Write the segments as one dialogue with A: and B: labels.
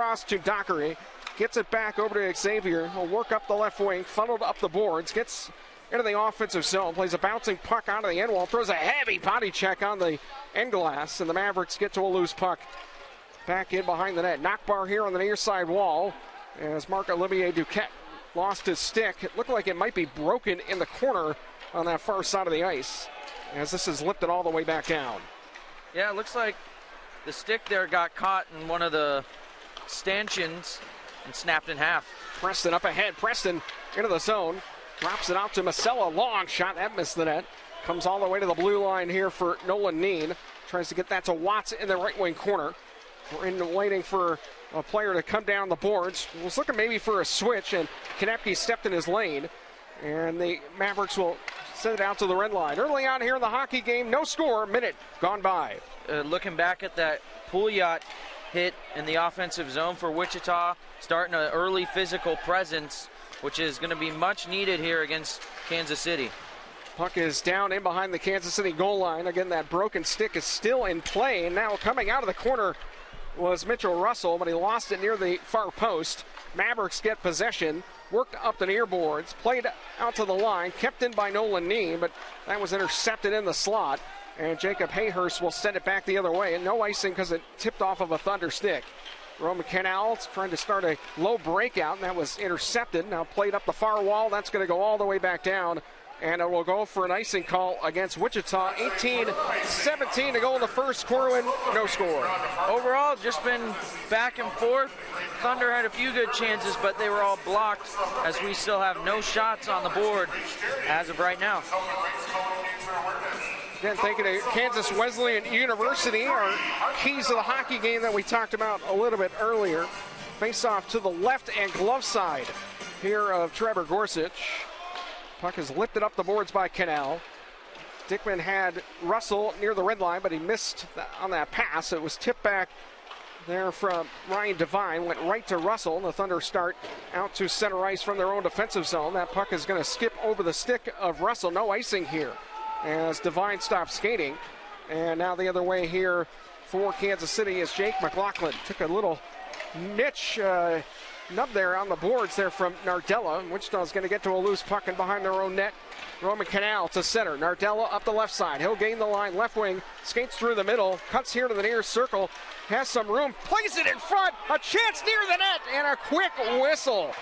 A: Cross to Dockery. Gets it back over to Xavier. He'll work up the left wing, funneled up the boards, gets into the offensive zone, plays a bouncing puck out of the end wall, throws a heavy body check on the end glass, and the Mavericks get to a loose puck back in behind the net. Knockbar here on the near side wall as Marc-Olivier Duquette lost his stick. It looked like it might be broken in the corner on that far side of the ice as this is lifted all the way back down.
B: Yeah, it looks like the stick there got caught in one of the stanchions and snapped in half.
A: Preston up ahead. Preston into the zone. Drops it out to Masella. Long shot. That missed the net. Comes all the way to the blue line here for Nolan Neen. Tries to get that to Watts in the right wing corner. We're in waiting for a player to come down the boards. Was looking maybe for a switch, and Konepke stepped in his lane. And the Mavericks will send it out to the red line. Early on here in the hockey game, no score, minute gone by.
B: Looking back at that Pouliot hit in the offensive zone for Wichita, starting an early physical presence, which is going to be much needed here against Kansas City.
A: Puck is down in behind the Kansas City goal line. Again, that broken stick is still in play, and now coming out of the corner was Mitchell Russell, but he lost it near the far post. Mavericks get possession, worked up the near boards, played out to the line, kept in by Nolan Neen, but that was intercepted in the slot, and Jacob Hayhurst will send it back the other way, and no icing because it tipped off of a Thunder stick. Roman Canals trying to start a low breakout, and that was intercepted. Now played up the far wall. That's going to go all the way back down, and it will go for an icing call against Wichita. 18-17 to go in the first. Corwin, no score.
B: Overall, just been back and forth. Thunder had a few good chances, but they were all blocked as we still have no shots on the board as of right now.
A: Again, thinking of Kansas Wesleyan University, our keys to the hockey game that we talked about a little bit earlier. Face off to the left and glove side here of Trevor Gorsuch. Puck is lifted up the boards by Canal. Dickman had Russell near the red line, but he missed on that pass. It was tipped back there from Ryan Devine, went right to Russell. The Thunder start out to center ice from their own defensive zone. That puck is going to skip over the stick of Russell. No icing here as Devine stops skating. And now the other way here for Kansas City is Jake McLaughlin. Took a little niche nub there on the boards there from Nardella. Wichita's going to get to a loose puck and behind their own net. Roman Canal to center. Nardella up the left side. He'll gain the line. Left wing. Skates through the middle. Cuts here to the near circle. Has some room. Plays it in front. A chance near the net. And a quick whistle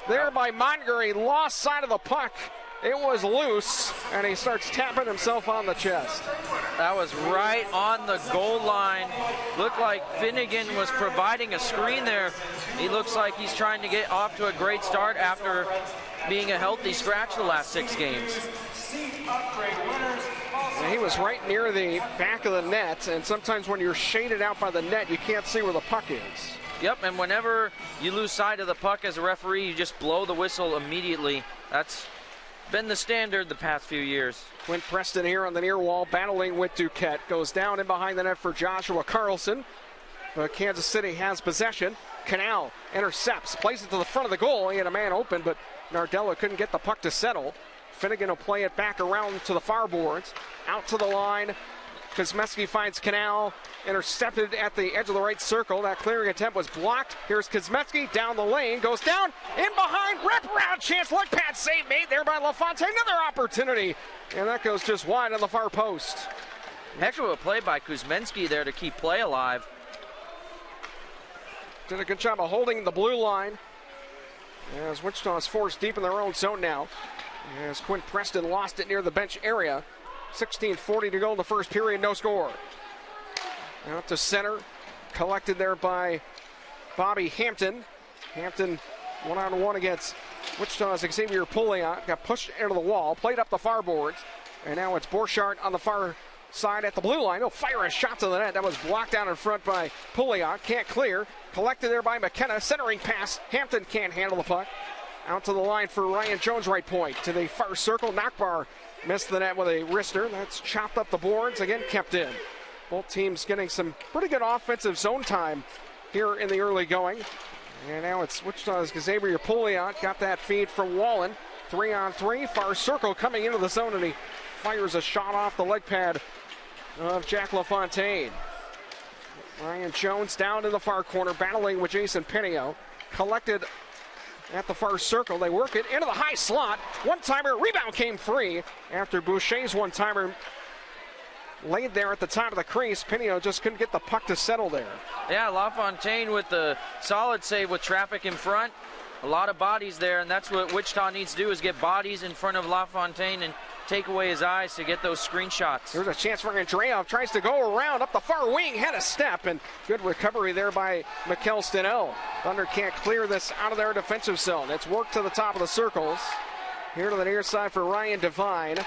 A: there by Montgomery. Lost side of the puck. It was loose, and he starts tapping himself on the chest.
B: That was right on the goal line. Looked like Finnegan was providing a screen there. He looks like he's trying to get off to a great start after being a healthy scratch the last 6 games.
A: And he was right near the back of the net, and sometimes when you're shaded out by the net, you can't see where the puck is.
B: Yep, and whenever you lose sight of the puck as a referee, you just blow the whistle immediately. That's been the standard the past few years.
A: Quint Preston here on the near wall battling with Duquette. Goes down in behind the net for Joshua Carlson. But Kansas City has possession. Canal intercepts, plays it to the front of the goal. He had a man open, but Nardella couldn't get the puck to settle. Finnegan will play it back around to the far boards. Out to the line. Kuzmeski finds Canal, intercepted at the edge of the right circle. That clearing attempt was blocked. Here's Kuzmeski down the lane, goes down, in behind, wraparound chance, look pad save made there by LaFontaine. Another opportunity, and that goes just wide on the far post.
B: Heck of a play by Kuzmeski there to keep play alive.
A: Did a good job of holding the blue line as Wichita is forced deep in their own zone now. As Quint Preston lost it near the bench area. 16:40 to go in the first period, no score. Out to center, collected there by Bobby Hampton. Hampton one-on-one against Wichita's Xavier Pouliot. Got pushed into the wall, played up the far boards, and now it's Borchardt on the far side at the blue line. He'll fire a shot to the net. That was blocked down in front by Pouliot. Can't clear. Collected there by McKenna. Centering pass. Hampton can't handle the puck. Out to the line for Ryan Jones, right point. To the far circle. Knockbar missed the net with a wrister. That's chopped up the boards. Again, kept in. Both teams getting some pretty good offensive zone time here in the early going. And now it's Wichita's Xavier Pouliot. Got that feed from Wallen. 3-on-3. Far circle coming into the zone, and he fires a shot off the leg pad of Jack LaFontaine. Ryan Jones down in the far corner, battling with Jason Pinio. Collected at the far circle. They work it into the high slot. One-timer, rebound came free after Boucher's one-timer laid there at the top of the crease. Pinio just couldn't get the puck to settle there.
B: Yeah, LaFontaine with the solid save with traffic in front. A lot of bodies there, and that's what Wichita needs to do, is get bodies in front of LaFontaine and take away his eyes to get those screenshots.
A: There's a chance for Andreev. Tries to go around up the far wing, had a step, and good recovery there by Mikkel Stenell. Thunder can't clear this out of their defensive zone. It's worked to the top of the circles. Here to the near side for Ryan Devine.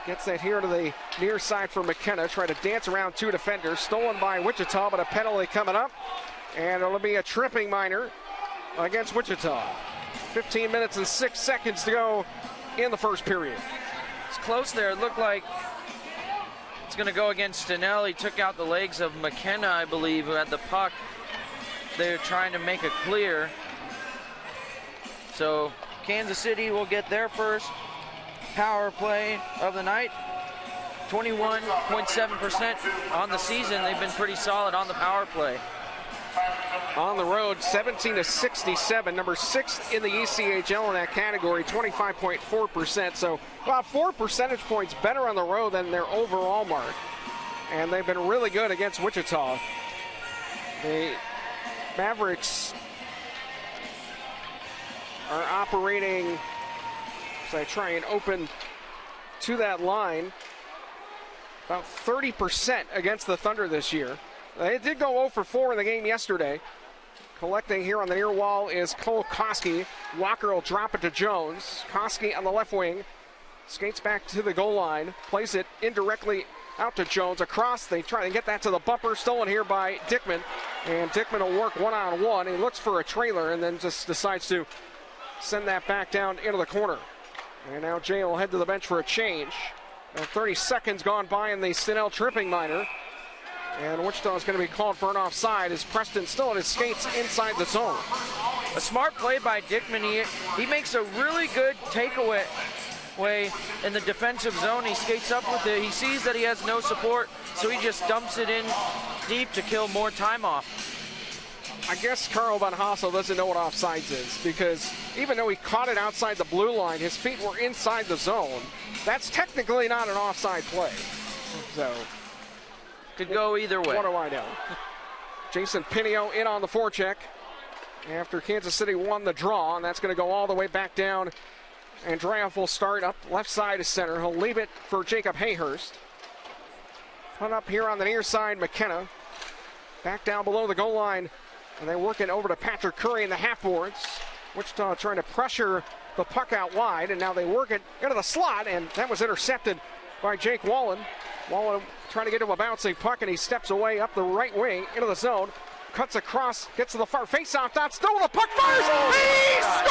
A: Gets that here to the near side for McKenna. Try to dance around two defenders. Stolen by Wichita, but a penalty coming up. And it'll be a tripping minor against Wichita. 15 minutes and 6 seconds to go in the first period.
B: It's close there. It looked like it's going to go against Stenell. He took out the legs of McKenna, I believe, who had the puck. They're trying to make it clear. So Kansas City will get their first power play of the night. 21.7% on the season. They've been pretty solid on the power play.
A: On the road, 17-67, number 6 in the ECHL in that category, 25.4%. So about 4 percentage points better on the road than their overall mark. And they've been really good against Wichita. The Mavericks are operating, as I try and open to that line, about 30% against the Thunder this year. They did go 0 for 4 in the game yesterday. Collecting here on the near wall is Cole Koski. Walker will drop it to Jones. Koski on the left wing. Skates back to the goal line. Plays it indirectly out to Jones. Across, they try to get that to the bumper. Stolen here by Dickman. And Dickman will work one-on-one. He looks for a trailer and then just decides to send that back down into the corner. And now Jay will head to the bench for a change. 30 seconds gone by in the Stenell tripping minor. And Wichita is going to be called for an offside as Preston still at his skates inside the zone.
B: A smart play by Dickman. He makes a really good takeaway in the defensive zone. He skates up with it. He sees that he has no support, so he just dumps it in deep to kill more time off.
A: I guess Carl Van Hassel doesn't know what offsides is, because even though he caught it outside the blue line, his feet were inside the zone. That's technically not an offside play. So
B: could go either way.
A: What do I know? Jason Pinio in on the forecheck after Kansas City won the draw, and that's going to go all the way back down. Andreev will start up left side of center. He'll leave it for Jacob Hayhurst. Put up here on the near side, McKenna. Back down below the goal line, and they're working over to Patrick Curry in the half boards. Wichita trying to pressure the puck out wide, and now they work it into the slot, and that was intercepted by Jake Wallen. Wallen trying to get to a bouncing puck, and he steps away up the right wing into the zone. Cuts across, gets to the far face-off dot, still the puck fires, he scores!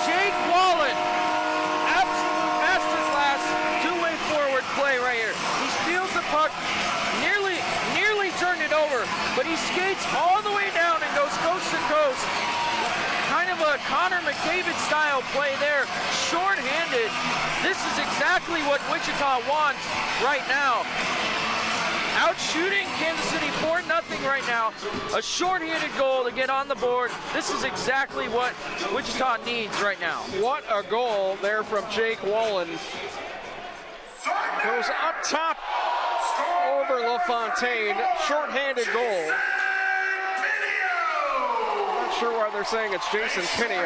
B: Jake Wallen, absolute masterclass two-way forward play right here. He steals the puck, nearly turned it over, but he skates all the way down and goes coast to coast. Kind of a Connor McDavid style play there, short-handed. This is exactly what Wichita wants right now. Out shooting Kansas City 4-0 right now. A short-handed goal to get on the board. This is exactly what Wichita needs right now.
A: What a goal there from Jake Wallen. Goes up top over LaFontaine. Short-handed goal. Not sure why they're saying it's Jason Pinio.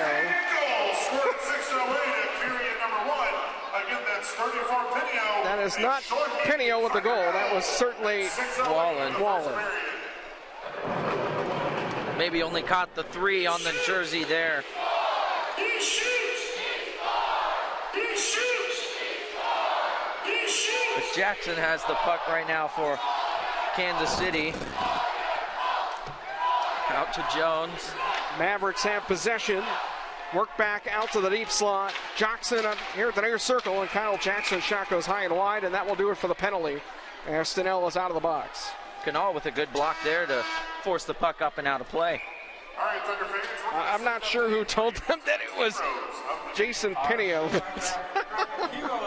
A: That is not Pinio with the goal. That was certainly Wallen.
B: Maybe only caught the 3 on the jersey there. But Jackson has the puck right now for Kansas City. Out to Jones.
A: Mavericks have possession. Work back out to the deep slot. Jackson here at the near circle, and Kyle Jackson's shot goes high and wide, and that will do it for the penalty. And Stenell is out of the box.
B: Canal with a good block there to force the puck up and out of play.
A: I'm not sure who told them that it was Jason Pinio.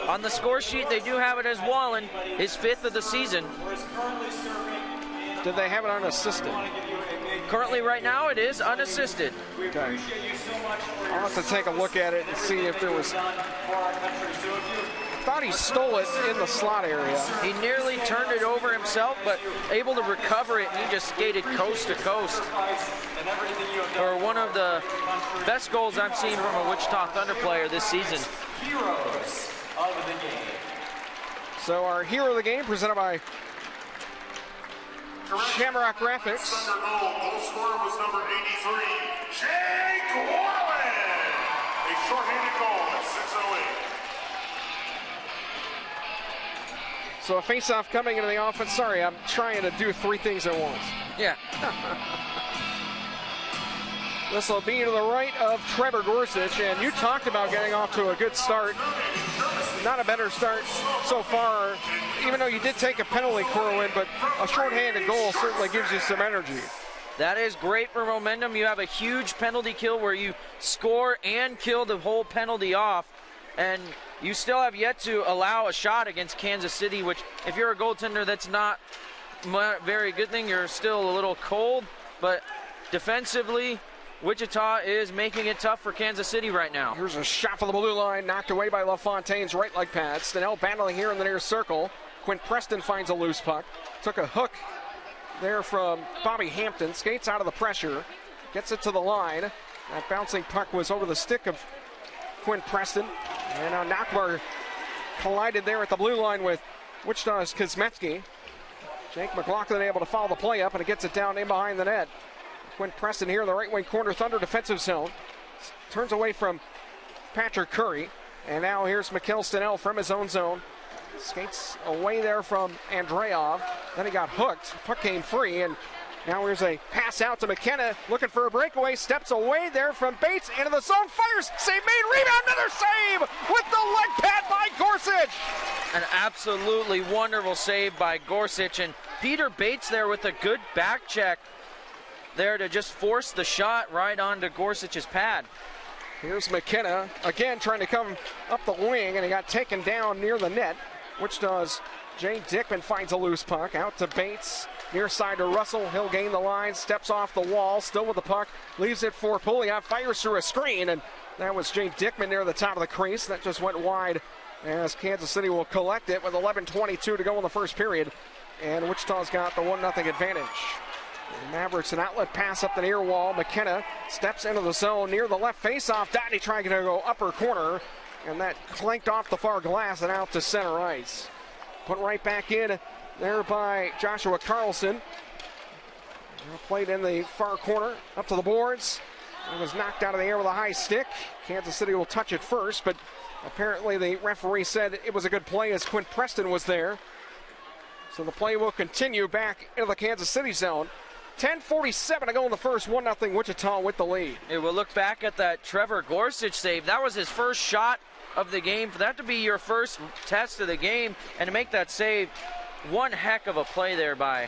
B: On the score sheet, they do have it as Wallen, his 5th of the season.
A: Did they have it unassisted?
B: Currently, right now, it is unassisted.
A: Okay. I'll have to take a look at it and see if there was... I thought he stole it in the slot area.
B: He nearly turned it over himself, but able to recover it, and he just skated coast to coast. For one of the best goals I've seen from a Wichita Thunder player this season.
A: So our hero of the game presented by Shamrock Graphics.
C: Goal scorer was number 83, Jake Wallen. A shorthanded goal at 6:08.
A: So a face-off coming into the offense. Sorry, I'm trying to do 3 things at once.
B: Yeah.
A: This will be to the right of Trevor Gorsuch, and you talked about getting off to a good start. Not a better start so far, even though you did take a penalty, Corwin, but a shorthanded goal certainly gives you some energy.
B: That is great for momentum. You have a huge penalty kill where you score and kill the whole penalty off, and you still have yet to allow a shot against Kansas City, which if you're a goaltender, that's not a very good thing. You're still a little cold, but defensively, Wichita is making it tough for Kansas City right now.
A: Here's a shot for the blue line, knocked away by LaFontaine's right leg pad. Stenell battling here in the near circle. Quint Preston finds a loose puck. Took a hook there from Bobby Hampton. Skates out of the pressure. Gets it to the line. That bouncing puck was over the stick of Quint Preston. And now Nachbar collided there at the blue line with Wichita's Kosmetsky. Jake McLaughlin able to follow the play up, and it gets it down in behind the net. Quint Preston here in the right wing corner, Thunder defensive zone. Turns away from Patrick Curry. And now here's Mikkel Stenell from his own zone. Skates away there from Andreov. Then he got hooked. Puck came free, and now here's a pass out to McKenna. Looking for a breakaway. Steps away there from Bates. Into the zone. Fires. Save made. Rebound. Another save with the leg pad by Gorsuch.
B: An absolutely wonderful save by Gorsuch. And Peter Bates there with a good back check there to just force the shot right onto Gorsuch's pad.
A: Here's McKenna again trying to come up the wing, and he got taken down near the net, which does Jay Dickman. Finds a loose puck out to Bates, near side to Russell. He'll gain the line, steps off the wall, still with the puck, leaves it for Pouliot, fires through a screen, and that was Jay Dickman near the top of the crease. That just went wide as Kansas City will collect it with 11:22 to go in the first period, and Wichita's got the 1-0 advantage. The Mavericks an outlet pass up the near wall. McKenna steps into the zone near the left face-off. Downey trying to go upper corner, and that clanked off the far glass and out to center ice. Put right back in there by Joshua Carlson. Played in the far corner up to the boards. It was knocked out of the air with a high stick. Kansas City will touch it first, but apparently the referee said it was a good play as Quint Preston was there. So the play will continue back into the Kansas City zone. 10:47 to go in the first. 1-0 Wichita with the lead.
B: Hey, we'll look back at that Trevor Gorsuch save. That was his first shot of the game. For that to be your first test of the game and to make that save, one heck of a play there by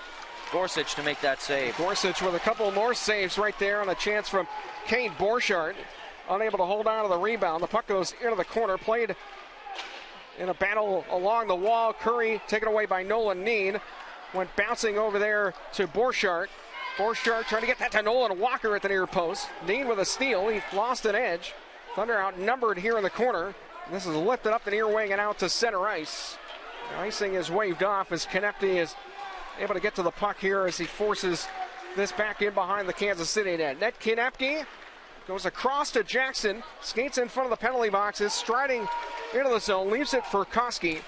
B: Gorsuch to make that save.
A: Gorsuch with a couple more saves right there on a chance from Kane Borchardt. Unable to hold on to the rebound. The puck goes into the corner. Played in a battle along the wall. Curry taken away by Nolan Neen. Went bouncing over there to Borchardt. Borchardt trying to get that to Nolan Walker at the near post. Neen with a steal. He lost an edge. Thunder outnumbered here in the corner. This is lifted up the near wing and out to center ice. The icing is waved off as Konecny is able to get to the puck here as he forces this back in behind the Kansas City net. Net Konecny goes across to Jackson. Skates in front of the penalty boxes. Striding into the zone. Leaves it for Koski.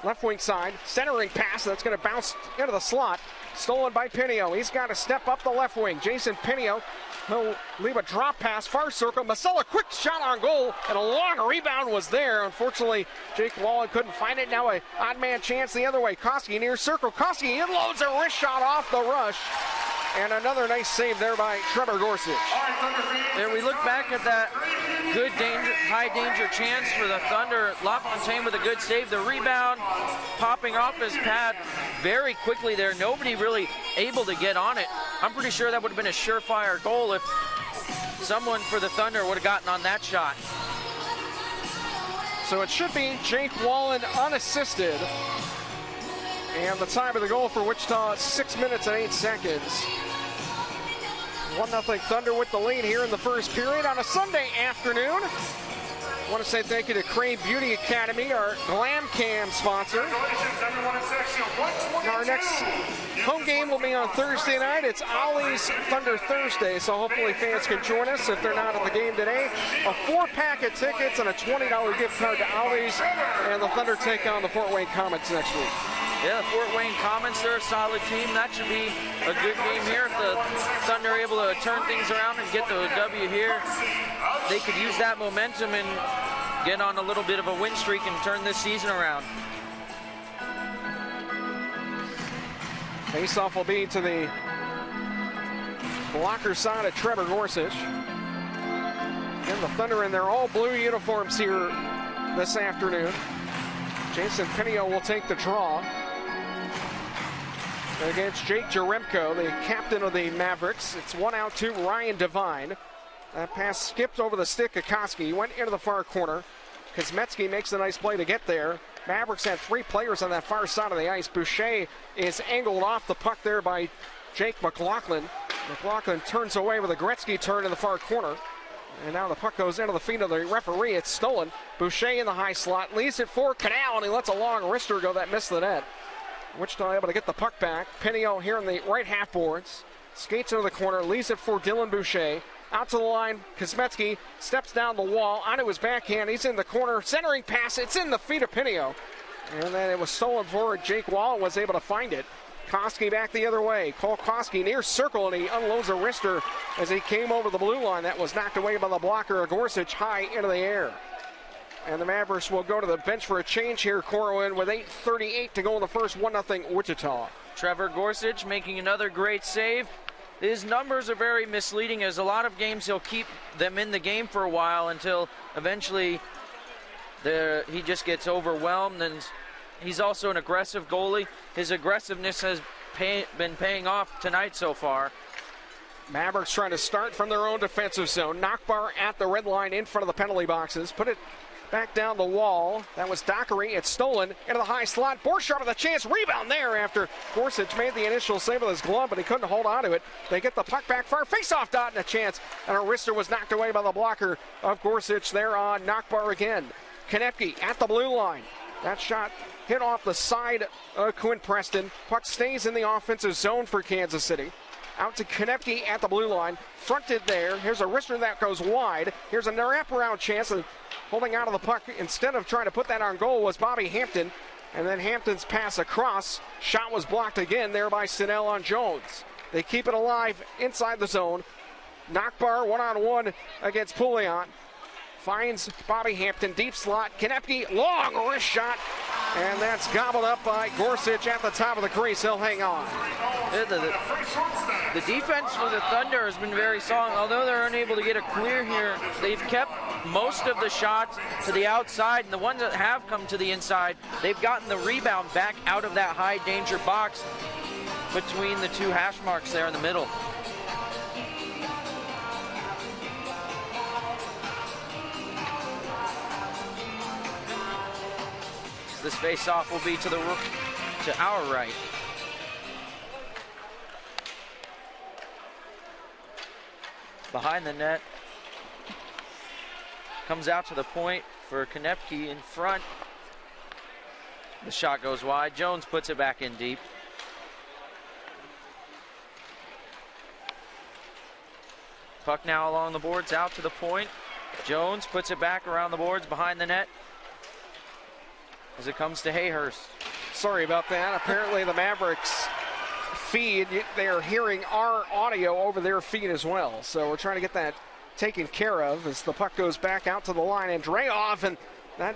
A: Left wing side, centering pass that's going to bounce into the slot. Stolen by Pinio. He's got to step up the left wing. Jason Pinio, he'll leave a drop pass, far circle. Masella, quick shot on goal, and a long rebound was there. Unfortunately, Jake Wallen couldn't find it. Now a odd man chance the other way. Koski near circle. Koski unloads a wrist shot off the rush. And another nice save there by Trevor Gorsuch.
B: There we look back at that good danger, high danger chance for the Thunder. LaFontaine with a good save. The rebound popping off his pad very quickly there. Nobody really able to get on it. I'm pretty sure that would have been a surefire goal if someone for the Thunder would have gotten on that shot.
A: So it should be Jake Wallen unassisted. And the time of the goal for Wichita, 6 minutes and 8 seconds. 1-0 Thunder with the lead here in the first period on a Sunday afternoon. I want to say thank you to Crane Beauty Academy, our Glam Cam sponsor. Our next home game will be on Thursday night. It's Ollie's Thunder Thursday, so hopefully fans can join us if they're not at the game today. A 4-pack of tickets and a $20 gift card to Ollie's, and the Thunder take on the Fort Wayne Comets next week.
B: Yeah, the Fort Wayne Comets, they're a solid team. That should be a good game here. If the Thunder are able to turn things around and get the W here, they could use that momentum and get on a little bit of a win streak and turn this season around.
A: Faceoff will be to the blocker side of Trevor Gorsuch. And the Thunder in their all-blue uniforms here this afternoon. Jason Pinio will take the draw against Jake Jaremko, the captain of the Mavericks. It's 1 out to Ryan Devine. That pass skipped over the stick of Koski. Went into the far corner. Kosmetsky makes a nice play to get there. Mavericks had 3 players on that far side of the ice. Boucher is angled off the puck there by Jake McLaughlin. McLaughlin turns away with a Gretzky turn in the far corner. And now the puck goes into the feet of the referee. It's stolen. Boucher in the high slot. Leaves it for Canal, and he lets a long wrister go that missed the net. Wichita able to get the puck back. Pinio here in the right half boards. Skates into the corner. Leaves it for Dylan Boucher. Out to the line. Kosmetsky steps down the wall. Onto his backhand. He's in the corner. Centering pass. It's in the feet of Pinio. And then it was stolen forward. Jake Wall was able to find it. Koski back the other way. Cole Koski near circle, and he unloads a wrister as he came over the blue line. That was knocked away by the blocker of Gorsuch high into the air. And the Mavericks will go to the bench for a change here, Corwin, with 8:38 to go in the first. 1-0 Wichita.
B: Trevor Gorsuch making another great save. His numbers are very misleading, as a lot of games he'll keep them in the game for a while until eventually he just gets overwhelmed. And he's also an aggressive goalie. His aggressiveness has been paying off tonight so far.
A: Mavericks trying to start from their own defensive zone. Knockbar at the red line in front of the penalty boxes. Put it back down the wall. That was Dockery. It's stolen into the high slot. Borchardt with a chance. Rebound there after Gorsuch made the initial save with his glove, but he couldn't hold on to it. They get the puck back far. Face-off dot and a chance. And a wrister was knocked away by the blocker of Gorsuch there on Knockbar again. Konepke at the blue line. That shot hit off the side of Quinn Preston. Puck stays in the offensive zone for Kansas City. Out to Konepke at the blue line. Fronted there. Here's a wrister that goes wide. Here's a wraparound chance. And holding out of the puck instead of trying to put that on goal was Bobby Hampton. And then Hampton's pass across. Shot was blocked again there by Sinnell on Jones. They keep it alive inside the zone. Knockbar one-on-one against Pouliot. Finds Bobby Hampton, deep slot. Konepke, long wrist shot. And that's gobbled up by Gorsuch at the top of the crease. He'll hang on.
B: The defense for the Thunder has been very solid. Although they're unable to get a clear here, they've kept most of the shots to the outside, and the ones that have come to the inside, they've gotten the rebound back out of that high danger box between the 2 hash marks there in the middle. This face-off will be to our right. Behind the net. Comes out to the point for Konepke in front. The shot goes wide. Jones puts it back in deep. Puck now along the boards, out to the point. Jones puts it back around the boards behind the net as it comes to Hayhurst.
A: Sorry about that. Apparently the Mavericks feed, they are hearing our audio over their feed as well. So we're trying to get that taken care of as the puck goes back out to the line. And Dreyoff, and that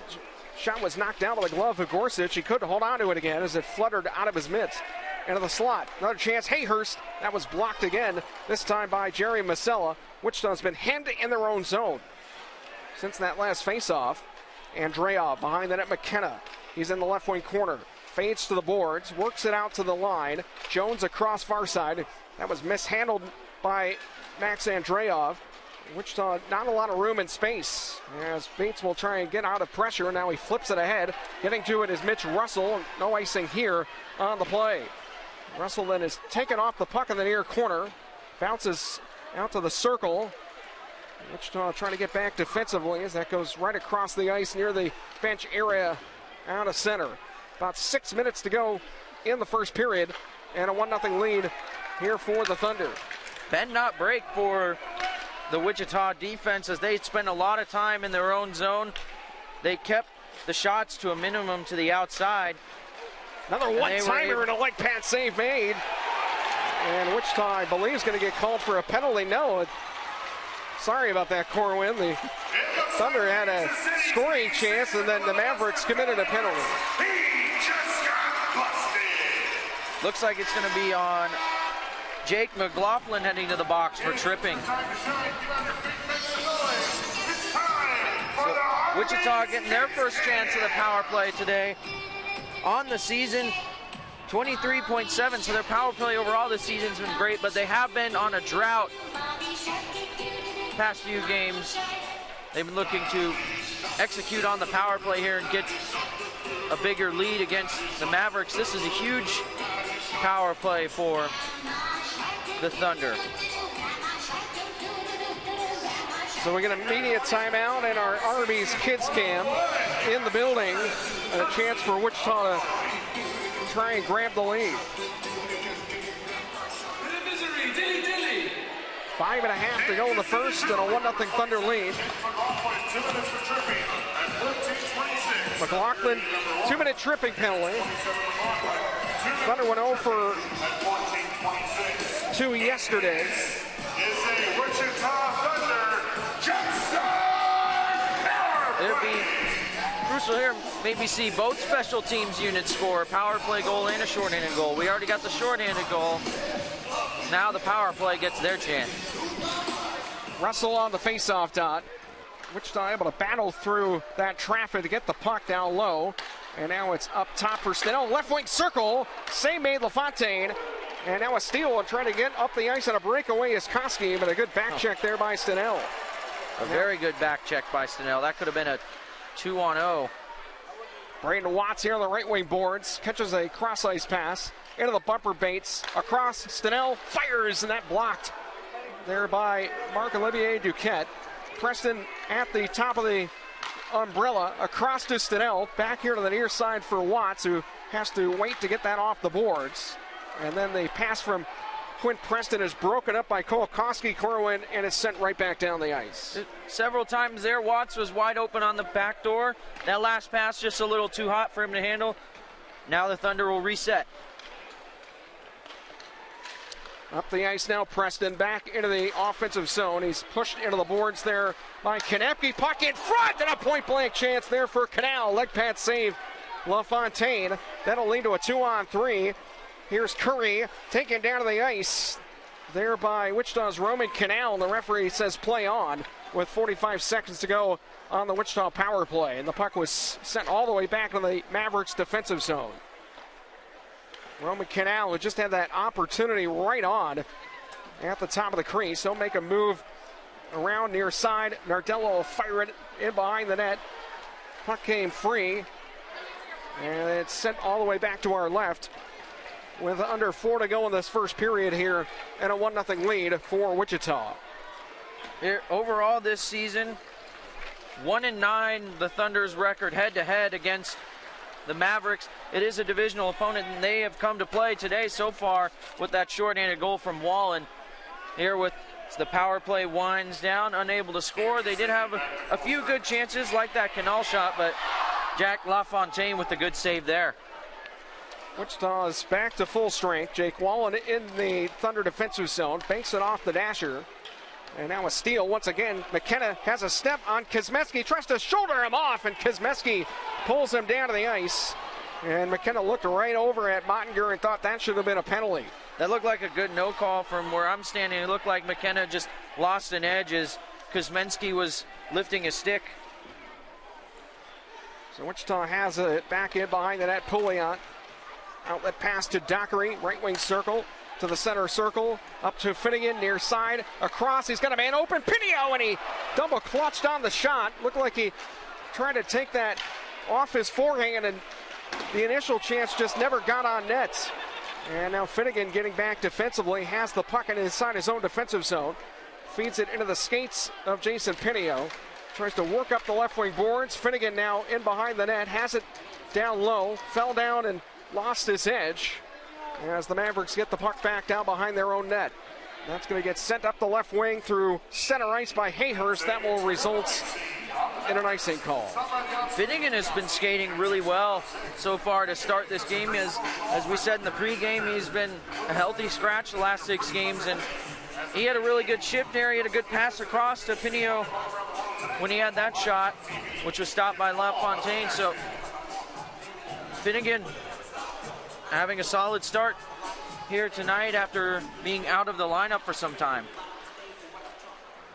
A: shot was knocked down by the glove of Gorsuch. He couldn't hold on to it again as it fluttered out of his mitts into the slot. Another chance, Hayhurst. That was blocked again, this time by Jerry Masella. Wichita's been hemmed in their own zone since that last faceoff. Andreov behind the net, McKenna. He's in the left wing corner. Fades to the boards, works it out to the line. Jones across far side. That was mishandled by Max Andreov. Wichita, not a lot of room and space as Bates will try and get out of pressure. Now he flips it ahead. Getting to it is Mitch Russell. No icing here on the play. Russell then is taken off the puck in the near corner. Bounces out to the circle. Wichita trying to get back defensively as that goes right across the ice near the bench area out of center. About 6 minutes to go in the first period and a 1-0 lead here for the Thunder.
B: Bend not break for the Wichita defense as they spent a lot of time in their own zone. They kept the shots to a minimum to the outside.
A: Another one-timer and a leg pad save made. And Wichita, I believe, is going to get called for a penalty. No, sorry about that, Corwin. The Thunder had a scoring chance, and then the Mavericks committed a penalty.
C: He just got busted.
B: Looks like it's going to be on Jake McLaughlin heading to the box for tripping. So Wichita getting their first chance of the power play today. On the season, 23.7, so their power play overall this season's been great, but they have been on a drought past few games. They've been looking to execute on the power play here and get a bigger lead against the Mavericks. This is a huge power play for the Thunder.
A: So we get an immediate timeout and our Arby's Kids Cam in the building. And a chance for Wichita to try and grab the lead. 5.5 to go in the first and a 1-0 Thunder lead. McLaughlin, 2-minute tripping penalty. Thunder went 0 for 2 yesterday.
B: It'll be crucial here. Maybe see both special teams units score, a power play goal and a shorthanded goal. We already got the shorthanded goal. Now the power play gets their chance.
A: Russell on the faceoff dot. Wichita able to battle through that traffic to get the puck down low. And now it's up top for Stenell. Left wing circle. Save made LaFontaine. And now a steal and trying to get up the ice on a breakaway is Koski, but a good back check there by Stenell.
B: A very good back check by Stenell. That could have been a 2-on-0.
A: Braden Watts here on the right wing boards. Catches a cross ice pass into the bumper Bates. Across, Stenell fires, and that blocked there by Marc-Olivier Duquette. Preston at the top of the umbrella. Across to Stenell. Back here to the near side for Watts, who has to wait to get that off the boards. And then the pass from Quint Preston is broken up by Koski Corwin, and it's sent right back down the ice.
B: Several times there, Watts was wide open on the back door. That last pass just a little too hot for him to handle. Now the Thunder will reset.
A: Up the ice now, Preston back into the offensive zone. He's pushed into the boards there by Konepke. Puck in front, and a point-blank chance there for Canal. Leg pad save, LaFontaine. That'll lead to a 2-on-3. Here's Curry taken down to the ice there by Wichita's Roman Canal, and the referee says play on with 45 seconds to go on the Wichita power play. And the puck was sent all the way back to the Mavericks defensive zone. Roman Canal, who just had that opportunity right on at the top of the crease. He'll make a move around near side. Nardello will fire it in behind the net. Puck came free, and it's sent all the way back to our left. With under 4 to go in this first period here, and a 1-0 lead for Wichita.
B: Here, overall this season, 1-9 the Thunder's record head-to-head against the Mavericks. It is a divisional opponent, and they have come to play today so far with that shorthanded goal from Wallen. Here with the power play winds down, unable to score. They did have a few good chances like that Canal shot, but Jack LaFontaine with the good save there.
A: Wichita is back to full strength. Jake Wallen in the Thunder defensive zone, banks it off the dasher. And now a steal once again. McKenna has a step on Kosmetsky, tries to shoulder him off, and Kosmetsky pulls him down to the ice. And McKenna looked right over at Mottinger and thought that should have been a penalty.
B: That looked like a good no call from where I'm standing. It looked like McKenna just lost an edge as Kosmetsky was lifting his stick.
A: So Wichita has it back in behind the net. Pouliot. Outlet pass to Dockery, right wing circle. to the center circle, up to Finnegan, near side, across. He's got a man open, Pinio, and he double clutched on the shot. Looked like he tried to take that off his forehand, and the initial chance just never got on net. And now Finnegan getting back defensively, has the puck inside his own defensive zone, feeds it into the skates of Jason Pinio, tries to work up the left wing boards. Finnegan now in behind the net, has it down low, fell down and lost his edge as the Mavericks get the puck back down behind their own net. That's going to get sent up the left wing through center ice by Hayhurst. That will result in an icing call.
B: Finnegan has been skating really well so far to start this game. As we said in the pregame, he's been a healthy scratch the last 6 games, and he had a really good shift there. He had a good pass across to Pinio when he had that shot, which was stopped by LaFontaine. So Finnegan having a solid start here tonight after being out of the lineup for some time.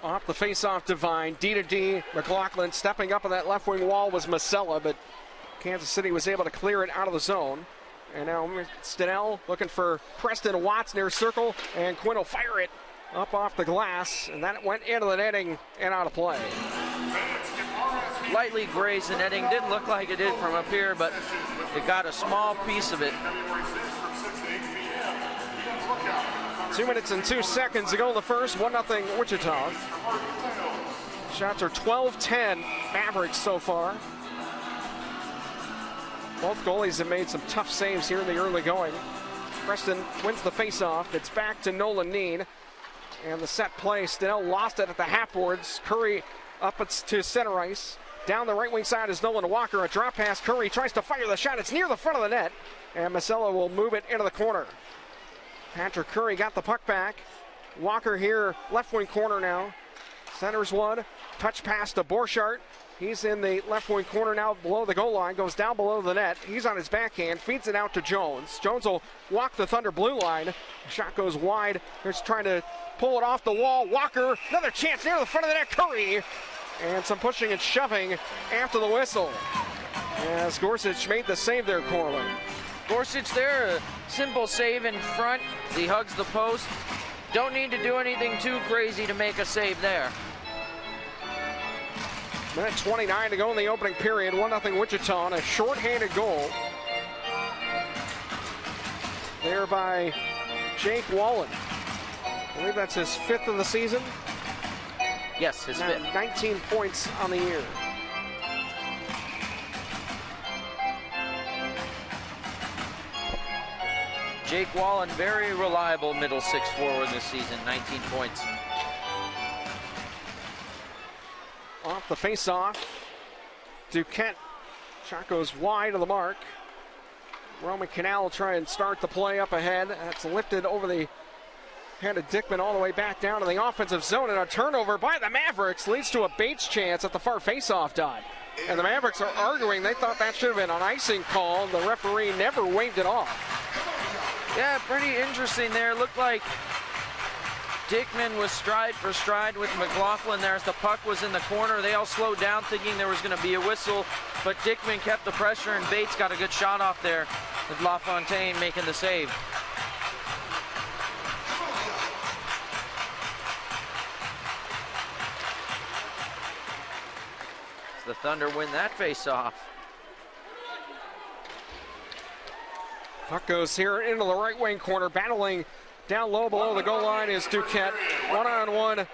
A: Off the face-off Devine, D to D. McLaughlin stepping up on that left wing wall was Masella, but Kansas City was able to clear it out of the zone. And now Stenell looking for Preston Watts near circle, and Quinn will fire it up off the glass, and that went into the netting and out of play.
B: Lightly grazed the netting. Didn't look like it did from up here, but it got a small piece of it.
A: 2 minutes and 2 seconds to go in the first. 1-0 Wichita. Shots are 12-10 Mavericks so far. Both goalies have made some tough saves here in the early going. Preston wins the faceoff. It's back to Nolan Neen. And the set play, Stenell lost it at the half boards. Curry up to center ice. Down the right wing side is Nolan Walker. A drop pass. Curry tries to fire the shot. It's near the front of the net. And Masella will move it into the corner. Patrick Curry got the puck back. Walker here, left wing corner now. Centers one. Touch pass to Borchardt. He's in the left wing corner now below the goal line. Goes down below the net. He's on his backhand. Feeds it out to Jones. Jones will walk the Thunder blue line. The shot goes wide. He's trying to pull it off the wall. Walker, another chance near the front of the net. Curry. And some pushing and shoving after the whistle. As Gorsuch made the save there, Corlin.
B: Gorsuch there, a simple save in front. He hugs the post. Don't need to do anything too crazy to make a save there.
A: Minute 29 to go in the opening period. 1-0 Wichita on a shorthanded goal. There by Jake Wallen. I believe that's his 5th of the season.
B: Yes, his 5th.
A: 19 points on the year.
B: Jake Wallen, very reliable middle 6 forward this season, 19 points.
A: Off the face-off, Duquette. Shot goes wide of the mark. Roman Canal will try and start the play up ahead. That's lifted over the head of Dickman all the way back down to the offensive zone, and a turnover by the Mavericks leads to a Bates chance at the far face-off dot. And the Mavericks are arguing. They thought that should have been an icing call. The referee never waved it off.
B: Yeah, pretty interesting there. Looked like Dickman was stride for stride with McLaughlin there as the puck was in the corner. They all slowed down thinking there was going to be a whistle, but Dickman kept the pressure, and Bates got a good shot off there with LaFontaine making the save. The Thunder win that face-off.
A: Puck goes here into the right wing corner. Battling down low below the goal line is Duquette. 1-on-1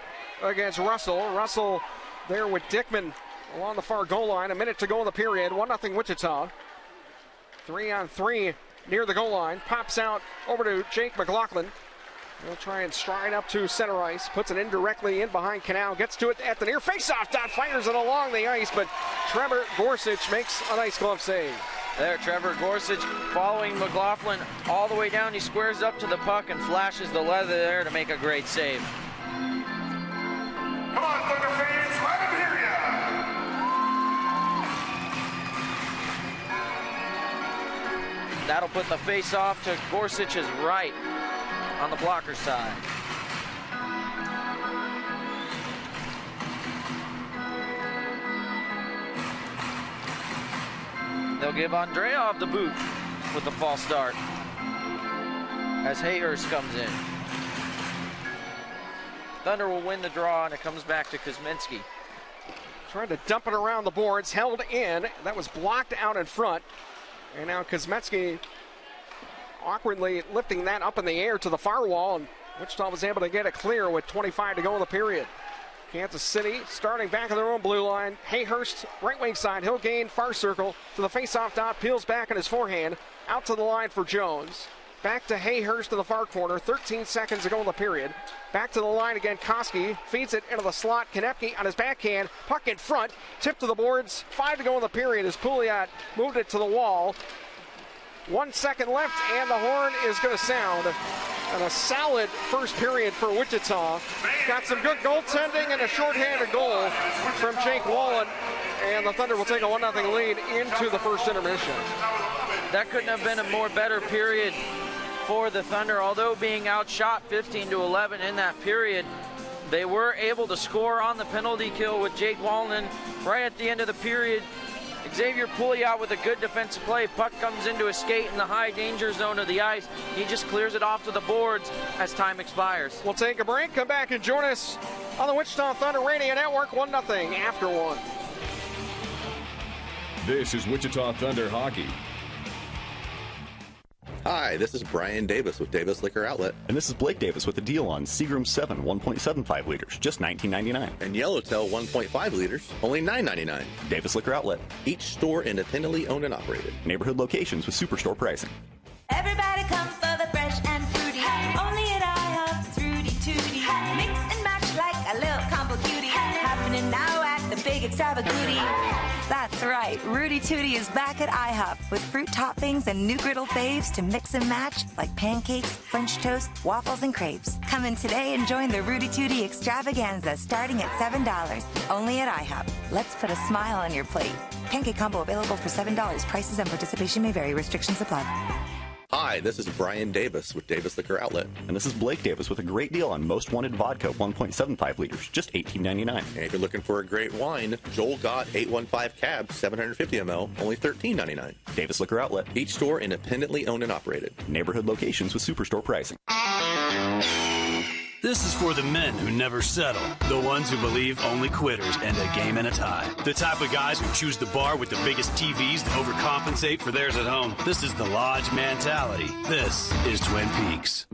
A: against Russell. Russell there with Dickman along the far goal line. A minute to go in the period. 1-0 Wichita. 3-on-3 near the goal line. Pops out over to Jake McLaughlin. He'll try and stride up to center ice. Puts it indirectly in behind Canal. Gets to it at the near faceoff dot. Fires it along the ice, but Trevor Gorsuch makes a nice glove save.
B: There, Trevor Gorsuch following McLaughlin all the way down. He squares up to the puck and flashes the leather there to make a great save.
C: Come on, Thunder fans, let him hear ya!
B: That'll put the face off to Gorsuch's right on the blocker side. They'll give Andreev the boot with the false start. as Hayhurst comes in. Thunder will win the draw, and it comes back to Kuzminski.
A: Trying to dump it around the boards, held in. That was blocked out in front. And now Kuzminski awkwardly lifting that up in the air to the far wall, and Wichita was able to get it clear with 25 to go in the period. Kansas City starting back on their own blue line. Hayhurst, right wing side. He'll gain far circle to the face-off dot. Peels back in his forehand. Out to the line for Jones. Back to Hayhurst in the far corner. 13 seconds to go in the period. Back to the line again. Koski feeds it into the slot. Konepke on his backhand. Puck in front. Tip to the boards. 5 to go in the period as Pouliot moved it to the wall. 1 second left, and the horn is going to sound. And a solid first period for Wichita. Got some good goaltending and a shorthanded goal from Jake Wallen. And the Thunder will take a 1-0 lead into the first intermission.
B: That couldn't have been a more better period for the Thunder. Although being outshot 15-11 in that period, they were able to score on the penalty kill with Jake Wallen right at the end of the period. Xavier Pouliot with a good defensive play. Puck comes into a skate in the high danger zone of the ice. He just clears it off to the boards as time expires.
A: We'll take a break, come back and join us on the Wichita Thunder Radio Network. 1-0 after one.
D: This is Wichita Thunder Hockey.
E: Hi, this is Brian Davis with Davis Liquor Outlet.
F: And this is Blake Davis with a deal on Seagram 7 1.75 liters, just $19.99.
E: And Yellowtail 1.5 liters, only $9.99.
F: Davis Liquor Outlet.
E: Each store independently owned and operated.
F: Neighborhood locations with superstore pricing.
G: Everybody come for the fresh and fruity. Only at IHOP, it's Rudy Tooty. Mix and match like a little combo cutie. Happening now at the big extravagoody. That's right, Rudy Tooty is back at IHOP with fruit toppings and new griddle faves to mix and match like pancakes, French toast, waffles, and crepes. Come in today and join the Rudy Tooty extravaganza starting at $7. Only at IHOP. Let's put a smile on your plate. Pancake combo available for $7. Prices and participation may vary. Restrictions apply.
E: Hi, this is Brian Davis with Davis Liquor Outlet.
F: And this is Blake Davis with a great deal on Most Wanted Vodka 1.75 liters, just $18.99.
E: And if you're looking for a great wine, Joel Gott 815 Cab 750 ml, only $13.99.
F: Davis Liquor Outlet.
E: Each store independently owned and operated.
F: Neighborhood locations with superstore pricing.
H: This is for the men who never settle, the ones who believe only quitters end a game in a tie, the type of guys who choose the bar with the biggest TVs to overcompensate for theirs at home. This is the Lodge mentality. This is Twin Peaks.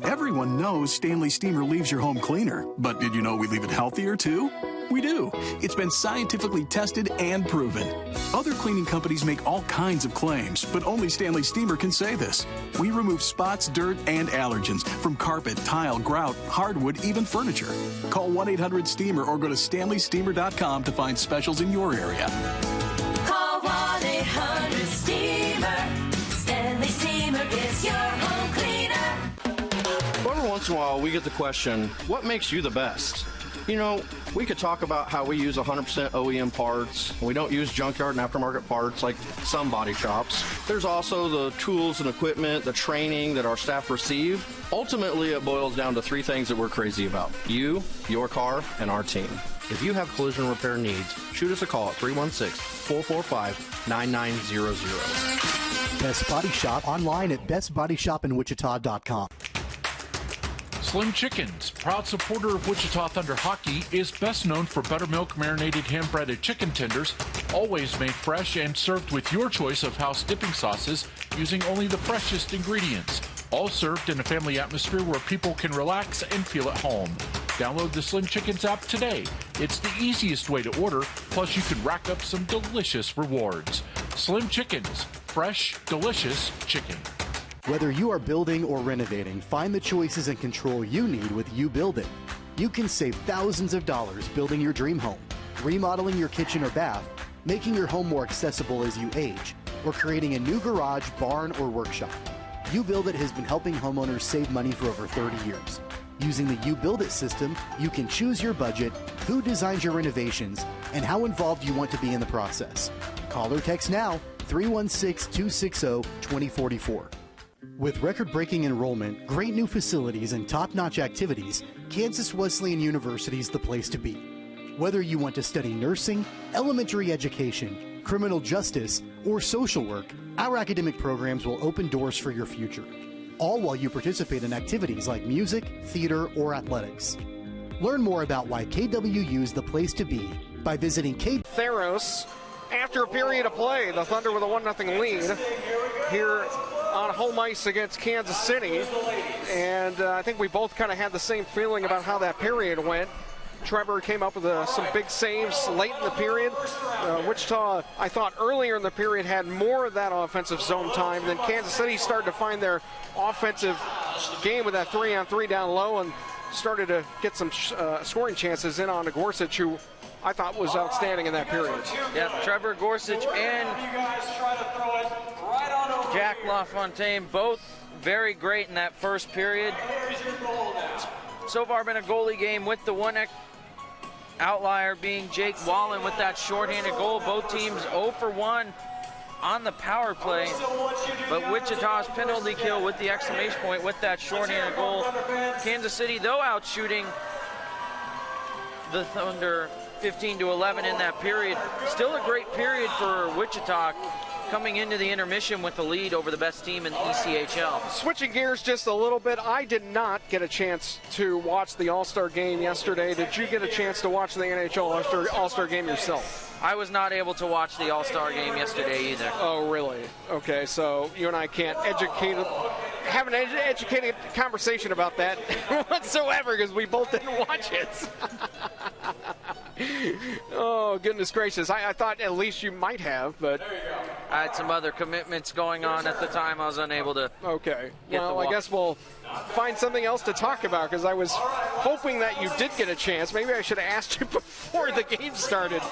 I: Everyone knows Stanley Steamer leaves your home cleaner, but did you know we leave it healthier too? We do. It's been scientifically tested and proven. Other cleaning companies make all kinds of claims, but only Stanley Steamer can say this. We remove spots, dirt, and allergens from carpet, tile, grout, hardwood, even furniture. Call 1-800-STEAMER or go to StanleySteamer.com to find specials in your area.
G: Call 1-800-STEAMER. Stanley Steamer gets your home cleaner.
J: Every once in a while, we get the question, what makes you the best? You know, we could talk about how we use 100% OEM parts. We don't use junkyard and aftermarket parts like some body shops. There's also the tools and equipment, the training that our staff receive. Ultimately, it boils down to three things that we're crazy about: you, your car, and our team. If you have collision repair needs, shoot us a call at 316-445-9900.
K: Best Body Shop online at bestbodyshopinwichita.com.
L: Slim Chickens, proud supporter of Wichita Thunder Hockey, is best known for buttermilk marinated hand-breaded chicken tenders, always made fresh and served with your choice of house dipping sauces using only the freshest ingredients, all served in a family atmosphere where people can relax and feel at home. Download the Slim Chickens app today. It's the easiest way to order, plus you can rack up some delicious rewards. Slim Chickens, fresh, delicious chicken.
K: Whether you are building or renovating, find the choices and control you need with You Build It. You can save thousands of dollars building your dream home, remodeling your kitchen or bath, making your home more accessible as you age, or creating a new garage, barn, or workshop. You Build It has been helping homeowners save money for over 30 years. Using the You Build It system, you can choose your budget, who designs your renovations, and how involved you want to be in the process. Call or text now, 316-260-2044. With record-breaking enrollment, great new facilities, and top-notch activities, Kansas Wesleyan University is the place to be. Whether you want to study nursing, elementary education, criminal justice, or social work, our academic programs will open doors for your future. all while you participate in activities like music, theater, or athletics. Learn more about why KWU is the place to be by visiting
A: Theros. After a period of play, the Thunder with a 1-0 lead here on home ice against Kansas City. And I think we both kind of had the same feeling about how that period went. Trevor came up with some big saves late in the period. Wichita, I thought earlier in the period, had more of that offensive zone time. Then Kansas City started to find their offensive game with that 3-on-3 down low and started to get some scoring chances in on Gorsuch, who I thought was outstanding in that period.
B: Yeah, Trevor Gorsuch and Jack LaFontaine, both very great in that first period. So far been a goalie game with the one outlier being Jake Wallen with that shorthanded goal. Both teams 0 for 1 on the power play, but Wichita's penalty kill with the exclamation point with that shorthanded goal. Kansas City, though, out shooting the Thunder 15-11 in that period. Still a great period for Wichita, coming into the intermission with the lead over the best team in the ECHL.
A: Switching gears just a little bit, I did not get a chance to watch the All-Star game yesterday. Did you get a chance to watch the NHL All-Star game yourself?
B: I was not able to watch the All-Star game yesterday either.
A: Oh, really? Okay, so you and I can't have an educated conversation about that whatsoever because we both didn't watch it. Oh, goodness gracious. I thought at least you might have, but
B: I had some other commitments going on at the time. I was unable to.
A: Okay. Well, I guess we'll find something else to talk about because I was hoping that you did get a chance. Maybe I should have asked you before the game started.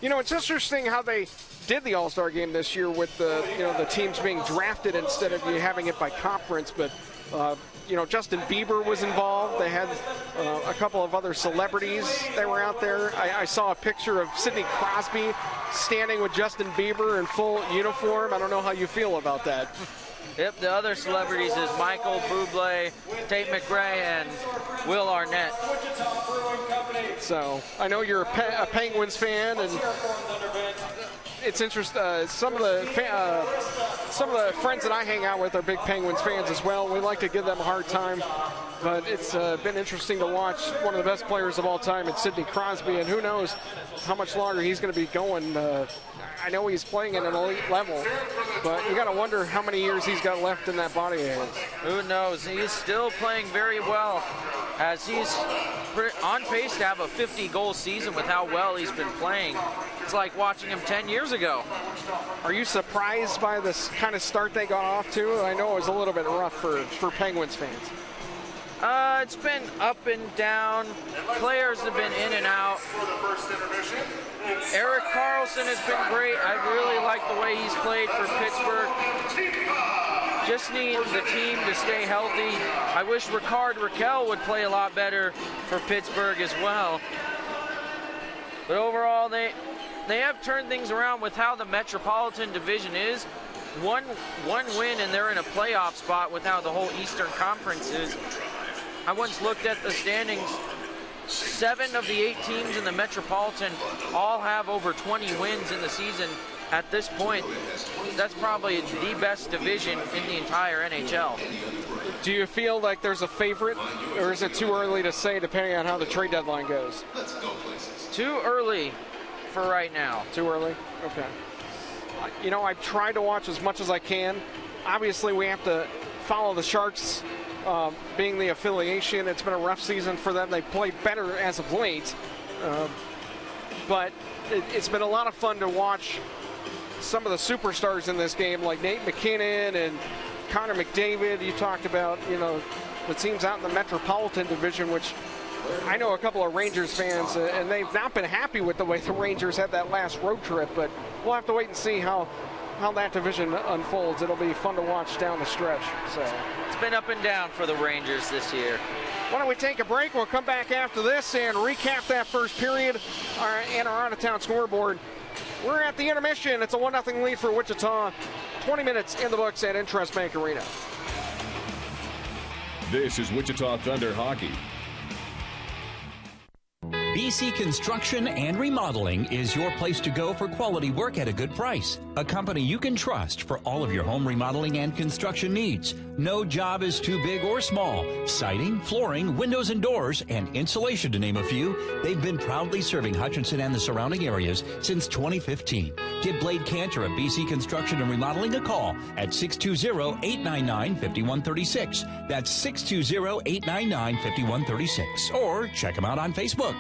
A: It's interesting how they did the All-Star game this year with the teams being drafted instead of you having it by conference, but Justin Bieber was involved. They had a couple of other celebrities that were out there. I saw a picture of Sidney Crosby standing with Justin Bieber in full uniform. I don't know how you feel about that.
B: Yep, the other celebrities is Michael Bublé, Tate McRae, and Will Arnett.
A: So I know you're a Penguins fan, and it's interesting. Some of the friends that I hang out with are big Penguins fans as well. We like to give them a hard time, but it's been interesting to watch one of the best players of all time in Sidney Crosby, and who knows how much longer he's going to be going. I know he's playing at an elite level, but you got to wonder how many years he's got left in that body of his.
B: Who knows? He's still playing very well, as he's on pace to have a 50-goal season with how well he's been playing. It's like watching him 10 years ago.
A: Are you surprised by this kind of start they got off to? I know it was a little bit rough for Penguins fans.
B: It's been up and down. Players have been in and out. Erik Karlsson has been great. I really like the way he's played for Pittsburgh. Just need the team to stay healthy. I wish Ricard Raquel would play a lot better for Pittsburgh as well. But overall, they have turned things around with how the Metropolitan Division is. One win and they're in a playoff spot with how the whole Eastern Conference is. I once looked at the standings. 7 of the 8 teams in the Metropolitan all have over 20 wins in the season at this point. That's probably the best division in the entire NHL.
A: Do you feel like there's a favorite, or is it too early to say depending on how the trade deadline goes?
B: Too early for right now.
A: Too early? Okay. I've tried to watch as much as I can. Obviously, we have to follow the Sharks. Being the affiliation, it's been a rough season for them. They played better as of late, but it's been a lot of fun to watch some of the superstars in this game, like Nate McKinnon and Connor McDavid. You talked about, the teams out in the Metropolitan Division, which I know a couple of Rangers fans, and they've not been happy with the way the Rangers had that last road trip, but we'll have to wait and see how that division unfolds. It'll be fun to watch down the stretch. So
B: it's been up and down for the Rangers this year.
A: Why don't we take a break? We'll come back after this and recap that first period and our out-of-town scoreboard. We're at the intermission. It's a 1-0 lead for Wichita. 20 minutes in the books at Intrust Bank Arena.
D: This is Wichita Thunder Hockey.
M: BC Construction and Remodeling is your place to go for quality work at a good price. A company you can trust for all of your home remodeling and construction needs. No job is too big or small. Siding, flooring, windows and doors, and insulation, to name a few. They've been proudly serving Hutchinson and the surrounding areas since 2015. Give Blade Cantor of BC Construction and Remodeling a call at 620-899-5136. That's 620-899-5136. Or check them out on Facebook.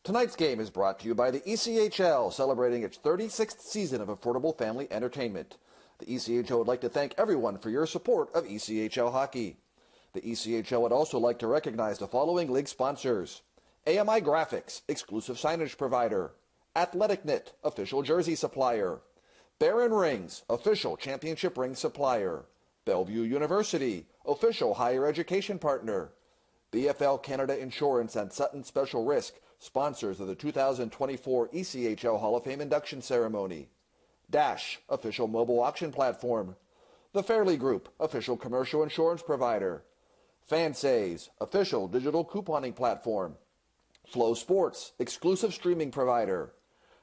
N: Tonight's game is brought to you by the ECHL, celebrating its 36th season of affordable family entertainment. The ECHL would like to thank everyone for your support of ECHL hockey. The ECHL would also like to recognize the following league sponsors: AMI Graphics, exclusive signage provider; Athletic Knit, official jersey supplier; Barron Rings, official championship ring supplier; Bellevue University, official higher education partner; BFL Canada Insurance and Sutton Special Risk, sponsors of the 2024 ECHL Hall of Fame induction ceremony; Dash, official mobile auction platform; The Fairley Group, official commercial insurance provider; Fansays, official digital couponing platform; Flow Sports, exclusive streaming provider;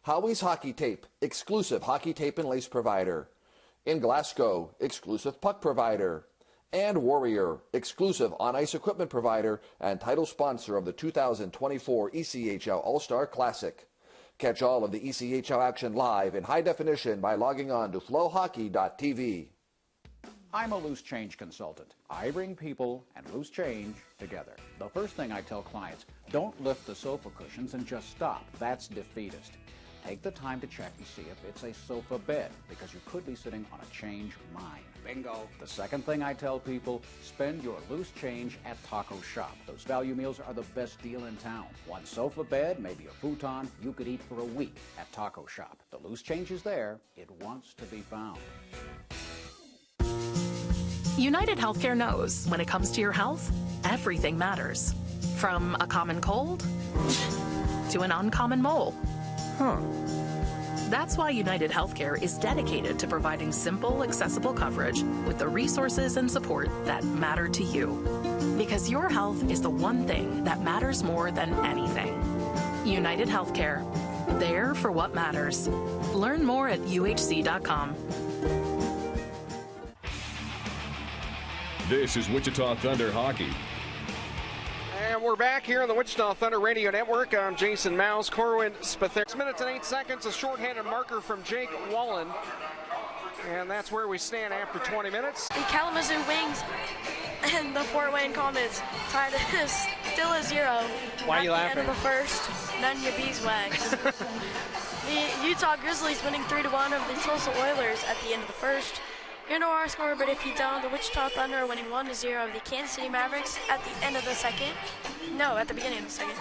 N: Howie's Hockey Tape, exclusive hockey tape and lace provider; In Glasgow, exclusive puck provider; and Warrior, exclusive on-ice equipment provider and title sponsor of the 2024 ECHL All-Star Classic. Catch all of the ECHL action live in high definition by logging on to FloHockey.tv.
O: I'm a loose change consultant. I bring people and loose change together. The first thing I tell clients, don't lift the sofa cushions and just stop. That's defeatist. Take the time to check and see if it's a sofa bed, because you could be sitting on a change mine. Bingo. The second thing I tell people, spend your loose change at Taco Shop. Those value meals are the best deal in town. One sofa bed, maybe a futon, you could eat for a week at Taco Shop. The loose change is there. It wants to be found.
P: United Healthcare knows when it comes to your health, everything matters. From a common cold to an uncommon mole. That's why United Healthcare is dedicated to providing simple, accessible coverage with the resources and support that matter to you. Because your health is the one thing that matters more than anything. United Healthcare, there for what matters. Learn more at uhc.com.
D: This is Wichita Thunder Hockey.
A: And we're back here on the Wichita Thunder Radio Network. I'm Jason Mouse, Corwin Spather. 6 minutes and 8 seconds, a shorthanded marker from Jake Wallen. And that's where we stand after 20 minutes.
Q: The Kalamazoo Wings and the Fort Wayne Comets tied still a 0.
A: Why are you laughing?
Q: At the end of the first, none of your beeswax. The Utah Grizzlies winning 3-1 over the Tulsa Oilers at the end of the first. You know our score, but if you don't, the Wichita Thunder are winning 1-0 over the Kansas City Mavericks at the end of the second. No, at the beginning of the second.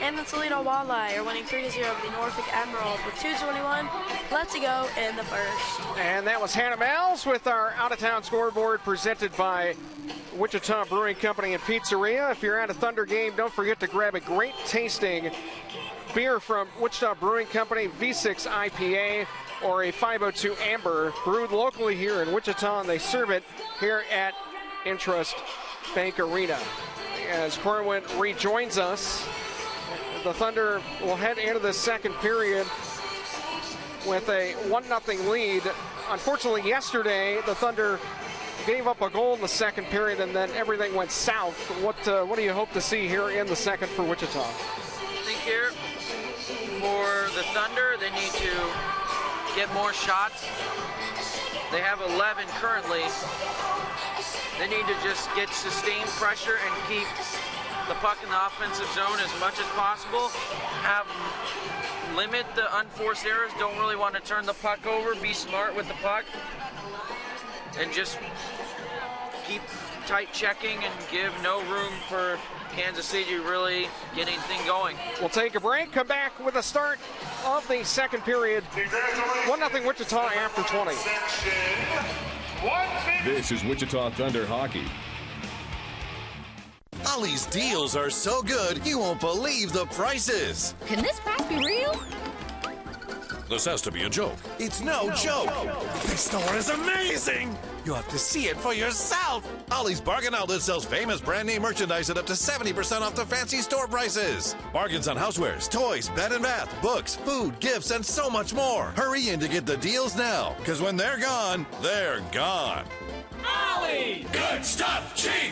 Q: And the Toledo Walleye are winning 3-0 over the Norfolk Admirals with 2:21 left to go in the first.
A: And that was Hannah Miles with our out-of-town scoreboard presented by Wichita Brewing Company and Pizzeria. If you're at a Thunder game, don't forget to grab a great tasting beer from Wichita Brewing Company, V6 IPA, or a 502 Amber, brewed locally here in Wichita, and they serve it here at Intrust Bank Arena. As Corwin rejoins us, the Thunder will head into the second period with a 1-0 lead. Unfortunately, yesterday, the Thunder gave up a goal in the second period, and then everything went south. What do you hope to see here in the second for Wichita?
B: I think here for the Thunder, they need to get more shots. They have 11 currently. They need to just get sustained pressure and keep the puck in the offensive zone as much as possible. Limit the unforced errors. Don't really want to turn the puck over. Be smart with the puck. And just keep tight checking and give no room for Kansas City to really get anything going.
A: We'll take a break, come back with the start of the second period. 1-0 Wichita after 20.
D: This is Wichita Thunder Hockey.
R: Ollie's deals are so good, you won't believe the prices.
S: Can this price be real?
R: This has to be a joke.
S: It's no joke. This store is amazing. You have to see it for yourself.
R: Ollie's Bargain Outlet sells famous brand name merchandise at up to 70% off the fancy store prices. Bargains on housewares, toys, bed and bath, books, food, gifts, and so much more. Hurry in to get the deals now, because when they're gone, they're gone.
S: Ollie! Good stuff, cheap!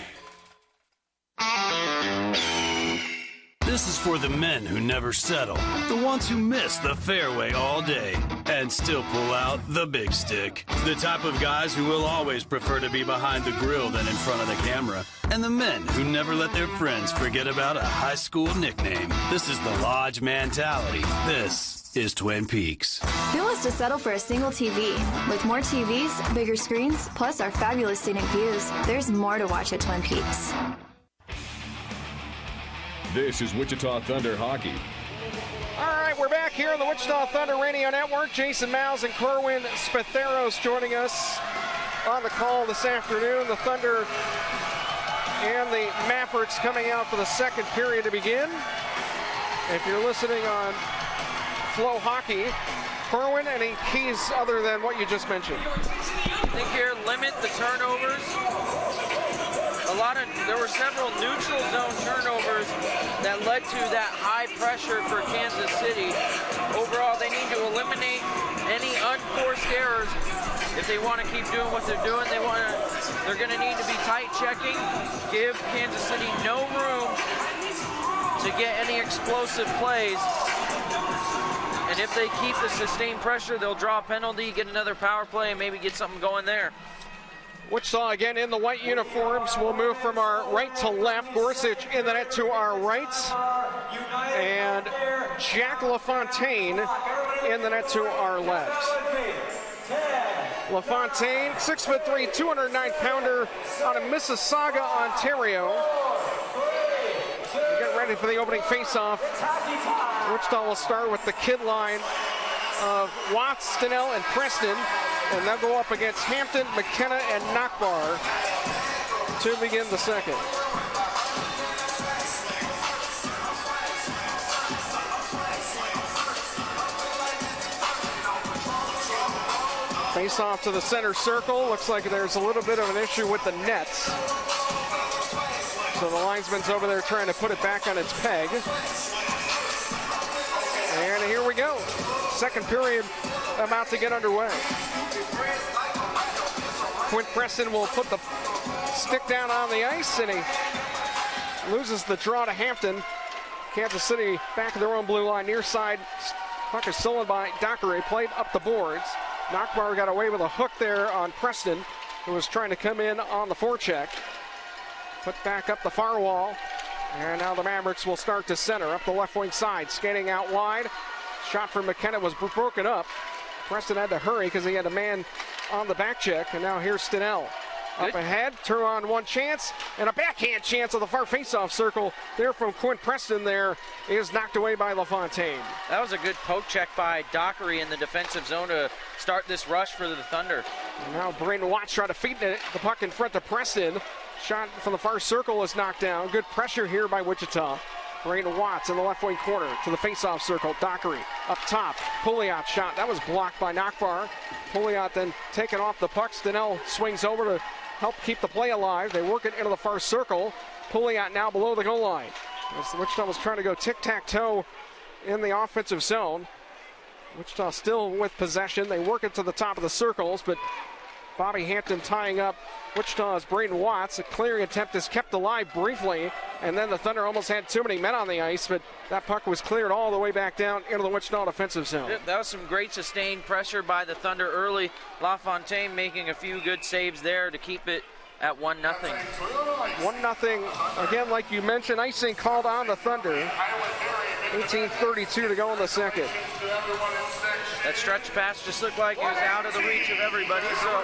H: This is for the men who never settle, the ones who miss the fairway all day and still pull out the big stick, the type of guys who will always prefer to be behind the grill than in front of the camera, and the men who never let their friends forget about a high school nickname. This is the Lodge mentality. This is Twin Peaks.
T: Who wants to settle for a single TV? With more TVs, bigger screens, plus our fabulous scenic views, there's more to watch at Twin Peaks.
D: This is Wichita Thunder Hockey.
A: All right, we're back here on the Wichita Thunder Radio Network. Jason Mouse and Corwin Spatheros joining us on the call this afternoon. The Thunder and the Mavericks coming out for the second period to begin. If you're listening on FloHockey, Corwin, any keys other than what you just mentioned?
B: I think here, limit the turnovers. There were several neutral zone turnovers that led to that high pressure for Kansas City. Overall, they need to eliminate any unforced errors if they want to keep doing what they're doing. They're going to need to be tight checking, give Kansas City no room to get any explosive plays. And if they keep the sustained pressure, they'll draw a penalty, get another power play, and maybe get something going there.
A: Wichita again in the white uniforms. We'll move from our right to left. Gorsuch in the net to our right. And Jack LaFontaine in the net to our left. LaFontaine, 6'3", 209-pounder out of Mississauga, Ontario. Get ready for the opening faceoff. Wichita will start with the kid line of Watts, Stinnell, and Preston. And they'll go up against Hampton, McKenna, and Nakbar to begin the second. Face off to the center circle. Looks like there's a little bit of an issue with the nets. So the linesman's over there trying to put it back on its peg. And here we go. Second period about to get underway. Quint Preston will put the stick down on the ice, and he loses the draw to Hampton. Kansas City back of their own blue line, near side. Puck is stolen by Dockery, played up the boards. Nakbar got away with a hook there on Preston, who was trying to come in on the forecheck. Put back up the far wall, and now the Mavericks will start to center up the left wing side, skating out wide. Shot from McKenna was broken up. Preston had to hurry because he had a man on the back check, and now here's Stinnell. Up ahead, turn on one chance, and a backhand chance of the far faceoff circle there from Quint Preston there is knocked away by LaFontaine.
B: That was a good poke check by Dockery in the defensive zone to start this rush for the Thunder.
A: And now Braden Watts trying to feed the puck in front of Preston. Shot from the far circle is knocked down. Good pressure here by Wichita. Braden Watts in the left wing corner to the faceoff circle. Dockery up top. Pouliot shot. That was blocked by Nakbar. Pouliot then taken off the puck. Stinnell swings over to help keep the play alive. They work it into the far circle. Pouliot now below the goal line. As Wichita was trying to go tic-tac-toe in the offensive zone. Wichita still with possession. They work it to the top of the circles, but Bobby Hampton tying up Wichita's Braden Watts. A clearing attempt is kept alive briefly, and then the Thunder almost had too many men on the ice, but that puck was cleared all the way back down into the Wichita defensive zone.
B: That was some great sustained pressure by the Thunder early. LaFontaine making a few good saves there to keep it at 1-0.
A: 1-0. Again, like you mentioned, icing called on the Thunder. 18:32 to go in the second.
B: That stretch pass just looked like it was out of the reach of everybody, so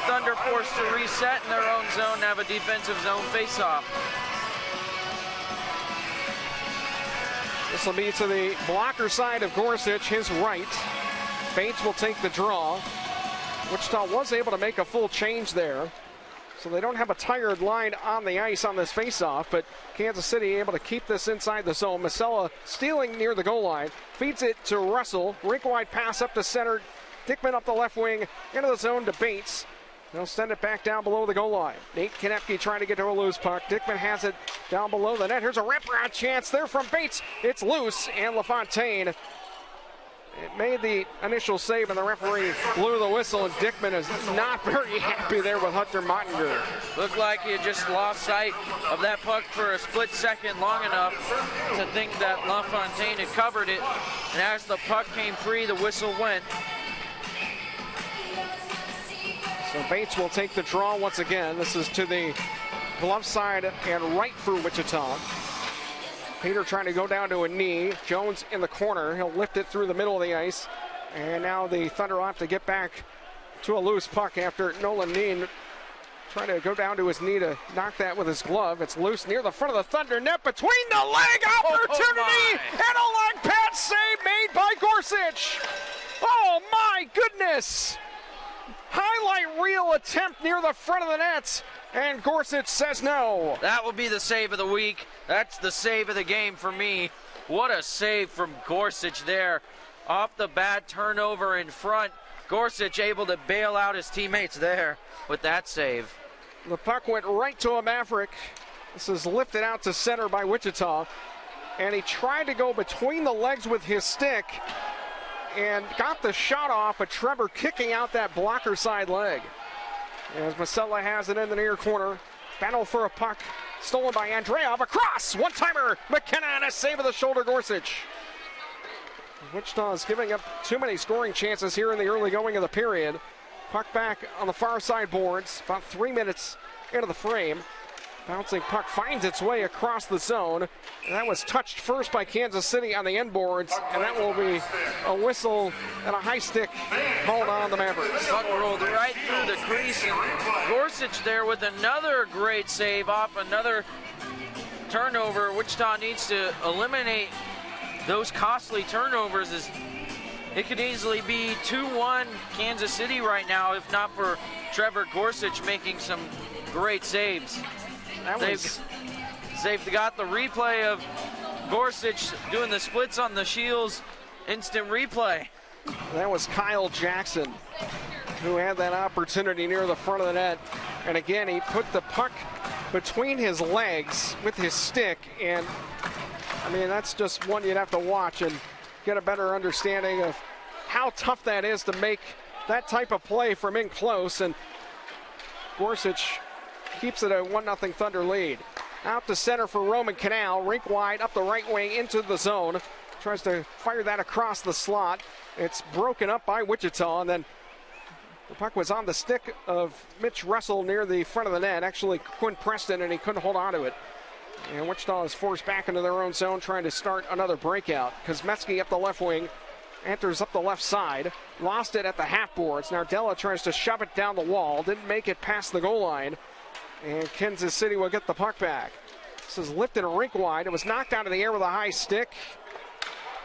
B: Thunder forced to reset in their own zone and have a defensive zone face-off.
A: This will be to the blocker side of Gorsuch, his right. Bates will take the draw. Wichita was able to make a full change there. So they don't have a tired line on the ice on this faceoff, but Kansas City able to keep this inside the zone. Masella stealing near the goal line, feeds it to Russell. Rink-wide pass up to center. Dickman up the left wing, into the zone to Bates. They'll send it back down below the goal line. Nate Konepke trying to get to a loose puck. Dickman has it down below the net. Here's a wraparound chance there from Bates. It's loose, and LaFontaine it made the initial save, and the referee blew the whistle, and Dickman is not very happy there with Hunter Mottinger.
B: Looked like he had just lost sight of that puck for a split second long enough to think that LaFontaine had covered it, and as the puck came free, the whistle went.
A: So Bates will take the draw once again. This is to the glove side and right for Wichita. Peter trying to go down to a knee. Jones in the corner. He'll lift it through the middle of the ice. And now the Thunder will have to get back to a loose puck after Nolan Neen trying to go down to his knee to knock that with his glove. It's loose near the front of the Thunder net between the leg opportunity and a leg pad save made by Gorsuch. Oh my goodness. Highlight reel attempt near the front of the net, and Gorsuch says no.
B: That will be the save of the week. That's the save of the game for me. What a save from Gorsuch there. Off the bat, turnover in front. Gorsuch able to bail out his teammates there with that save.
A: The puck went right to a Maverick. This is lifted out to center by Wichita, and he tried to go between the legs with his stick and got the shot off, but Trevor kicking out that blocker side leg. As Masella has it in the near corner. Battle for a puck. Stolen by Andreev. Across. One-timer. McKenna and a save of the shoulder. Gorsuch. Wichita is giving up too many scoring chances here in the early going of the period. Puck back on the far side boards. About 3 minutes into the frame. Bouncing puck finds its way across the zone. And that was touched first by Kansas City on the end boards, and that will be a whistle and a high stick called on the Mavericks.
B: Puck rolled right through the crease, and Gorsuch there with another great save off another turnover. Wichita needs to eliminate those costly turnovers, as it could easily be 2-1 Kansas City right now if not for Trevor Gorsuch making some great saves. They've got the replay of Gorsuch doing the splits on the Shields instant replay.
A: That was Kyle Jackson who had that opportunity near the front of the net. And again, he put the puck between his legs with his stick. And I mean, that's just one you'd have to watch and get a better understanding of how tough that is to make that type of play from in close. And Gorsuch keeps it a 1-0 Thunder lead. Out to center for Roman Canal. Rink wide up the right wing into the zone. Tries to fire that across the slot. It's broken up by Wichita, and then the puck was on the stick of Mitch Russell near the front of the net. Actually, Quinn Preston, and he couldn't hold on to it. And Wichita is forced back into their own zone, trying to start another breakout. Kosmetsky up the left wing. Enters up the left side. Lost it at the half boards. Nardella tries to shove it down the wall. Didn't make it past the goal line. And Kansas City will get the puck back. This is lifted rink wide. It was knocked out of the air with a high stick.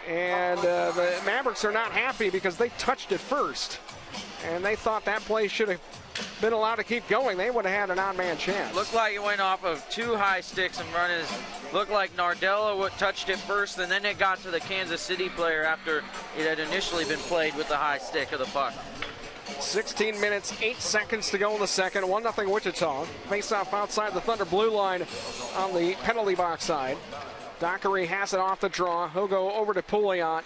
A: And the Mavericks are not happy because they touched it first. And they thought that play should have been allowed to keep going. They would have had an on-man chance.
B: Looked like it went off of two high sticks and runners. Looked like Nardella touched it first, and then it got to the Kansas City player after it had initially been played with the high stick of the puck.
A: 16 minutes, 8 seconds to go in the second. 1-0 Wichita. Face-off outside the Thunder blue line on the penalty box side. Dockery has it off the draw. He'll go over to Pouliot.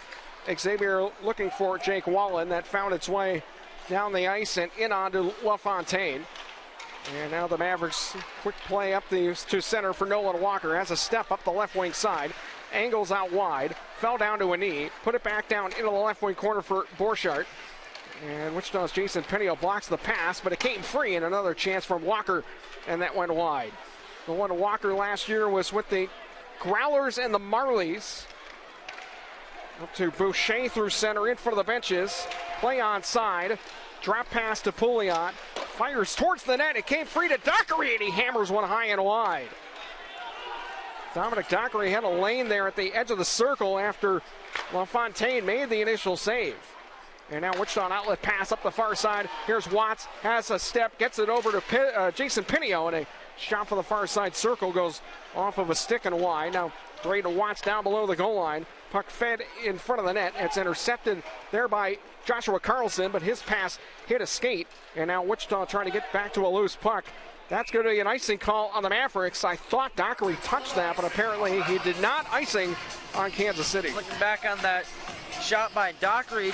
A: Xavier looking for Jake Wallen. That found its way down the ice and in onto LaFontaine. And now the Mavericks, quick play up to center for Nolan Walker. Has a step up the left wing side. Angles out wide. Fell down to a knee. Put it back down into the left wing corner for Borchardt. And Wichita's Jason Penio blocks the pass, but it came free, and another chance from Walker, and that went wide. The one Walker last year was with the Growlers and the Marlies. Up to Boucher through center, in front of the benches. Play on side. Drop pass to Pouliot. Fires towards the net. It came free to Dockery, and he hammers one high and wide. Dominic Dockery had a lane there at the edge of the circle after LaFontaine made the initial save. And now Wichita, an outlet pass up the far side. Here's Watts, has a step, gets it over to Jason Pinio, and a shot for the far side circle goes off of a stick and wide. Now Braden Watts down below the goal line. Puck fed in front of the net. It's intercepted there by Joshua Carlson, but his pass hit a skate. And now Wichita trying to get back to a loose puck. That's going to be an icing call on the Mavericks. I thought Dockery touched that, but apparently he did not. Icing on Kansas City.
B: Looking back on that shot by Dockery,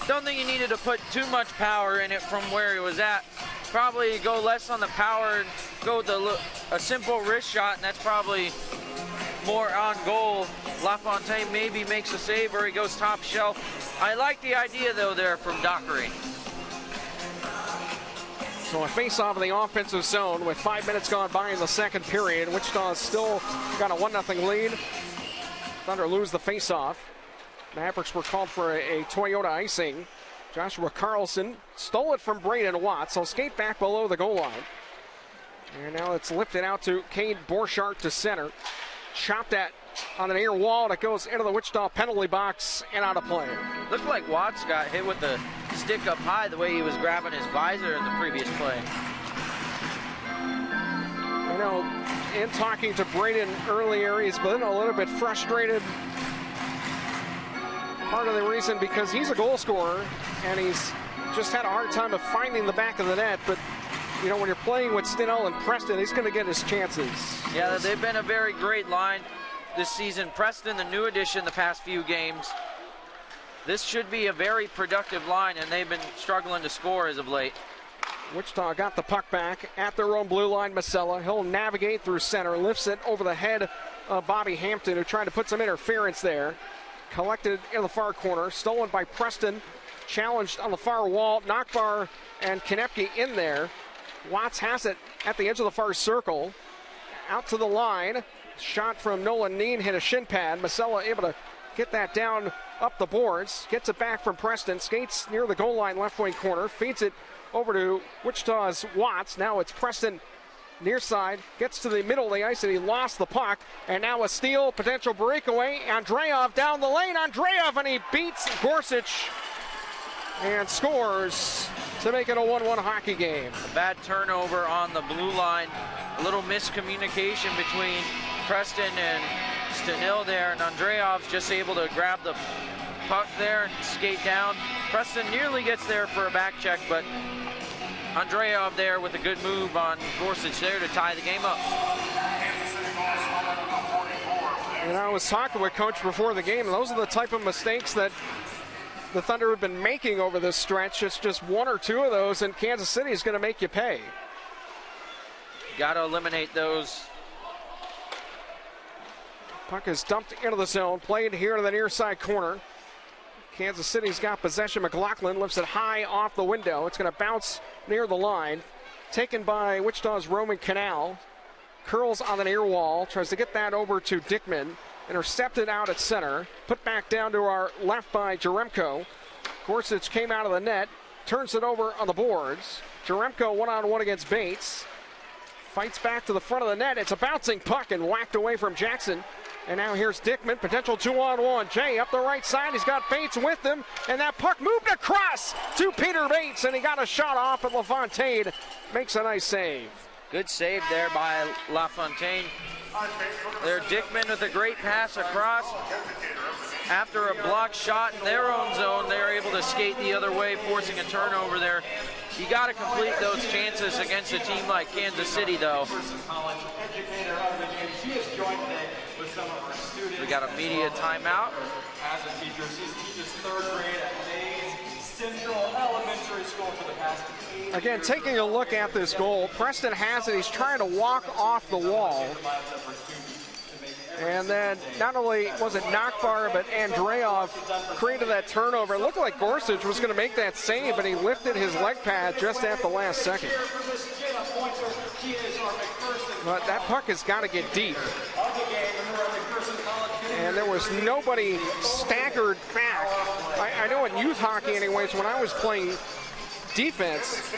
B: don't think he needed to put too much power in it from where he was at. Probably go less on the power and go with a simple wrist shot, and that's probably more on goal. LaFontaine maybe makes a save or he goes top shelf. I like the idea, though, there from Dockery.
A: So a face-off in the offensive zone with 5 minutes gone by in the second period. Wichita's still got a 1-0 lead. Thunder lose the face-off. Mavericks were called for a Toyota icing. Joshua Carlson stole it from Braden Watts. So skate back below the goal line. And now it's lifted out to Cade Borchardt to center. Chopped at on the near wall, and it goes into the Wichita penalty box and out of play.
B: Looked like Watts got hit with the stick up high the way he was grabbing his visor in the previous play.
A: You know, in talking to Braden earlier, he's been a little bit frustrated. Part of the reason because he's a goal scorer, and he's just had a hard time of finding the back of the net, but you know, when you're playing with Stinnell and Preston, he's going to get his chances.
B: Yeah, they've been a very great line this season. Preston, the new addition the past few games. This should be a very productive line, and they've been struggling to score as of late.
A: Wichita got the puck back at their own blue line. Masella, he'll navigate through center, lifts it over the head of Bobby Hampton, who tried to put some interference there. Collected in the far corner, stolen by Preston, challenged on the far wall. Nachbar and Konepke in there. Watts has it at the edge of the far circle. Out to the line. Shot from Nolan Neen hit a shin pad. Masella able to get that down up the boards. Gets it back from Preston. Skates near the goal line left wing corner. Feeds it over to Wichita's Watts. Now it's Preston near side. Gets to the middle of the ice and he lost the puck. And now a steal, potential breakaway. Andreev down the lane. Andreev, and he beats Gorsuch and scores to make it a 1-1 hockey game.
B: A bad turnover on the blue line. A little miscommunication between Preston and Stinnell there, and Andreev's just able to grab the puck there and skate down. Preston nearly gets there for a back check, but Andreev there with a good move on Gorsuch there to tie the game up.
A: And I was talking with Coach before the game, and those are the type of mistakes that the Thunder have been making over this stretch. It's just one or two of those, and Kansas City is going to make you pay.
B: Got to eliminate those.
A: Puck is dumped into the zone, played here to the near side corner. Kansas City's got possession. McLaughlin lifts it high off the window. It's going to bounce near the line. Taken by Wichita's Roman Canal. Curls on the near wall, tries to get that over to Dickman. Intercepted out at center. Put back down to our left by Jaremko. Gorsuch came out of the net. Turns it over on the boards. Jaremko one-on-one against Bates. Fights back to the front of the net. It's a bouncing puck and whacked away from Jackson. And now here's Dickman, potential 2-on-1. Jay up the right side. He's got Bates with him. And that puck moved across to Peter Bates. And he got a shot off, and LaFontaine makes a nice save.
B: Good save there by LaFontaine. There, Dickman with a great pass across. After a blocked shot in their own zone, they're able to skate the other way, forcing a turnover there. You got to complete those chances against a team like Kansas City, though. We got a media timeout.
U: As a teacher, she teaches third grade at Mays Central Elementary School for the past 8 years.
A: Again, taking a look at this goal, Preston has it. He's trying to walk off the wall. And then not only was it Nachbar, but Andreev created that turnover. It looked like Gorsuch was going to make that save, but he lifted his leg pad just at the last second. But that puck has got to get deep. And there was nobody staggered back. I know in youth hockey anyways, when I was playing defense,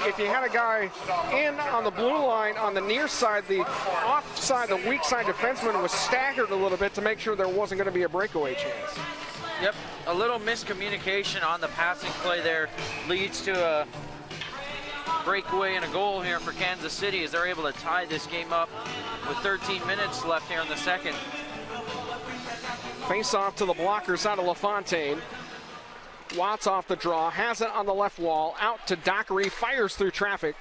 A: if you had a guy in on the blue line on the near side, the offside, the weak side defenseman was staggered a little bit to make sure there wasn't going to be a breakaway chance.
B: Yep, a little miscommunication on the passing play there leads to a breakaway and a goal here for Kansas City as they're able to tie this game up with 13 minutes left here in the second.
A: Face off to the blocker side of LaFontaine. Watts off the draw, has it on the left wall, out to Dockery, fires through traffic.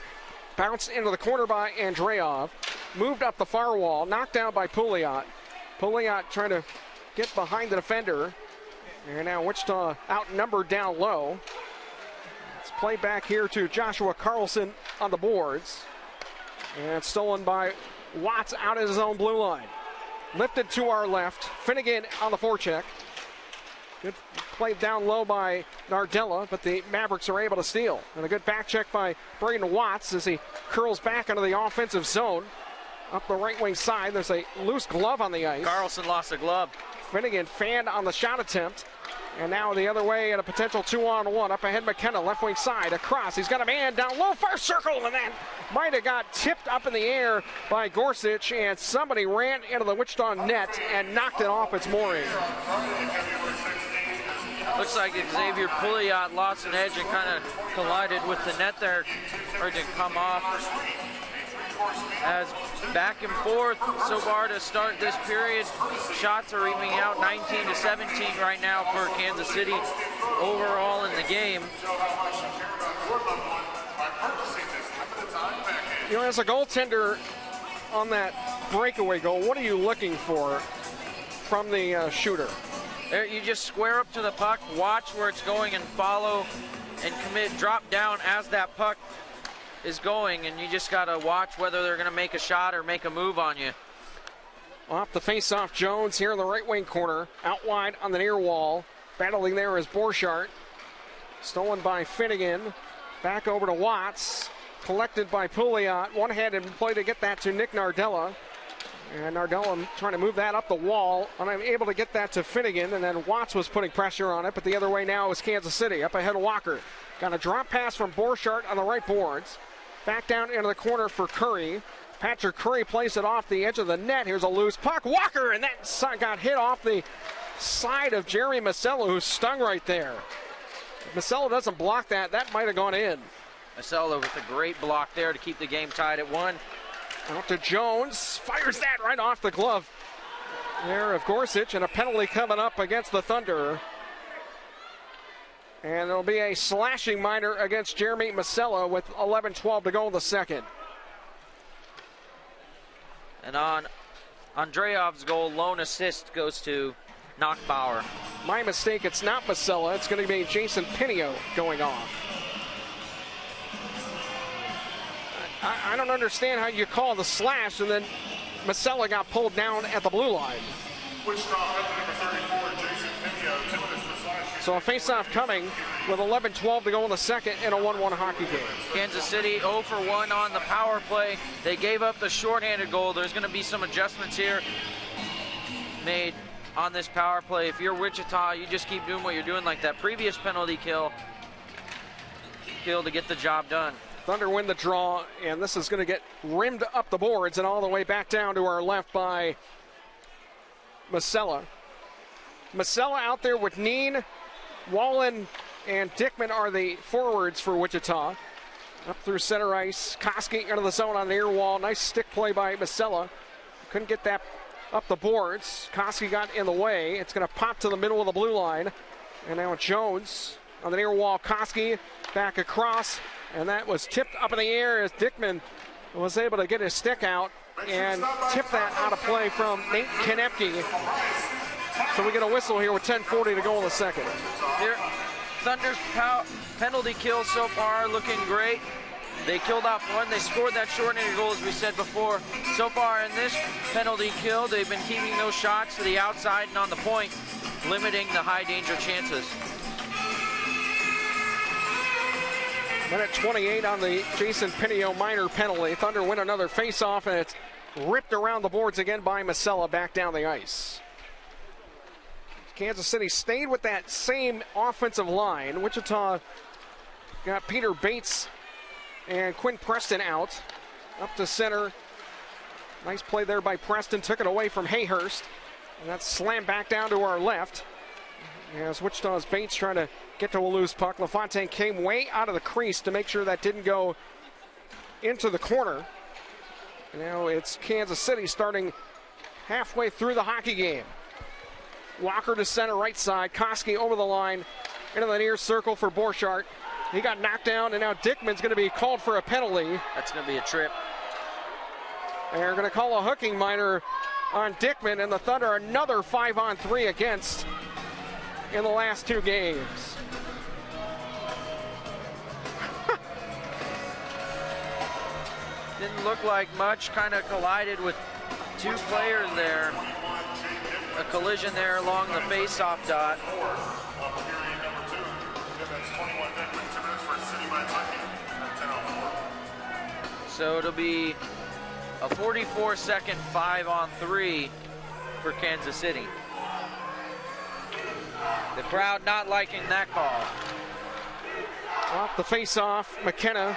A: Bounced into the corner by Andreov. Moved up the far wall, knocked down by Pouliot. Pouliot trying to get behind the defender. And now Wichita outnumbered down low. Let's play back here to Joshua Carlson on the boards. And stolen by Watts out at his own blue line. Lifted to our left. Finnegan on the forecheck. Good play down low by Nardella, but the Mavericks are able to steal. And a good back check by Braden Watts as he curls back into the offensive zone. Up the right wing side, there's a loose glove on the ice.
B: Carlson lost a glove.
A: Finnegan fanned on the shot attempt. And now the other way at a potential 2-on-1. Up ahead McKenna, left wing side, across. He's got a man down low, far circle, and that might have got tipped up in the air by Gorsuch, and somebody ran into the Wichita net and knocked it off its mooring.
B: Looks like Xavier Pouliot lost an edge and kind of collided with the net there, or to come off. As back and forth so far to start this period, shots are evening out 19-17 right now for Kansas City overall in the game.
A: You know, as a goaltender on that breakaway goal, what are you looking for from the shooter?
B: There, you just square up to the puck, watch where it's going, and follow and commit, drop down as that puck is going, and you just got to watch whether they're going to make a shot or make a move on you.
A: Off the face-off, Jones here in the right wing corner, out wide on the near wall. Battling there is Borchardt. Stolen by Finnegan. Back over to Watts. Collected by Pouliot. One-handed play to get that to Nick Nardella. And Nardella trying to move that up the wall. Unable to get that to Finnegan, and then Watts was putting pressure on it, but the other way now is Kansas City. Up ahead of Walker. Got a drop pass from Borchardt on the right boards. Back down into the corner for Curry. Patrick Curry plays it off the edge of the net. Here's a loose puck. Walker, and that got hit off the side of Jerry Masello, who's stung right there. If Masello doesn't block that, that might have gone in.
B: Masello with a great block there to keep the game tied at 1.
A: Out to Jones. Fires that right off the glove there of Gorsuch, and a penalty coming up against the Thunder. And there'll be a slashing minor against Jeremy Masello with 11-12 to go in the second.
B: And on Andreev's goal, lone assist goes to Knockbauer.
A: My mistake, it's not Masello. It's going to be Jason Pinio going off. I don't understand how you call the slash and then Masello got pulled down at the blue line. So a face-off coming with 11-12 to go in the second in a 1-1 hockey game.
B: Kansas City 0 for 1 on the power play. They gave up the shorthanded goal. There's going to be some adjustments here made on this power play. If you're Wichita, you just keep doing what you're doing, like that previous penalty kill to get the job done.
A: Thunder win the draw, and this is going to get rimmed up the boards and all the way back down to our left by Masello. Masello out there with Neen, Wallen, and Dickman are the forwards for Wichita. Up through center ice, Koski into the zone on the near wall. Nice stick play by Masello. Couldn't get that up the boards. Koski got in the way. It's going to pop to the middle of the blue line. And now Jones on the near wall. Koski back across. And that was tipped up in the air as Dickman was able to get his stick out and tip that out of play from Nate Konepke. So we get a whistle here with 10:40 to go in the second.
B: Here, Thunder's penalty kill so far looking great. They killed off one. They scored that shorthanded goal, as we said before. So far in this penalty kill, they've been keeping those shots to the outside and on the point, limiting the high danger chances.
A: Minute 28 on the Jason Pinio minor penalty. Thunder win another face-off, and it's ripped around the boards again by Masello back down the ice. Kansas City stayed with that same offensive line. Wichita got Peter Bates and Quinn Preston out. Up to center. Nice play there by Preston. Took it away from Hayhurst. And that's slammed back down to our left. As Wichita's Bates trying to get to a loose puck. LaFontaine came way out of the crease to make sure that didn't go into the corner. And now it's Kansas City starting halfway through the hockey game. Walker to center, right side. Koski over the line into the near circle for Borchardt. He got knocked down, and now Dickman's going to be called for a penalty.
B: That's going to be a trip.
A: They're going to call a hooking minor on Dickman, and the Thunder another 5-on-3 against in the last two games.
B: Didn't look like much, kind of collided with two players there. A collision there along the face-off dot. So it'll be a 44-second 5-on-3 for Kansas City. The crowd not liking that call.
A: Off the face-off, McKenna.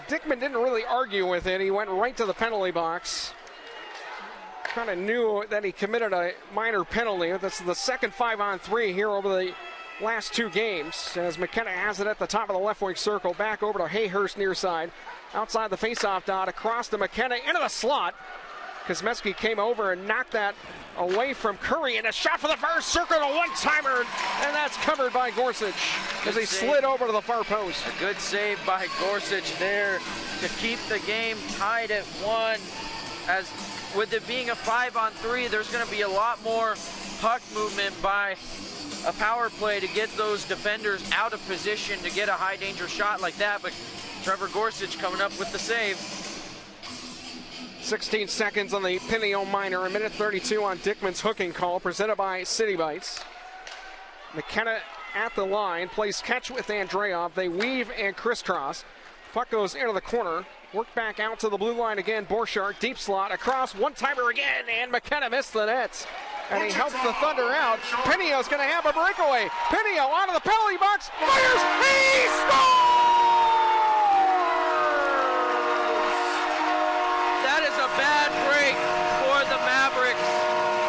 A: Dickman didn't really argue with it. He went right to the penalty box. Kind of knew that he committed a minor penalty. That's the second 5-on-3 here over the last two games. As McKenna has it at the top of the left wing circle. Back over to Hayhurst near side. Outside the face-off dot, across to McKenna, into the slot. Kosmetsky came over and knocked that away from Curry, and a shot for the far circle, a one-timer, and that's covered by Gorsuch as he slid over to the far post.
B: A good save by Gorsuch there to keep the game tied at 1. As with it being a 5-on-3, there's going to be a lot more puck movement by a power play to get those defenders out of position to get a high-danger shot like that, but Trevor Gorsuch coming up with the save.
A: 16 seconds on the Pinio minor, a minute 32 on Dickman's hooking call, presented by City Bites. McKenna at the line, plays catch with Andreov. They weave and crisscross. Puck goes into the corner. Work back out to the blue line again. Borchardt, deep slot, across, one-timer again, and McKenna missed the nets. And he helps the Thunder out. Pinio's going to have a breakaway. Pinio out of the penalty box, fires, he scores!
B: That is a bad break for the Mavericks.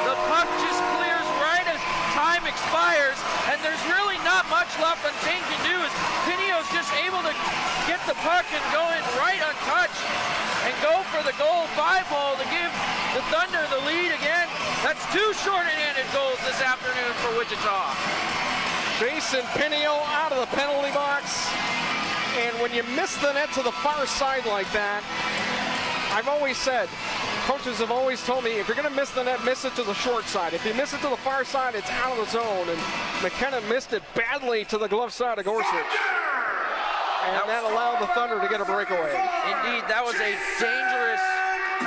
B: The puck just clears right as time expires, and there's really not much LaFontaine can do. As Pinio's just able to get the puck and go in right untouched and go for the goal 5-hole to give the Thunder the lead again. That's two short-handed goals this afternoon for Wichita.
A: Jason Pinio out of the penalty box, and when you miss the net to the far side like that, I've always said, coaches have always told me, if you're going to miss the net, miss it to the short side. If you miss it to the far side, it's out of the zone. And McKenna missed it badly to the glove side of Gorsuch. And that allowed the Thunder to get a breakaway.
B: Indeed, that was a dangerous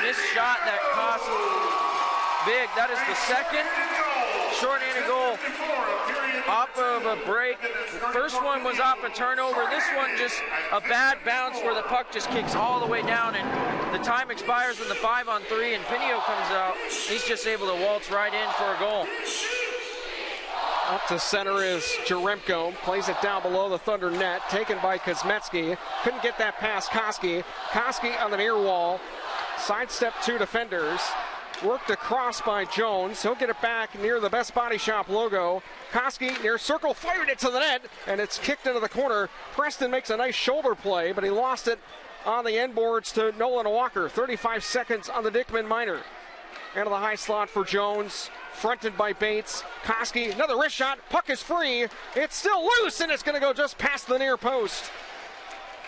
B: missed shot that cost big. That is the second short-handed goal off of a break. The first one was off a turnover. This one just a bad bounce where the puck just kicks all the way down, and the time expires when the 5-on-3 and Pinio comes out. He's just able to waltz right in for a goal.
A: Up to center is Jaremko. Plays it down below the Thunder net. Taken by Kosmetsky. Couldn't get that past Koski. Koski on the near wall. Sidestep two defenders. Worked across by Jones. He'll get it back near the Best Body Shop logo. Koski near circle, fired it to the net, and it's kicked into the corner. Preston makes a nice shoulder play, but he lost it on the end boards to Nolan Walker. 35 seconds on the Dickman minor. Into the high slot for Jones. Fronted by Bates. Koski, another wrist shot. Puck is free. It's still loose, and it's going to go just past the near post.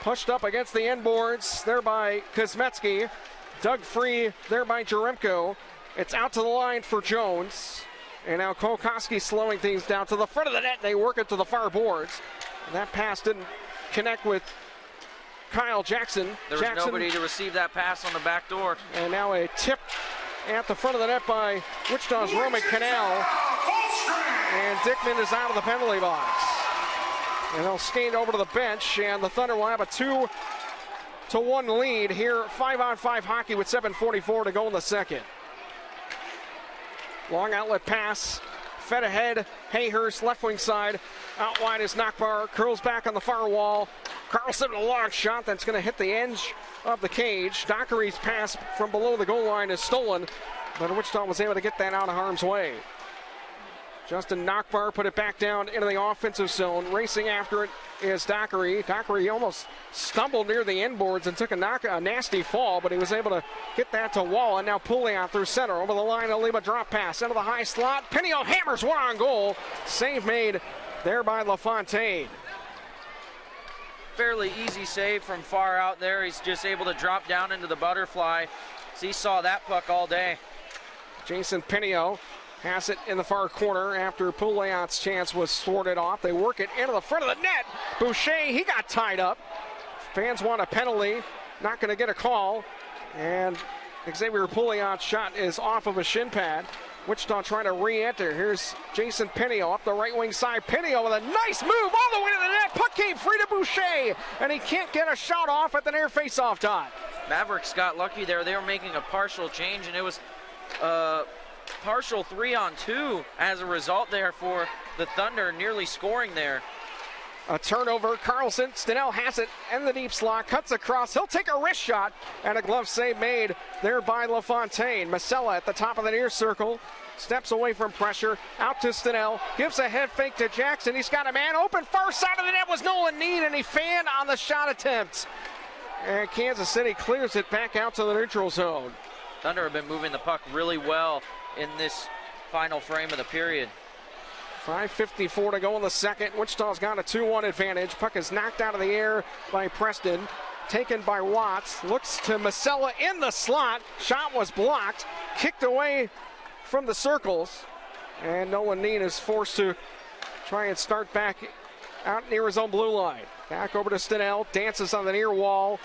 A: Pushed up against the end boards there by Kosmetsky. Dug free there by Jaremko. It's out to the line for Jones. And now Cole Koski slowing things down to the front of the net. They work it to the far boards. And that pass didn't connect with Kyle Jackson.
B: There was nobody to receive that pass on the back door.
A: And now a tip at the front of the net by Wichita's Roman Canal. And Dickman is out of the penalty box. And they'll skate over to the bench, and the Thunder will have a 2-1 lead here. 5-on-5 hockey with 7:44 to go in the second. Long outlet pass, fed ahead. Hayhurst, left wing side. Out wide is Nockbar, curls back on the far wall. Carlson, a long shot that's going to hit the edge of the cage. Dockery's pass from below the goal line is stolen, but Wichita was able to get that out of harm's way. Justin Nockbar put it back down into the offensive zone. Racing after it is Dockery. Dockery almost stumbled near the inboards and took a nasty fall, but he was able to get that to Wall. And now Pouliot through center. Over the line, Oliva drop pass into the high slot. Pinio hammers one on goal. Save made there by LaFontaine.
B: Fairly easy save from far out there. He's just able to drop down into the butterfly. So he saw that puck all day.
A: Jason Pinio has it in the far corner after Pouliot's chance was thwarted off. They work it into the front of the net. Boucher, he got tied up. Fans want a penalty. Not going to get a call. And Xavier Pouliot's shot is off of a shin pad. Wichita trying to re-enter. Here's Jason Pinio up the right wing side. Pinio with a nice move all the way to the net. Puck came free to Boucher, and he can't get a shot off at the near face-off dot.
B: Mavericks got lucky there. They were making a partial change, and it was partial 3-on-2 as a result there for the Thunder, nearly scoring there.
A: A turnover. Carlson, Stenell has it in the deep slot, cuts across. He'll take a wrist shot, and a glove save made there by LaFontaine. Masella at the top of the near circle, steps away from pressure, out to Stenell, gives a head fake to Jackson. He's got a man open. Far side of the net was Nolan Need, and he fanned on the shot attempt. And Kansas City clears it back out to the neutral zone.
B: Thunder have been moving the puck really well in this final frame of the period.
A: 5:54 to go in the second. Wichita's got a 2-1 advantage. Puck is knocked out of the air by Preston. Taken by Watts. Looks to Masella in the slot. Shot was blocked. Kicked away from the circles. And Nolan Need is forced to try and start back out near his own blue line. Back over to Stenell. Dances on the near wall.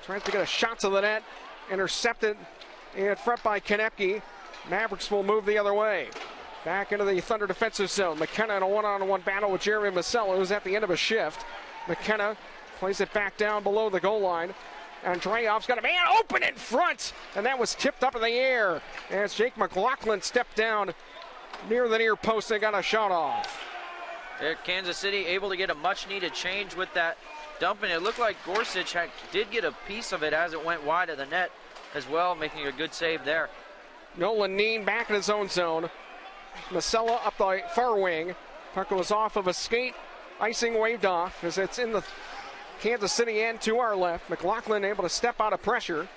A: Tries to get a shot to the net. Intercepted in front by Konecki. Mavericks will move the other way. Back into the Thunder defensive zone. McKenna in a one-on-one battle with Jeremy Masella, who's at the end of a shift. McKenna plays it back down below the goal line. Andreev's got a man open in front, and that was tipped up in the air as Jake McLaughlin stepped down near the near post and got a shot off.
B: Kansas City able to get a much-needed change with that dump, and it looked like Gorsuch did get a piece of it as it went wide of the net as well, making a good save there.
A: Nolan Neen back in his own zone. Masella up the far wing. Puck was off of a skate. Icing waved off as it's in the Kansas City end to our left. McLaughlin able to step out of pressure.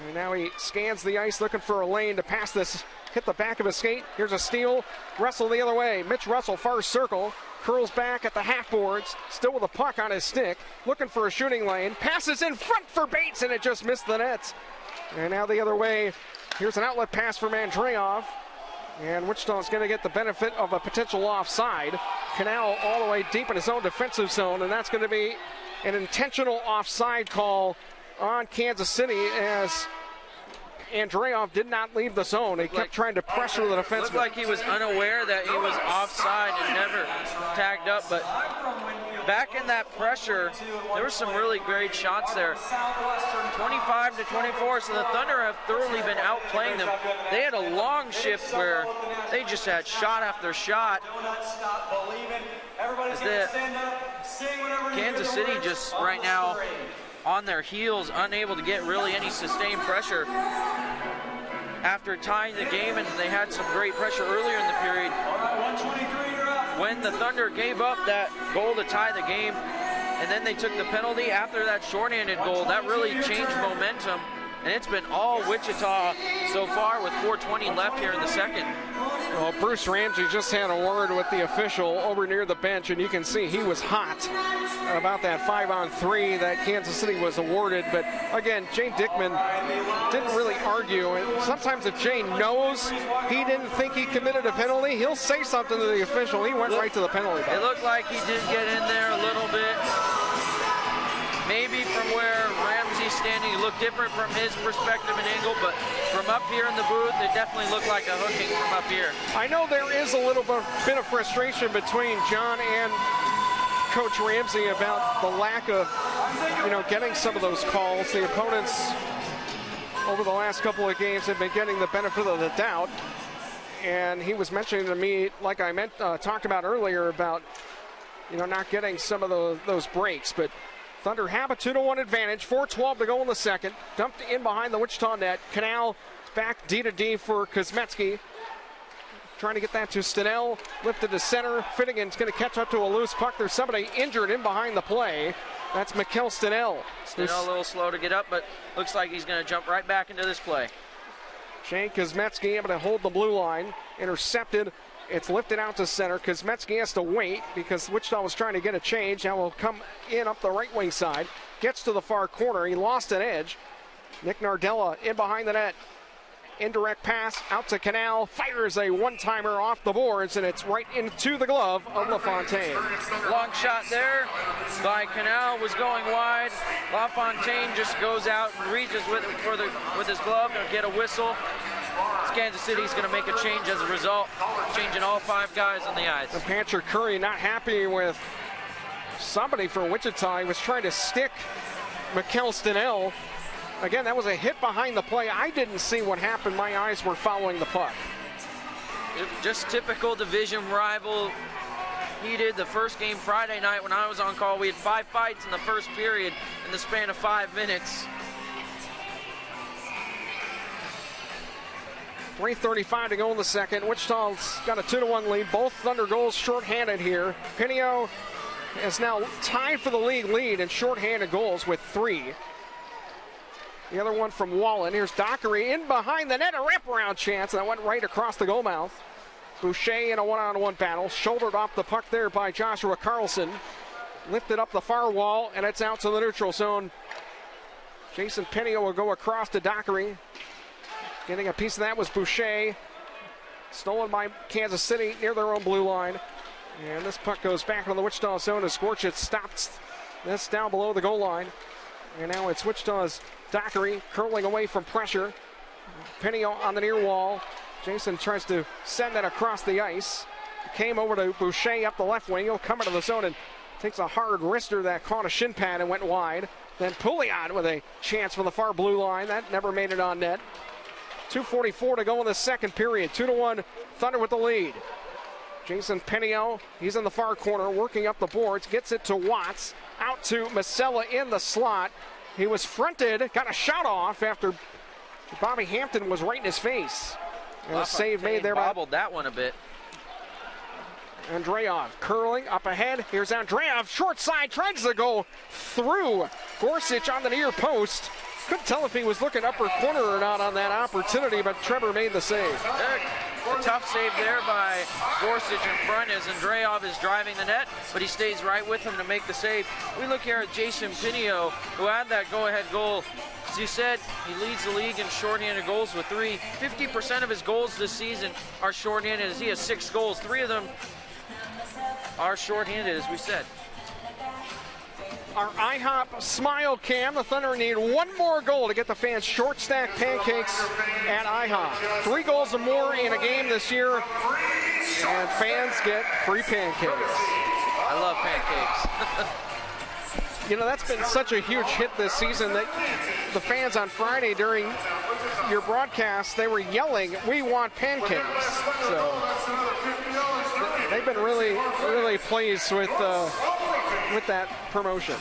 A: And now he scans the ice looking for a lane to pass this. Hit the back of his skate. Here's a steal. Russell the other way. Mitch Russell far circle. Curls back at the half boards. Still with a puck on his stick. Looking for a shooting lane. Passes in front for Bates, and it just missed the nets. And now the other way. Here's an outlet pass from Andreev. And Wichita's going to get the benefit of a potential offside. Canal all the way deep in his own defensive zone, and that's going to be an intentional offside call on Kansas City as Andreev did not leave the zone. He kept trying to pressure the defenseman.
B: Looked like he was unaware that he was offside and never tagged up, but back in that pressure, there were some really great shots there. 25-24, so the Thunder have thoroughly been outplaying them. They had a long shift where they just had shot after shot. Kansas City just right now on their heels, unable to get really any sustained pressure. After tying the game, and they had some great pressure earlier in the period, when the Thunder gave up that goal to tie the game, and then they took the penalty after that shorthanded goal, that really changed momentum, and it's been all Wichita so far with 4:20 left here in the second.
A: Well, Bruce Ramsey just had a word with the official over near the bench, and you can see he was hot about that 5-on-3 that Kansas City was awarded. But again, Jay Dickman didn't really argue. And sometimes if Jay knows he didn't think he committed a penalty, he'll say something to the official. He went right to the penalty box.
B: It looked like he did get in there a little bit. Maybe from where Ramsey's standing, it looked different from his perspective and angle, but from up here in the booth, it definitely looked like a hooking from up here.
A: I know there is a little bit of frustration between John and Coach Ramsey about the lack of, getting some of those calls. The opponents over the last couple of games have been getting the benefit of the doubt, and he was mentioning to me, like I talked about earlier, about not getting some of those breaks, but Thunder have a 2-1 advantage. 4:12 to go in the second. Dumped in behind the Wichita net. Canal back D to D for Kosmetsky. trying to get that to Stenell. Lifted to center. Finnegan's going to catch up to a loose puck. There's somebody injured in behind the play. That's Mikkel Stenell.
B: Stenell a little slow to get up, but looks like he's going to jump right back into this play.
A: Shane Kuzmetsky able to hold the blue line. Intercepted. It's lifted out to center. Kuzmetsky has to wait because Wichita was trying to get a change. Now will come in up the right wing side. Gets to the far corner. He lost an edge. Nick Nardella in behind the net. Indirect pass out to Canal. Fires a one-timer off the boards, and it's right into the glove of LaFontaine.
B: Long shot there by Canal was going wide. LaFontaine just goes out and reaches with his glove and get a whistle. Kansas City's going to make a change as a result, changing all 5 guys on the ice.
A: And Patrick Curry not happy with somebody for Wichita. He was trying to stick Mikkel Stenell. Again, that was a hit behind the play. I didn't see what happened. My eyes were following the puck.
B: Just typical division rival. He did the first game Friday night when I was on call. We had 5 fights in the first period in the span of 5 minutes.
A: 3:35 to go in the second. Wichita's got a 2-1 lead. Both Thunder goals shorthanded here. Pinio is now tied for the league lead in shorthanded goals with 3. The other one from Wallen. Here's Dockery in behind the net. A wraparound chance. That went right across the goal mouth. Boucher in a one-on-one battle. Shouldered off the puck there by Joshua Carlson. Lifted up the far wall, and it's out to the neutral zone. Jason Pinio will go across to Dockery. Getting a piece of that was Boucher. Stolen by Kansas City near their own blue line. And this puck goes back on the Wichita zone as Skorchit stops this down below the goal line. And now it's Wichita's Dockery curling away from pressure. Pinio on the near wall. Jason tries to send that across the ice. Came over to Boucher up the left wing. He'll come into the zone and takes a hard wrister that caught a shin pad and went wide. Then Pouliot with a chance for the far blue line. That never made it on net. 2:44 to go in the second period. 2-1 Thunder with the lead. Jason Pinio, he's in the far corner, working up the boards, gets it to Watts, out to Masella in the slot. He was fronted, got a shot off after Bobby Hampton was right in his face. And a save made there by
B: bobbled that one a bit.
A: Andreev curling up ahead. Here's Andreev, short side, tries to go through Gorsuch on the near post. Couldn't tell if he was looking upper corner or not on that opportunity, but Trevor made the save.
B: A tough save there by Gorsuch in front as Andreev is driving the net, but he stays right with him to make the save. We look here at Jason Pinio, who had that go-ahead goal. As you said, he leads the league in shorthanded goals with 3. 50% of his goals this season are shorthanded as he has 6 goals. 3 of them are shorthanded, as we said.
A: Our IHOP Smile Cam. The Thunder need 1 more goal to get the fans short stack pancakes at IHOP. 3 goals or more in a game this year, and fans get free pancakes.
B: I love pancakes.
A: You know, that's been such a huge hit this season that the fans on Friday during your broadcast, they were yelling, "We want pancakes." So they've been really, really pleased with that promotion.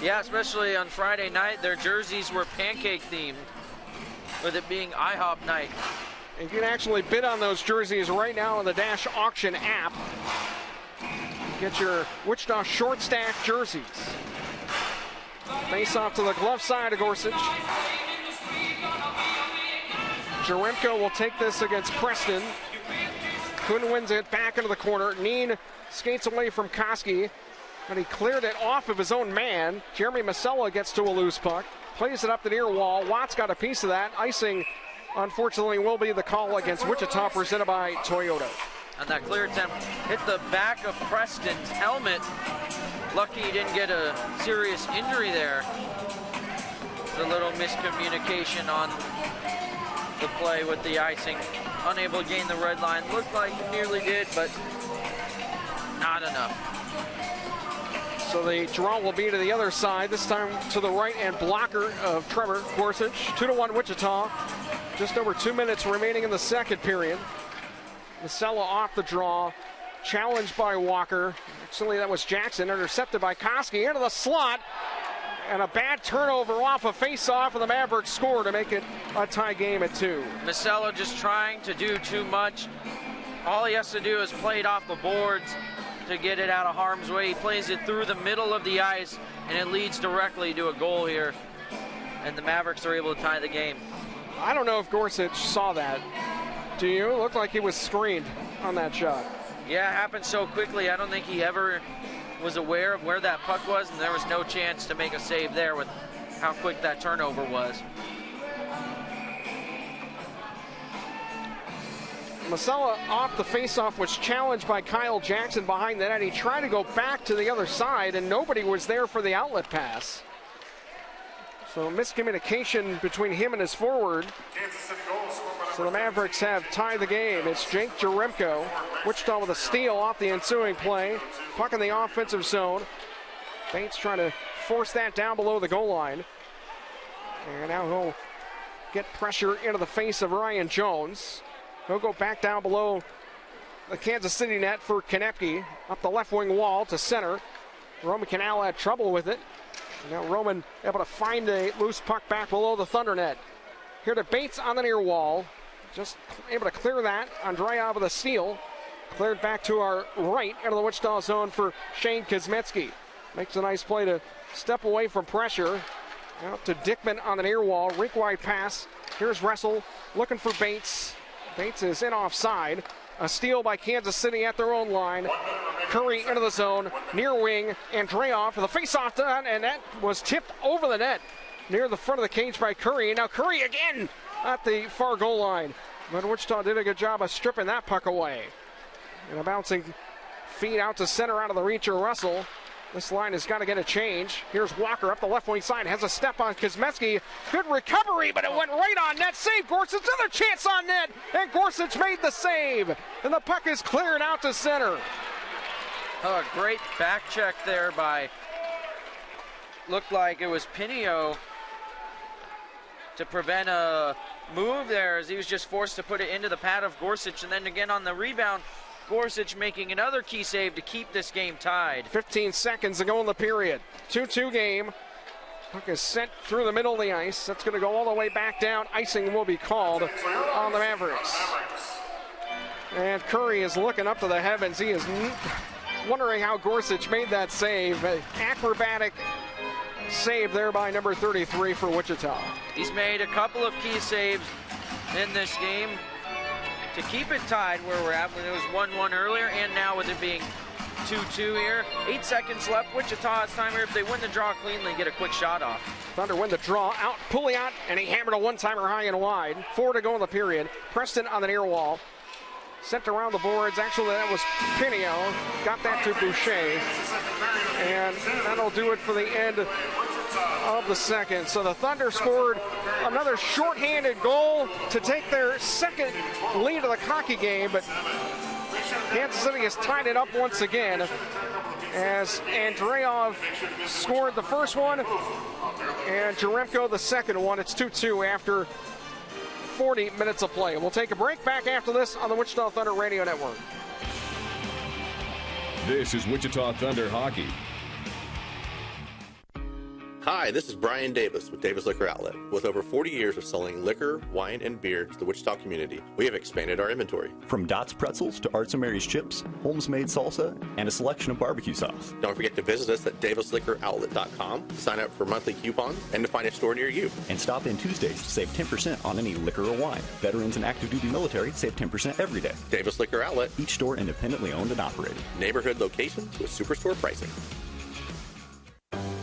B: Yeah, especially on Friday night, their jerseys were pancake themed, with it being IHOP night.
A: And you can actually bid on those jerseys right now on the Dash Auction app. Get your Wichita short stack jerseys. Face off to the glove side of Gorsuch. Jaremko will take this against Preston. Kuhn wins it back into the corner. Neen skates away from Koski, but he cleared it off of his own man. Jeremy Masella gets to a loose puck, plays it up the near wall. Watts got a piece of that. Icing, unfortunately, will be the call against Wichita, presented by Toyota.
B: And that clear attempt hit the back of Preston's helmet. Lucky he didn't get a serious injury there. A little miscommunication on the play with the icing. Unable to gain the red line. Looked like he nearly did, but not enough.
A: So the draw will be to the other side, this time to the right and blocker of Trevor Gorsuch. 2-1 Wichita. Just over 2 minutes remaining in the second period. Masella off the draw. Challenged by Walker. Actually, that was Jackson. Intercepted by Koski into the slot. And a bad turnover off a face-off, and the Mavericks score to make it a tie game at 2.
B: Masella just trying to do too much. All he has to do is play it off the boards to get it out of harm's way. He plays it through the middle of the ice, and it leads directly to a goal here. And the Mavericks are able to tie the game.
A: I don't know if Gorsuch saw that. Do you? It looked like he was screened on that shot.
B: Yeah, it happened so quickly. I don't think he ever was aware of where that puck was, and there was no chance to make a save there with how quick that turnover was.
A: Masella off the faceoff was challenged by Kyle Jackson behind the net. He tried to go back to the other side, and nobody was there for the outlet pass. So miscommunication between him and his forward. So the Mavericks have tied the game. It's Jake Jaremko. Wichita with a steal off the ensuing play. Puck in the offensive zone. Bates trying to force that down below the goal line. And now he'll get pressure into the face of Ryan Jones. He'll go back down below the Kansas City net for Konecki. Up the left wing wall to center. Roman Canal had trouble with it. Now Roman able to find a loose puck back below the Thunder net. Here to Bates on the near wall. Just able to clear that. Andreev with a steal. Cleared back to our right into the Wichita zone for Shane Kuzmetsky. Makes a nice play to step away from pressure. Out to Dickman on the near wall. Rink wide pass. Here's Wrestle looking for Bates. Bates is in offside. A steal by Kansas City at their own line. Curry into the zone. Near wing. Andreev for the faceoff done, and that was tipped over the net near the front of the cage by Curry. And now Curry again at the far goal line. But Wichita did a good job of stripping that puck away. And a bouncing feed out to center out of the reach of Russell. This line has got to get a change. Here's Walker up the left wing side. Has a step on Kuzmetsky. Good recovery, but it went right on net. Save Gorsuch. Another chance on net. And Gorsuch made the save. And the puck is cleared out to center.
B: Oh, a great back check there by, looked like it was Pinio to prevent a move there as he was just forced to put it into the pad of Gorsuch. And then again on the rebound, Gorsuch making another key save to keep this game tied.
A: 15 seconds to go in the period. 2-2 game. Puck is sent through the middle of the ice. That's going to go all the way back down. Icing will be called on the Mavericks. And Curry is looking up to the heavens. He is wondering how Gorsuch made that save. An acrobatic save there by number 33 for Wichita.
B: He's made a couple of key saves in this game to keep it tied where we're at when it was 1-1 earlier, and now with it being 2-2 here. 8 seconds left. Wichita, it's time here. If they win the draw cleanly, get a quick shot off.
A: Thunder win the draw. Out Pouliot, and he hammered a one-timer high and wide. 4 to go in the period. Preston on the near wall. Sent around the boards. Actually, that was Pinio. Got that to Boucher. And that'll do it for the end of the second. So the Thunder scored another shorthanded goal to take their second lead of the hockey game, but Kansas City has tied it up once again as Andreev scored the first one and Jaremko the second one. It's 2-2 after 40 minutes of play. We'll take a break. Back after this on the Wichita Thunder Radio Network.
D: This is Wichita Thunder Hockey.
E: Hi, this is Brian Davis with Davis Liquor Outlet. With over 40 years of selling liquor, wine, and beer to the Wichita community, we have expanded our inventory.
F: From Dots Pretzels to Arts & Mary's Chips, Holmes Made Salsa, and a selection of barbecue sauce.
E: Don't forget to visit us at davisliquoroutlet.com to sign up for monthly coupons and to find a store near you.
F: And stop in Tuesdays to save 10% on any liquor or wine. Veterans and active duty military save 10% every day.
E: Davis Liquor Outlet.
F: Each store independently owned and operated.
E: Neighborhood locations with superstore pricing.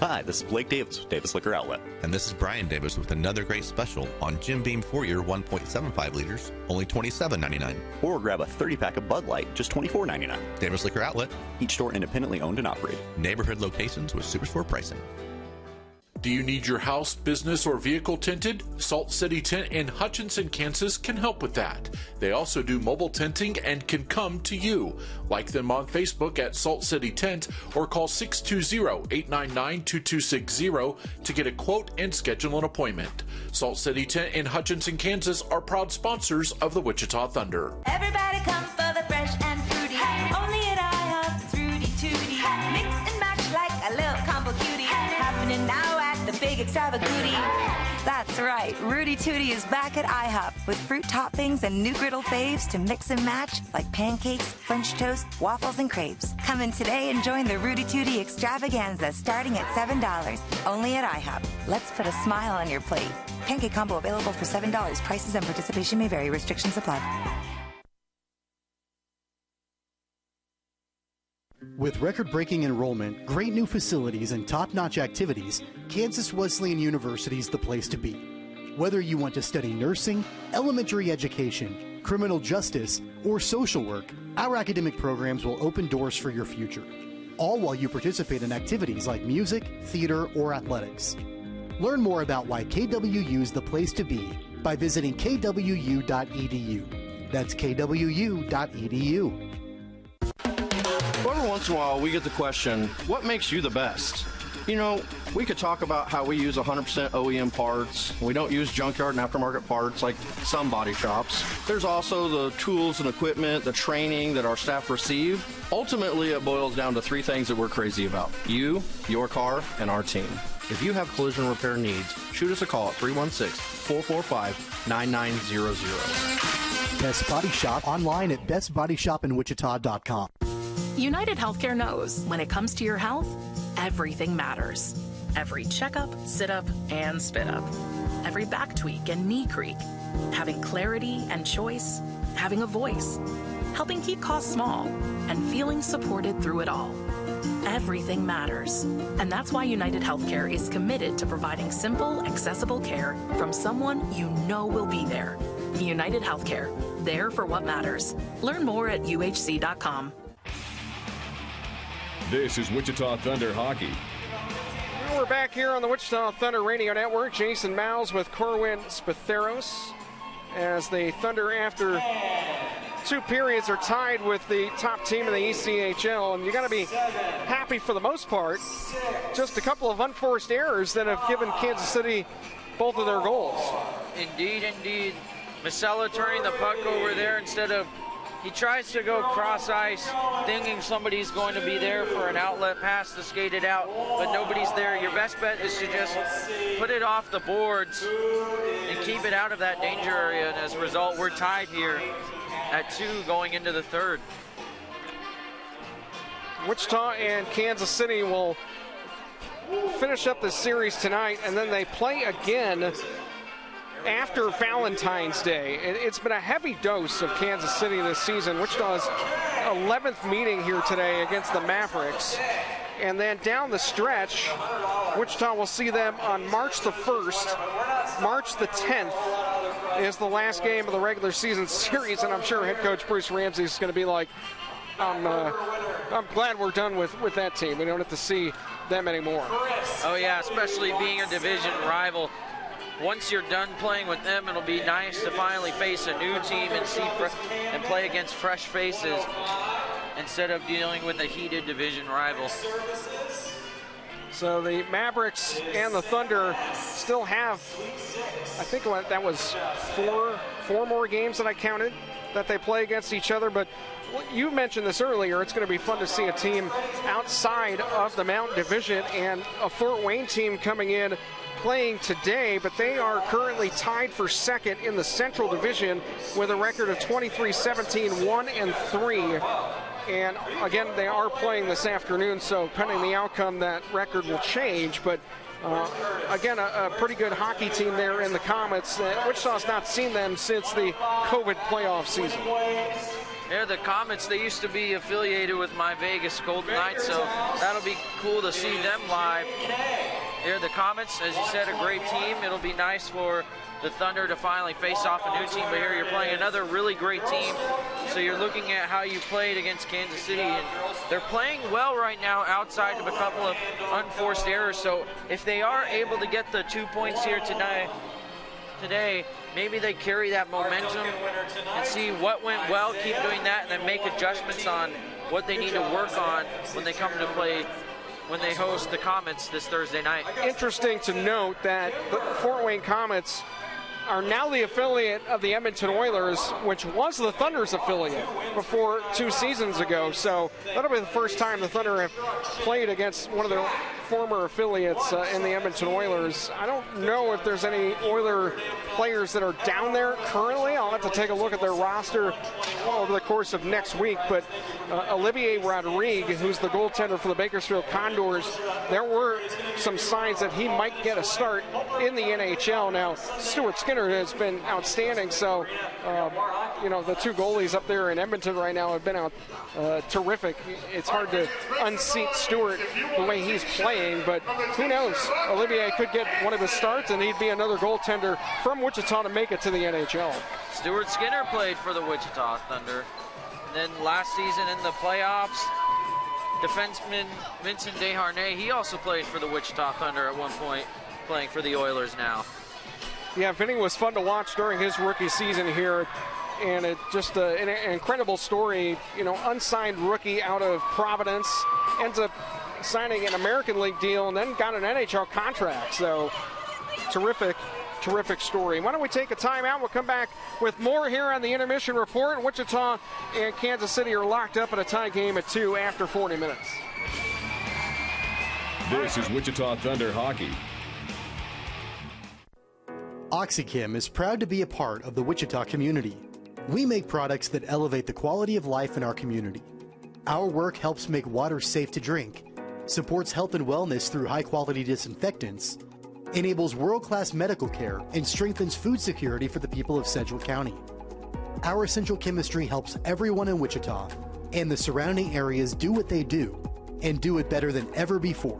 F: Hi, this is Blake Davis with Davis Liquor Outlet.
E: And this is Brian Davis with another great special on Jim Beam 4-year 1.75 liters, only $27.99.
F: Or grab a 30-pack of Bud Light, just $24.99.
E: Davis Liquor Outlet.
F: Each store independently owned and operated.
E: Neighborhood locations with superstore pricing.
L: Do you need your house, business, or vehicle tinted? Salt City Tint in Hutchinson, Kansas can help with that. They also do mobile tinting and can come to you. Like them on Facebook at Salt City Tint or call 620-899-2260 to get a quote and schedule an appointment. Salt City Tint in Hutchinson, Kansas are proud sponsors of the Wichita Thunder.
G: Everybody comes for the fresh and fruity. Only at IHOP, Fruity Tooty. Mix and match like a little combo cutie. Happening now at the big extravaganza. That's right. Rudy Tooty is back at IHOP with fruit toppings and new griddle faves to mix and match like pancakes, French toast, waffles, and crepes. Come in today and join the Rudy Tooty extravaganza starting at $7. Only at IHOP. Let's put a smile on your plate. Pancake combo available for $7. Prices and participation may vary. Restrictions apply.
K: With record-breaking enrollment, great new facilities, and top-notch activities, Kansas Wesleyan University is the place to be. Whether you want to study nursing, elementary education, criminal justice, or social work, our academic programs will open doors for your future, all while you participate in activities like music, theater, or athletics. Learn more about why KWU is the place to be by visiting kwu.edu. That's kwu.edu.
J: Every once in a while, we get the question, what makes you the best? You know, we could talk about how we use 100% OEM parts. We don't use junkyard and aftermarket parts like some body shops. There's also the tools and equipment, the training that our staff receive. Ultimately, it boils down to three things that we're crazy about: you, your car, and our team. If you have collision repair needs, shoot us a call at 316-445-9900.
K: Best Body Shop online at bestbodyshopinwichita.com.
P: United Healthcare knows when it comes to your health, everything matters. Every checkup, sit-up, and spit-up. Every back tweak and knee creak. Having clarity and choice. Having a voice. Helping keep costs small. And feeling supported through it all. Everything matters. And that's why United Healthcare is committed to providing simple, accessible care from someone you know will be there. United Healthcare. There for what matters. Learn more at uhc.com.
D: This is Wichita Thunder Hockey.
A: We're back here on the Wichita Thunder Radio Network. Jason Miles with Corwin Spatheros as the Thunder, after two periods, are tied with the top team in the ECHL. And you got to be happy for the most part. Just a couple of unforced errors that have given Kansas City both of their goals.
B: Indeed, indeed. Masella turning the puck over there instead of... He tries to go cross ice, thinking somebody's going to be there for an outlet pass to skate it out, but nobody's there. Your best bet is to just put it off the boards and keep it out of that danger area. And as a result, we're tied here at 2 going into the third.
A: Wichita and Kansas City will finish up the series tonight, and then they play again after Valentine's Day. It's been a heavy dose of Kansas City this season. Wichita's 11th meeting here today against the Mavericks. And then down the stretch, Wichita will see them on March the 1st. March the 10th is the last game of the regular season series, and I'm sure head coach Bruce Ramsey is going to be like, I'm glad we're done with that team. We don't have to see them anymore.
B: Oh yeah, especially being a division rival. Once you're done playing with them, it'll be nice to finally face a new team and play against fresh faces instead of dealing with a heated division rival.
A: So the Mavericks and the Thunder still have, I think that was four more games that I counted that they play against each other. But you mentioned this earlier, it's going to be fun to see a team outside of the Mountain Division, and a Fort Wayne team coming in playing today, but they are currently tied for second in the Central Division with a record of 23-17, 1-3. And again, they are playing this afternoon, so pending the outcome, that record will change. But again, a pretty good hockey team there in the Comets. Wichita's not seen them since the COVID playoff season.
B: Yeah, the Comets, they used to be affiliated with my Vegas Golden Knights, so that'll be cool to see them live. Here, the Comets, as you said, a great team. It'll be nice for the Thunder to finally face off a new team, but here you're playing another really great team. So you're looking at how you played against Kansas City, and they're playing well right now outside of a couple of unforced errors. So if they are able to get the 2 points here today, maybe they carry that momentum and see what went well, keep doing that, and then make adjustments on what they need to work on when they come to play, when they host the Comets this Thursday night.
A: Interesting to note that the Fort Wayne Comets are now the affiliate of the Edmonton Oilers, which was the Thunder's affiliate before 2 seasons ago. So that'll be the first time the Thunder have played against one of their former affiliates in the Edmonton Oilers. I don't know if there's any Oiler players that are down there currently. I'll have to take a look at their roster over the course of next week. But Olivier Rodrigue, who's the goaltender for the Bakersfield Condors, there were some signs that he might get a start in the NHL. Now, Stuart Skinner has been outstanding, so the two goalies up there in Edmonton right now have been out terrific. It's hard to unseat Stuart the way he's playing, but who knows? Olivier could get one of his starts, and he'd be another goaltender from Wichita to make it to the NHL.
B: Stuart Skinner played for the Wichita Thunder. And then last season in the playoffs, defenseman Vincent Desharnais, he also played for the Wichita Thunder at one point, playing for the Oilers now.
A: Yeah, Vinny was fun to watch during his rookie season here, and it just an incredible story. Unsigned rookie out of Providence, ends up signing an American League deal and then got an NHL contract. So terrific story. Why don't we take a timeout? We'll come back with more here on the Intermission Report. Wichita and Kansas City are locked up in a tie game at 2 after 40 minutes.
D: This is Wichita Thunder Hockey.
K: OxyChem is proud to be a part of the Wichita community. We make products that elevate the quality of life in our community. Our work helps make water safe to drink, supports health and wellness through high-quality disinfectants, enables world-class medical care, and strengthens food security for the people of Sedgwick County. Our essential chemistry helps everyone in Wichita and the surrounding areas do what they do, and do it better than ever before.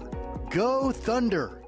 K: Go Thunder!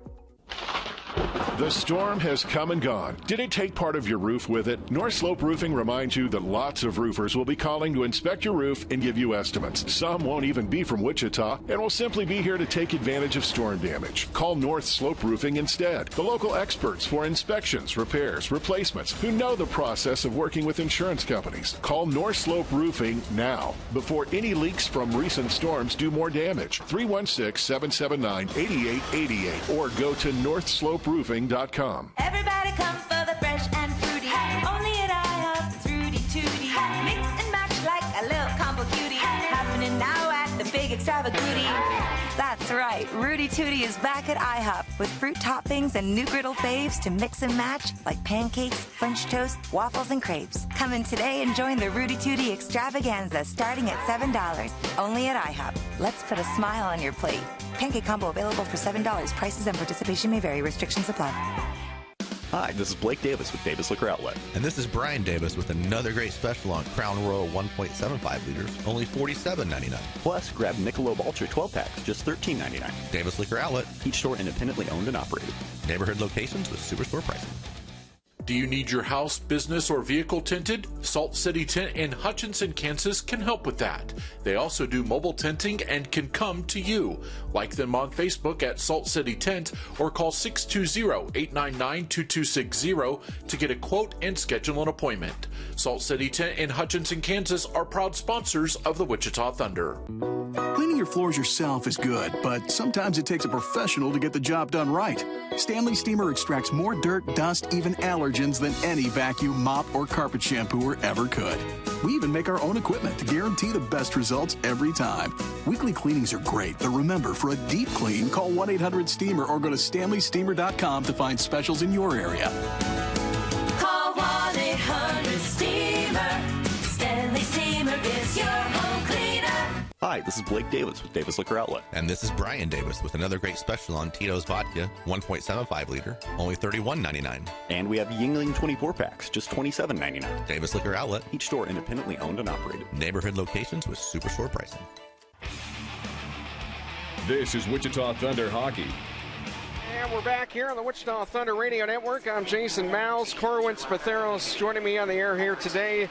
C: The storm has come and gone. Did it take part of your roof with it? North Slope Roofing reminds you that lots of roofers will be calling to inspect your roof and give you estimates. Some won't even be from Wichita and will simply be here to take advantage of storm damage. Call North Slope Roofing instead. The local experts for inspections, repairs, replacements, who know the process of working with insurance companies. Call North Slope Roofing now before any leaks from recent storms do more damage. 316-779-8888 or go to northsloperoofing.com.
G: Everybody come for the fresh and fruity. Only at IHOP, it's Rudy Tooty. Mix and match like a little combo cutie. Happening now at the big extravagoody. That's right, Rudy Tooty is back at IHOP with fruit toppings and new griddle faves to mix and match like pancakes, French toast, waffles, and crepes. Come in today and join the Rudy Tooty extravaganza starting at $7. Only at IHOP. Let's put a smile on your plate. Pancake combo available for $7. Prices and participation may vary. Restrictions apply.
F: Hi, this is Blake Davis with Davis Liquor Outlet.
E: And this is Brian Davis with another great special on Crown Royal 1.75 liters, only $47.99.
F: Plus, grab Michelob Ultra 12 packs, just $13.99.
E: Davis Liquor Outlet.
F: Each store independently owned and operated.
E: Neighborhood locations with superstore pricing.
L: Do you need your house, business, or vehicle tinted? Salt City Tint in Hutchinson, Kansas can help with that. They also do mobile tinting and can come to you. Like them on Facebook at Salt City Tint or call 620-899-2260 to get a quote and schedule an appointment. Salt City Tint in Hutchinson, Kansas are proud sponsors of the Wichita Thunder.
I: Cleaning your floors yourself is good, but sometimes it takes a professional to get the job done right. Stanley Steamer extracts more dirt, dust, even allergens than any vacuum, mop, or carpet shampooer ever could. We even make our own equipment to guarantee the best results every time. Weekly cleanings are great, but remember, for a deep clean, call 1-800-STEAMER or go to StanleySteamer.com to find specials in your area.
G: Call 1-800-STEAMER. Stanley Steamer is your home cleaner.
F: Hi, this is Blake Davis with Davis Liquor Outlet.
E: And this is Brian Davis with another great special on Tito's Vodka, 1.75 liter, only $31.99.
F: And we have Yingling 24 packs, just $27.99.
E: Davis Liquor Outlet.
F: Each store independently owned and operated.
E: Neighborhood locations with superstore pricing.
D: This is Wichita Thunder Hockey.
A: And we're back here on the Wichita Thunder Radio Network. I'm Jason Mouse. Corwin Spatheros joining me on the air here today.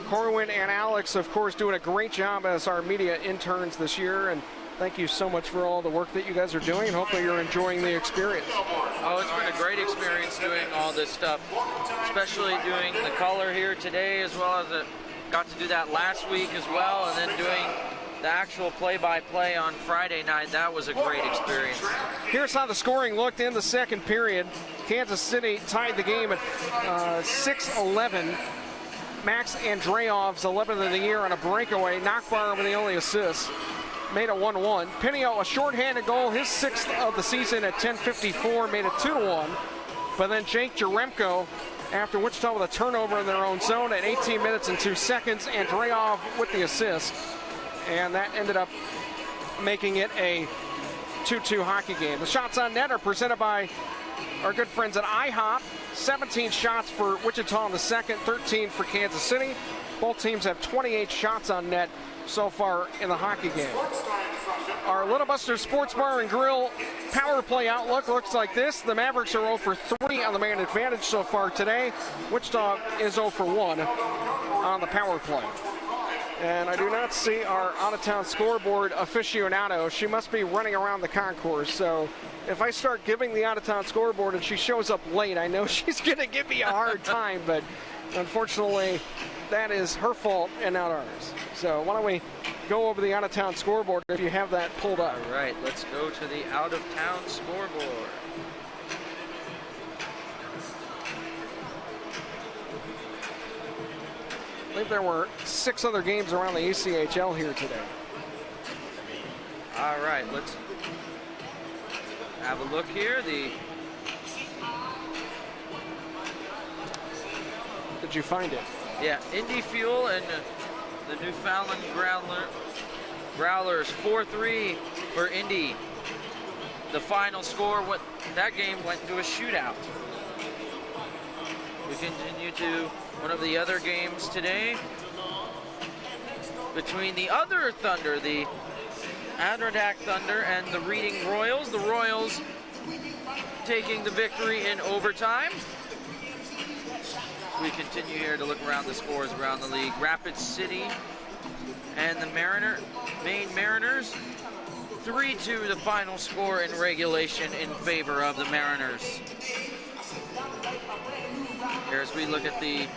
A: Corwin and Alex, of course, doing a great job as our media interns this year. And thank you so much for all the work that you guys are doing. And hopefully you're enjoying the experience.
B: Oh, it's been a great experience doing all this stuff, especially doing the color here today, as well as got to do that last week as well, and then doing the actual play-by-play on Friday night. That was a great experience.
A: Here's how the scoring looked in the second period. Kansas City tied the game at 6-11. Max Andreev's 11th of the year on a breakaway. Knockbar with the only assist. made it 1-1. Pinio, a shorthanded goal, his 6th of the season at 10:54, made it 2-1. But then Jake Jaremko, after Wichita with a turnover in their own zone at 18 minutes and 2 seconds, Andreov with the assist. And that ended up making it a 2-2 hockey game. The shots on net are presented by our good friends at IHOP. 17 shots for Wichita in the second, 13 for Kansas City. Both teams have 28 shots on net so far in the hockey game. Our Little Buster Sports Bar and Grill power play outlook looks like this. The Mavericks are 0 for 3 on the man advantage so far today. Wichita is 0 for 1 on the power play. And I do not see our out-of-town scoreboard aficionado. She must be running around the concourse. So if I start giving the out-of-town scoreboard and she shows up late, I know she's going to give me a hard time. But unfortunately, that is her fault and not ours. So why don't we go over the out-of-town scoreboard if you have that pulled up.
B: All right, let's go to the out-of-town scoreboard.
A: I believe there were 6 other games around the ECHL here today.
B: All right, let's have a look here.
A: Did you find it?
B: Yeah, Indy Fuel and the Newfoundland Growlers 4-3 for Indy. The final score, that game went to a shootout. We continue to one of the other games today between the other Thunder, the Adirondack Thunder and the Reading Royals. The Royals taking the victory in overtime. We continue here to look around the scores around the league. Rapid City and the Maine Mariners, 3-2 the final score in regulation in favor of the Mariners. Here as we look at the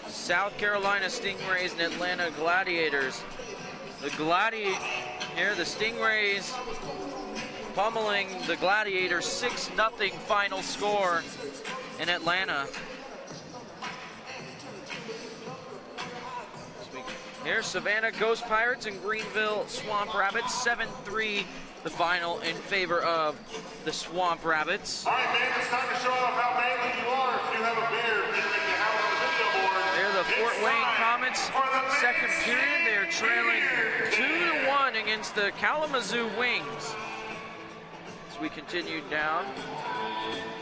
B: South Carolina Stingrays and Atlanta Gladiators. The Stingrays pummeling the Gladiators, 6-0 final score in Atlanta. Here's Savannah Ghost Pirates and Greenville Swamp Rabbits, 7-3 the final in favor of the Swamp Rabbits.
M: All right, man, it's time to show off how manly you are. If you have a beard, make you have it on the video board.
B: They're the Fort Wayne Comets, second period. They're trailing 2-1 against the Kalamazoo Wings. As we continue down,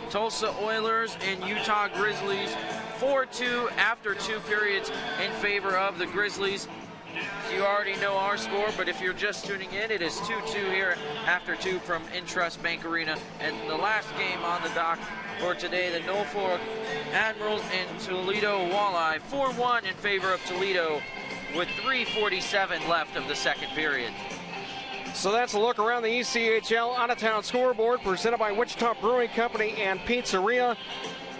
B: Tulsa Oilers and Utah Grizzlies, 4-2 after 2 periods in favor of the Grizzlies. You already know our score, but if you're just tuning in, it is 2-2 here after 2 from Intrust Bank Arena. And the last game on the dock for today, the Norfolk Admirals and Toledo Walleye, 4-1 in favor of Toledo with 3:47 left of the second period.
A: So that's a look around the ECHL out-of-town scoreboard presented by Wichita Brewing Company and Pizzeria.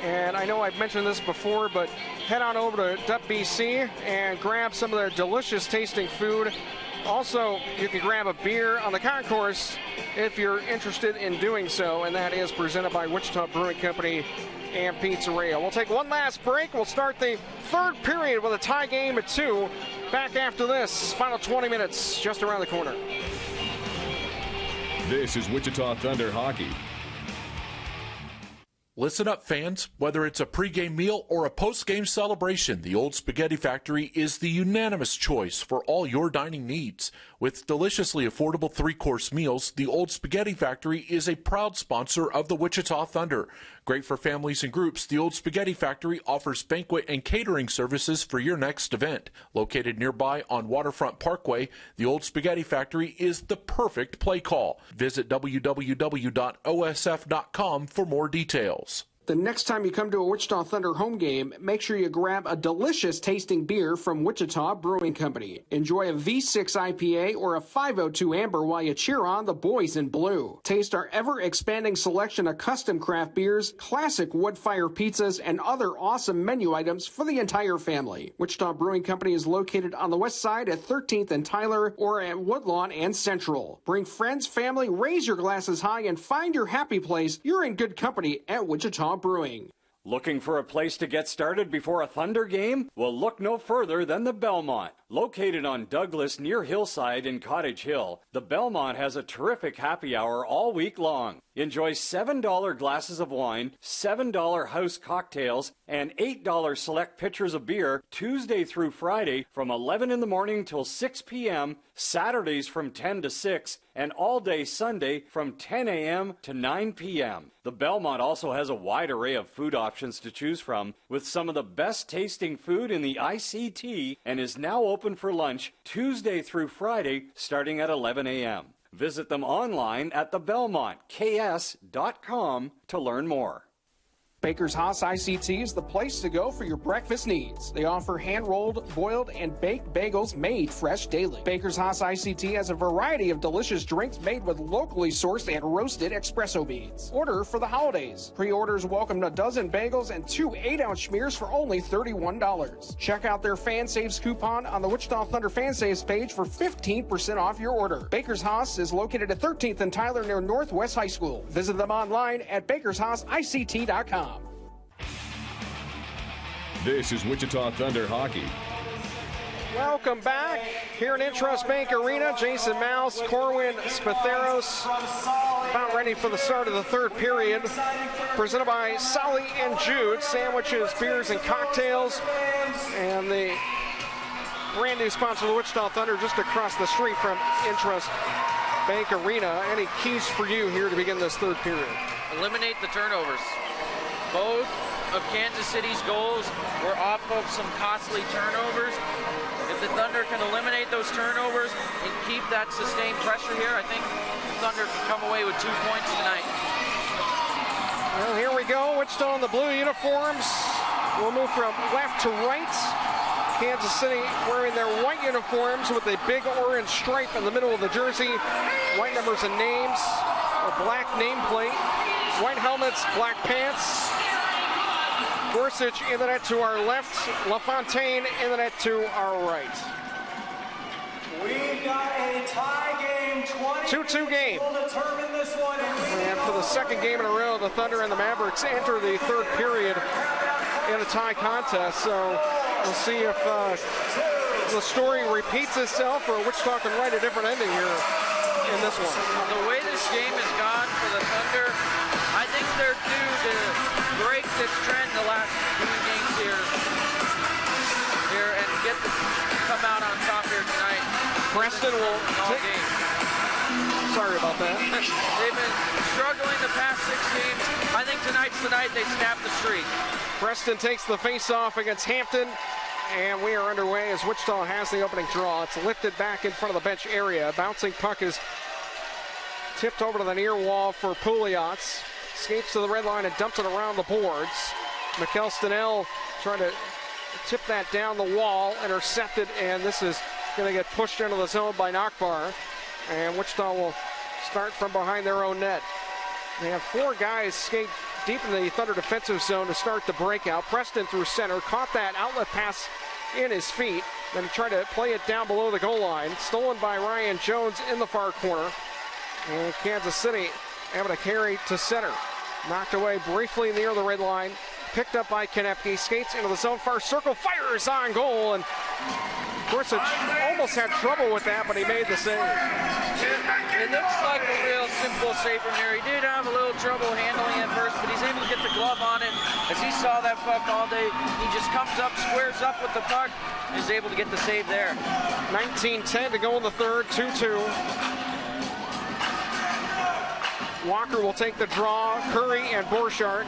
A: And I know I've mentioned this before, but head on over to WBC and grab some of their delicious tasting food. Also, you can grab a beer on the concourse if you're interested in doing so, and that is presented by Wichita Brewing Company and Pizzeria. We'll take one last break. We'll start the third period with a tie game at 2. Back after this, final 20 minutes just around the corner.
D: This is Wichita Thunder Hockey.
L: Listen up, fans. Whether it's a pregame meal or a postgame celebration, the Old Spaghetti Factory is the unanimous choice for all your dining needs. With deliciously affordable 3-course meals, the Old Spaghetti Factory is a proud sponsor of the Wichita Thunder. Great for families and groups, the Old Spaghetti Factory offers banquet and catering services for your next event. Located nearby on Waterfront Parkway, the Old Spaghetti Factory is the perfect play call. Visit www.osf.com for more details.
A: The next time you come to a Wichita Thunder home game, make sure you grab a delicious tasting beer from Wichita Brewing Company. Enjoy a V6 IPA or a 502 Amber while you cheer on the boys in blue. Taste our ever-expanding selection of custom craft beers, classic wood-fire pizzas, and other awesome menu items for the entire family. Wichita Brewing Company is located on the west side at 13th and Tyler or at Woodlawn and Central. Bring friends, family, raise your glasses high, and find your happy place. You're in good company at Wichita Brewing.
N: Looking for a place to get started before a Thunder game? Well, look no further than the Belmont. Located on Douglas near Hillside in Cottage Hill, the Belmont has a terrific happy hour all week long. Enjoy $7 glasses of wine, $7 house cocktails, and $8 select pitchers of beer Tuesday through Friday from 11 in the morning till 6 p.m., Saturdays from 10 to 6, and all day Sunday from 10 a.m. to 9 p.m. The Belmont also has a wide array of food options to choose from, with some of the best tasting food in the ICT, and is now open for lunch Tuesday through Friday starting at 11 a.m. Visit them online at thebelmontks.com to learn more.
A: Baker's Haas ICT is the place to go for your breakfast needs. They offer hand-rolled, boiled, and baked bagels made fresh daily. Baker's Haas ICT has a variety of delicious drinks made with locally sourced and roasted espresso beans. Order for the holidays. Pre-orders welcome a dozen bagels and 2 8-ounce schmears for only $31. Check out their Fan Saves coupon on the Wichita Thunder Fan Saves page for 15% off your order. Baker's Haas is located at 13th and Tyler near Northwest High School. Visit them online at bakershaasict.com.
D: This is Wichita Thunder Hockey.
A: Welcome back here at Intrust Bank Arena. Jason Mouse, Corwin Spatheros, about ready for the start of the third period. Presented by Solly and Jude, sandwiches, beers, and cocktails. And the brand new sponsor of the Wichita Thunder just across the street from Intrust Bank Arena. Any keys for you here to begin this third period?
B: Eliminate the turnovers. Both of Kansas City's goals were off of some costly turnovers. If the Thunder can eliminate those turnovers and keep that sustained pressure here, I think the Thunder can come away with 2 points tonight.
A: Well, here we go. Wichita in the blue uniforms. We'll move from left to right. Kansas City wearing their white uniforms with a big orange stripe in the middle of the jersey. White numbers and names, a black nameplate, white helmets, black pants. Gorsuch in the net to our left, LaFontaine in the net to our right.
U: We've got a tie game,
A: 2-2 game.
U: Will determine this one.
A: And for the second game in a row, the Thunder and the Mavericks enter the third period in a tie contest. So we'll see if the story repeats itself or Wichita can write a different ending here in this one.
B: The way this game has gone for the Thunder, I think they're due to break this trend the last few games here and come out on top here tonight.
A: Preston will sorry about that.
B: They've been struggling the past 6 games. I think tonight's the night they snap the streak.
A: Preston takes the face-off against Hampton, and we are underway as Wichita has the opening draw. It's lifted back in front of the bench area. Bouncing puck is tipped over to the near wall for Pouliot's. Skates to the red line and dumps it around the boards. Mikkel Stenell trying to tip that down the wall, intercepted, and this is going to get pushed into the zone by Nakbar. And Wichita will start from behind their own net. They have 4 guys skate deep in the Thunder defensive zone to start the breakout. Preston through center, caught that outlet pass in his feet, then tried to play it down below the goal line. Stolen by Ryan Jones in the far corner. And Kansas City able to carry to center. Knocked away briefly near the red line. Picked up by Konepke. Skates into the zone far circle. Fires on goal. And Gorsuch almost had trouble with that, but he made the save.
B: It looks like a real simple save from there. He did have a little trouble handling it first, but he's able to get the glove on it. As he saw that puck all day, he just comes up, squares up with the puck, and is able to get the save there.
A: 19-10 to go in the third. 2-2. Walker will take the draw. Curry and Borchardt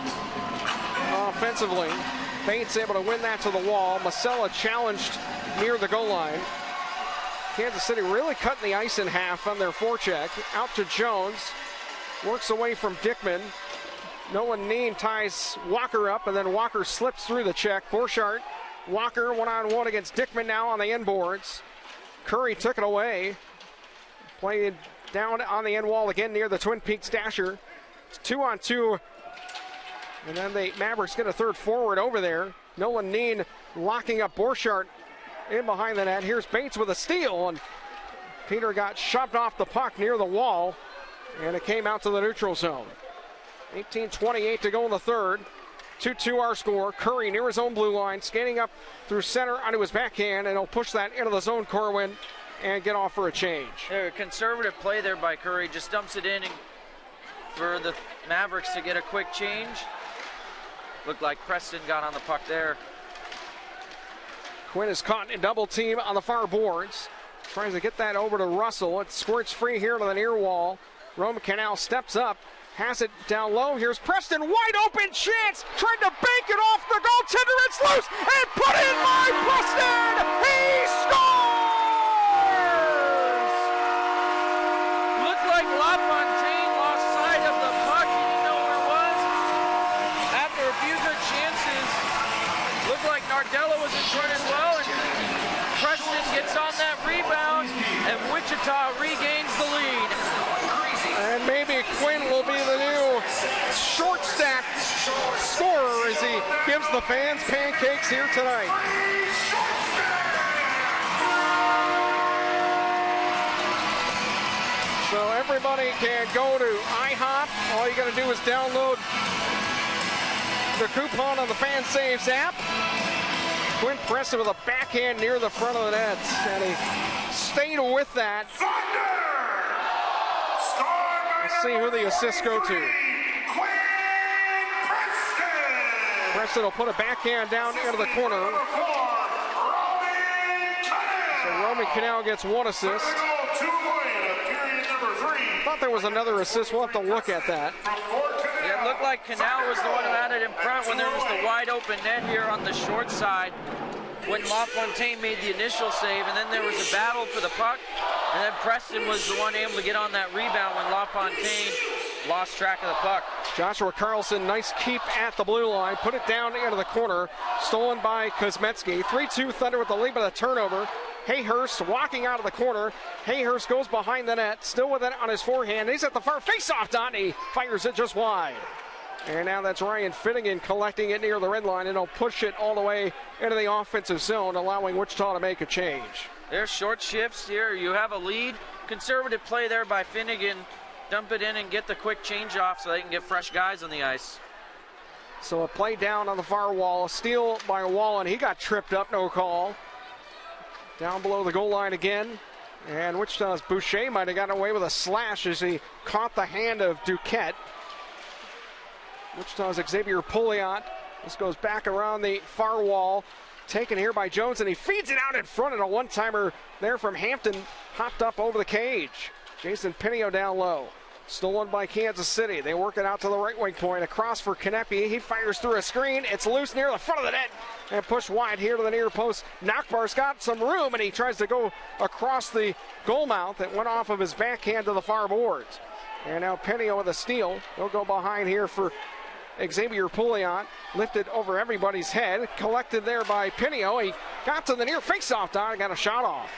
A: offensively. Bates able to win that to the wall. Masella challenged near the goal line. Kansas City really cutting the ice in half on their forecheck. Out to Jones. Works away from Dickman. Nolan Neen ties Walker up, and then Walker slips through the check. Borchardt, Walker one-on-one against Dickman now on the end boards. Curry took it away. Played down on the end wall again near the Twin Peaks dasher. It's 2-on-2. And then the Mavericks get a third forward over there. Nolan Neen locking up Borchardt in behind the net. Here's Bates with a steal, and Peter got shoved off the puck near the wall, and it came out to the neutral zone. 18:28 to go in the third. 2-2 our score. Curry near his own blue line, skating up through center onto his backhand, and he'll push that into the zone, Corwin, and get off for a change.
B: A conservative play there by Curry, just dumps it in and for the Mavericks to get a quick change. Looked like Preston got on the puck there.
A: Quinn is caught in double team on the far boards. Tries to get that over to Russell. It squirts free here to the near wall. Roman Canal steps up, has it down low. Here's Preston, wide open chance. Tried to bank it off the goaltender. It's loose and put in by Preston. He scores!
B: Looked like LaFontaine lost sight of the puck. He didn't know where it was. After a few good chances, looked like Nardello was in front as well. And Preston gets on that rebound, and Wichita regains the lead.
A: And maybe Quinn will be the new short stack scorer as he gives the fans pancakes here tonight. So everybody can go to IHOP. All you got to do is download the coupon on the Fan Saves app. Quinn Preston with a backhand near the front of the net, and he stayed with that. Let's see who the assists go to. Preston will put a backhand down into the corner. So Roman Canal gets one assist. Thought there was another assist. We'll have to look at that.
B: Yeah, it looked like Canal was the one who had it in front when there was the wide open net here on the short side when LaFontaine made the initial save, and then there was a battle for the puck, and then Preston was the one able to get on that rebound when LaFontaine lost track of the puck.
A: Joshua Carlson, nice keep at the blue line, put it down into the corner, stolen by Kuzmetsky. 3-2 Thunder with the lead by the turnover. Hayhurst walking out of the corner. Hayhurst goes behind the net, still with it on his forehand. He's at the far face-off dot. He fires it just wide. And now that's Ryan Finnegan collecting it near the red line, and he'll push it all the way into the offensive zone, allowing Wichita to make a change.
B: There's short shifts here. You have a lead. Conservative play there by Finnegan. Dump it in and get the quick change off so they can get fresh guys on the ice.
A: So a play down on the far wall. A steal by Wallen. He got tripped up, no call. Down below the goal line again. And Wichita's Boucher might have gotten away with a slash as he caught the hand of Duquette. Wichita's Xavier Pouliot. This goes back around the far wall. Taken here by Jones, and he feeds it out in front, and a one-timer there from Hampton hopped up over the cage. Jason Pinio down low. Stolen by Kansas City. They work it out to the right wing point. Across for Kanepi. He fires through a screen. It's loose near the front of the net and pushed wide here to the near post. Nockbar's got some room, and he tries to go across the goal mouth. It went off of his backhand to the far boards. And now Pinio with a steal. He'll go behind here for Xavier Pouliot. Lifted over everybody's head. Collected there by Pinio. He got to the near faceoff dot and got a shot off.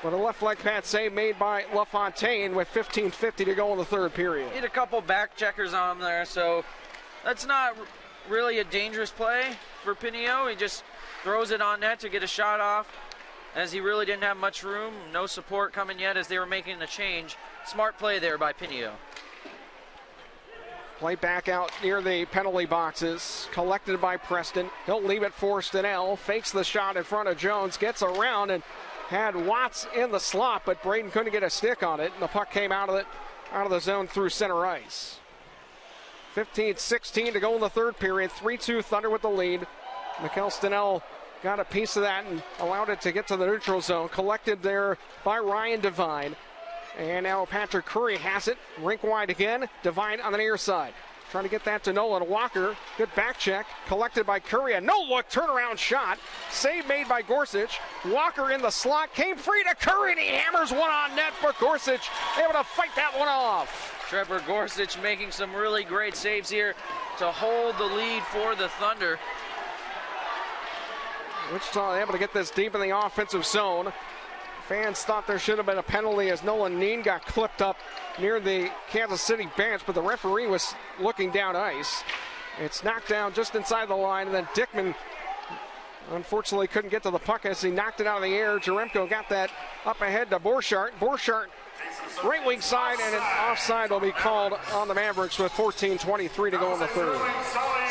A: But a left leg pad save made by LaFontaine with 15:50 to go in the third period.
B: Hit a couple back checkers on him there, so that's not really a dangerous play for Pinio. He just throws it on net to get a shot off, as he really didn't have much room. No support coming yet as they were making the change. Smart play there by Pinio.
A: Play back out near the penalty boxes. Collected by Preston. He'll leave it for Stenell. Fakes the shot in front of Jones. Gets around and had Watts in the slot, but Braden couldn't get a stick on it, and the puck came out of the zone through center ice. 15-16 to go in the third period. 3-2 Thunder with the lead. Mikkel Stenell got a piece of that and allowed it to get to the neutral zone. Collected there by Ryan Devine. And now Patrick Curry has it. Rink wide again. Devine on the near side. Trying to get that to Nolan Walker. Good back check. Collected by Curry. A no-look turnaround shot. Save made by Gorsuch. Walker in the slot. Came free to Curry, and he hammers one on net for Gorsuch. Able to fight that one off.
B: Trevor Gorsuch making some really great saves here to hold the lead for the Thunder.
A: Wichita able to get this deep in the offensive zone. Fans thought there should have been a penalty as Nolan Neen got clipped up near the Kansas City bench, but the referee was looking down ice. It's knocked down just inside the line, and then Dickman unfortunately couldn't get to the puck as he knocked it out of the air. Jaremko got that up ahead to Borchardt. Borchardt right wing side, and an offside will be called on the Mavericks with 14:23 to go in the third.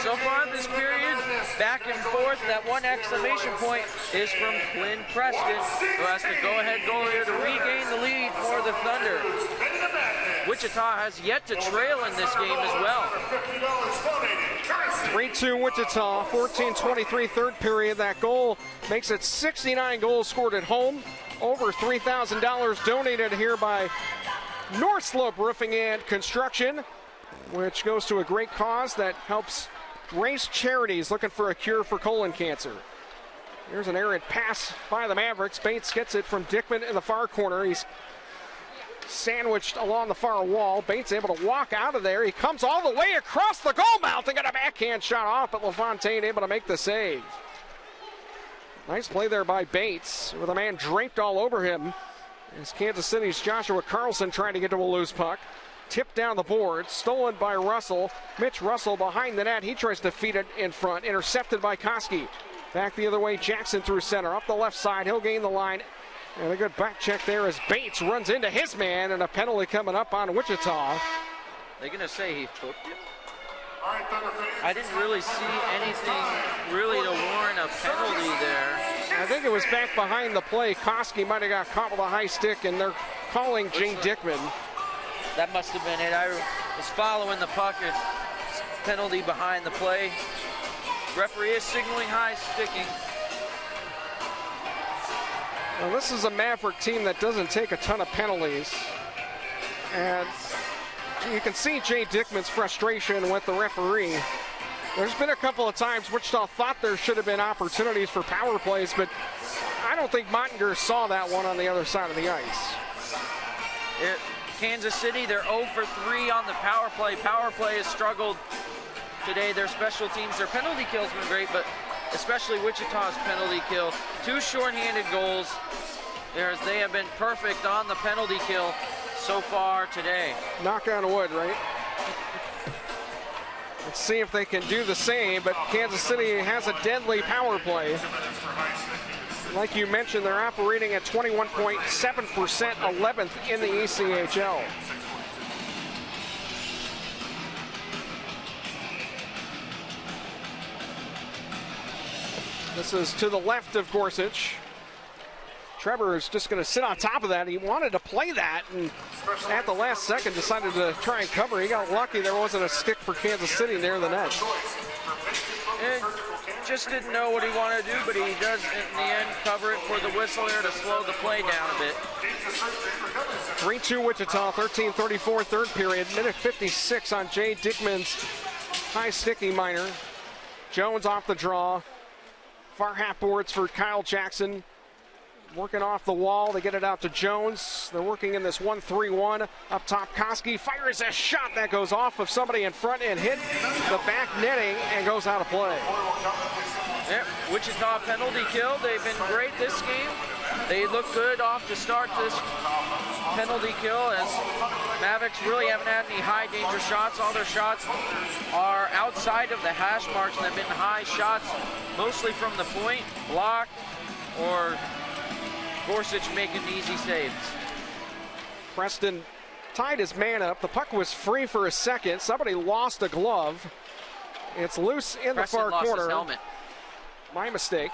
B: So far this period, back and forth, that one exclamation point is from Quinn Preston, who has the go-ahead goal here to regain the lead for the Thunder. Wichita has yet to trail in this game as well.
A: 3-2 Wichita, 14:23 third period. That goal makes it 69 goals scored at home. Over $3,000 donated here by North Slope Roofing and Construction, which goes to a great cause that helps raise charities looking for a cure for colon cancer. Here's an errant pass by the Mavericks. Bates gets it from Dickman in the far corner. He's sandwiched along the far wall. Bates able to walk out of there. He comes all the way across the goal mouth and got a backhand shot off, but LaFontaine able to make the save. Nice play there by Bates with a man draped all over him. As Kansas City's Joshua Carlson trying to get to a loose puck. Tipped down the board, stolen by Russell. Mitch Russell behind the net. He tries to feed it in front. Intercepted by Koski. Back the other way, Jackson through center. Up the left side, he'll gain the line. And a good back check there as Bates runs into his man, and a penalty coming up on Wichita.
B: They're going to say he hooked him? I didn't really see anything really to warrant a penalty there.
A: I think it was back behind the play. Koski might have got caught with a high stick, and they're calling Jay Dickman.
B: That must have been it. I was following the puck. Penalty behind the play. Referee is signaling high sticking.
A: Well, this is a Maverick team that doesn't take a ton of penalties. And you can see Jay Dickman's frustration with the referee. There's been a couple of times Wichita thought there should have been opportunities for power plays, but I don't think Mottinger saw that one on the other side of the ice.
B: Kansas City, they're 0 for 3 on the power play. Power play has struggled today. Their special teams, their penalty kill's been great, but especially Wichita's penalty kill. 2 shorthanded goals. They have been perfect on the penalty kill so far today.
A: Knock on wood, right? Let's see if they can do the same, but Kansas City has a deadly power play. Like you mentioned, they're operating at 21.7%, 11th in the ECHL. This is to the left of Gorsuch. Trevor is just going to sit on top of that. He wanted to play that, and at the last second decided to try and cover. He got lucky there wasn't a stick for Kansas City near the net.
B: And just didn't know what he wanted to do, but he does in the end cover it for the whistle here to slow the play down a bit.
A: 3-2 Wichita, 13:34 third period. Minute 56 on Jay Dickman's high sticky minor. Jones off the draw. Far half boards for Kyle Jackson. Working off the wall, they get it out to Jones. They're working in this 1-3-1. Up top, Koski fires a shot that goes off of somebody in front and hit the back netting and goes out of play.
B: Yep, Wichita penalty kill. They've been great this game. They look good off to start this penalty kill, as Mavericks really haven't had any high danger shots. All their shots are outside of the hash marks, and they've been high shots, mostly from the point, block, or Gorsuch making easy saves.
A: Preston tied his man up. The puck was free for a second. Somebody lost a glove. It's loose in
B: Preston
A: the far
B: lost
A: corner.
B: His helmet.
A: My mistake.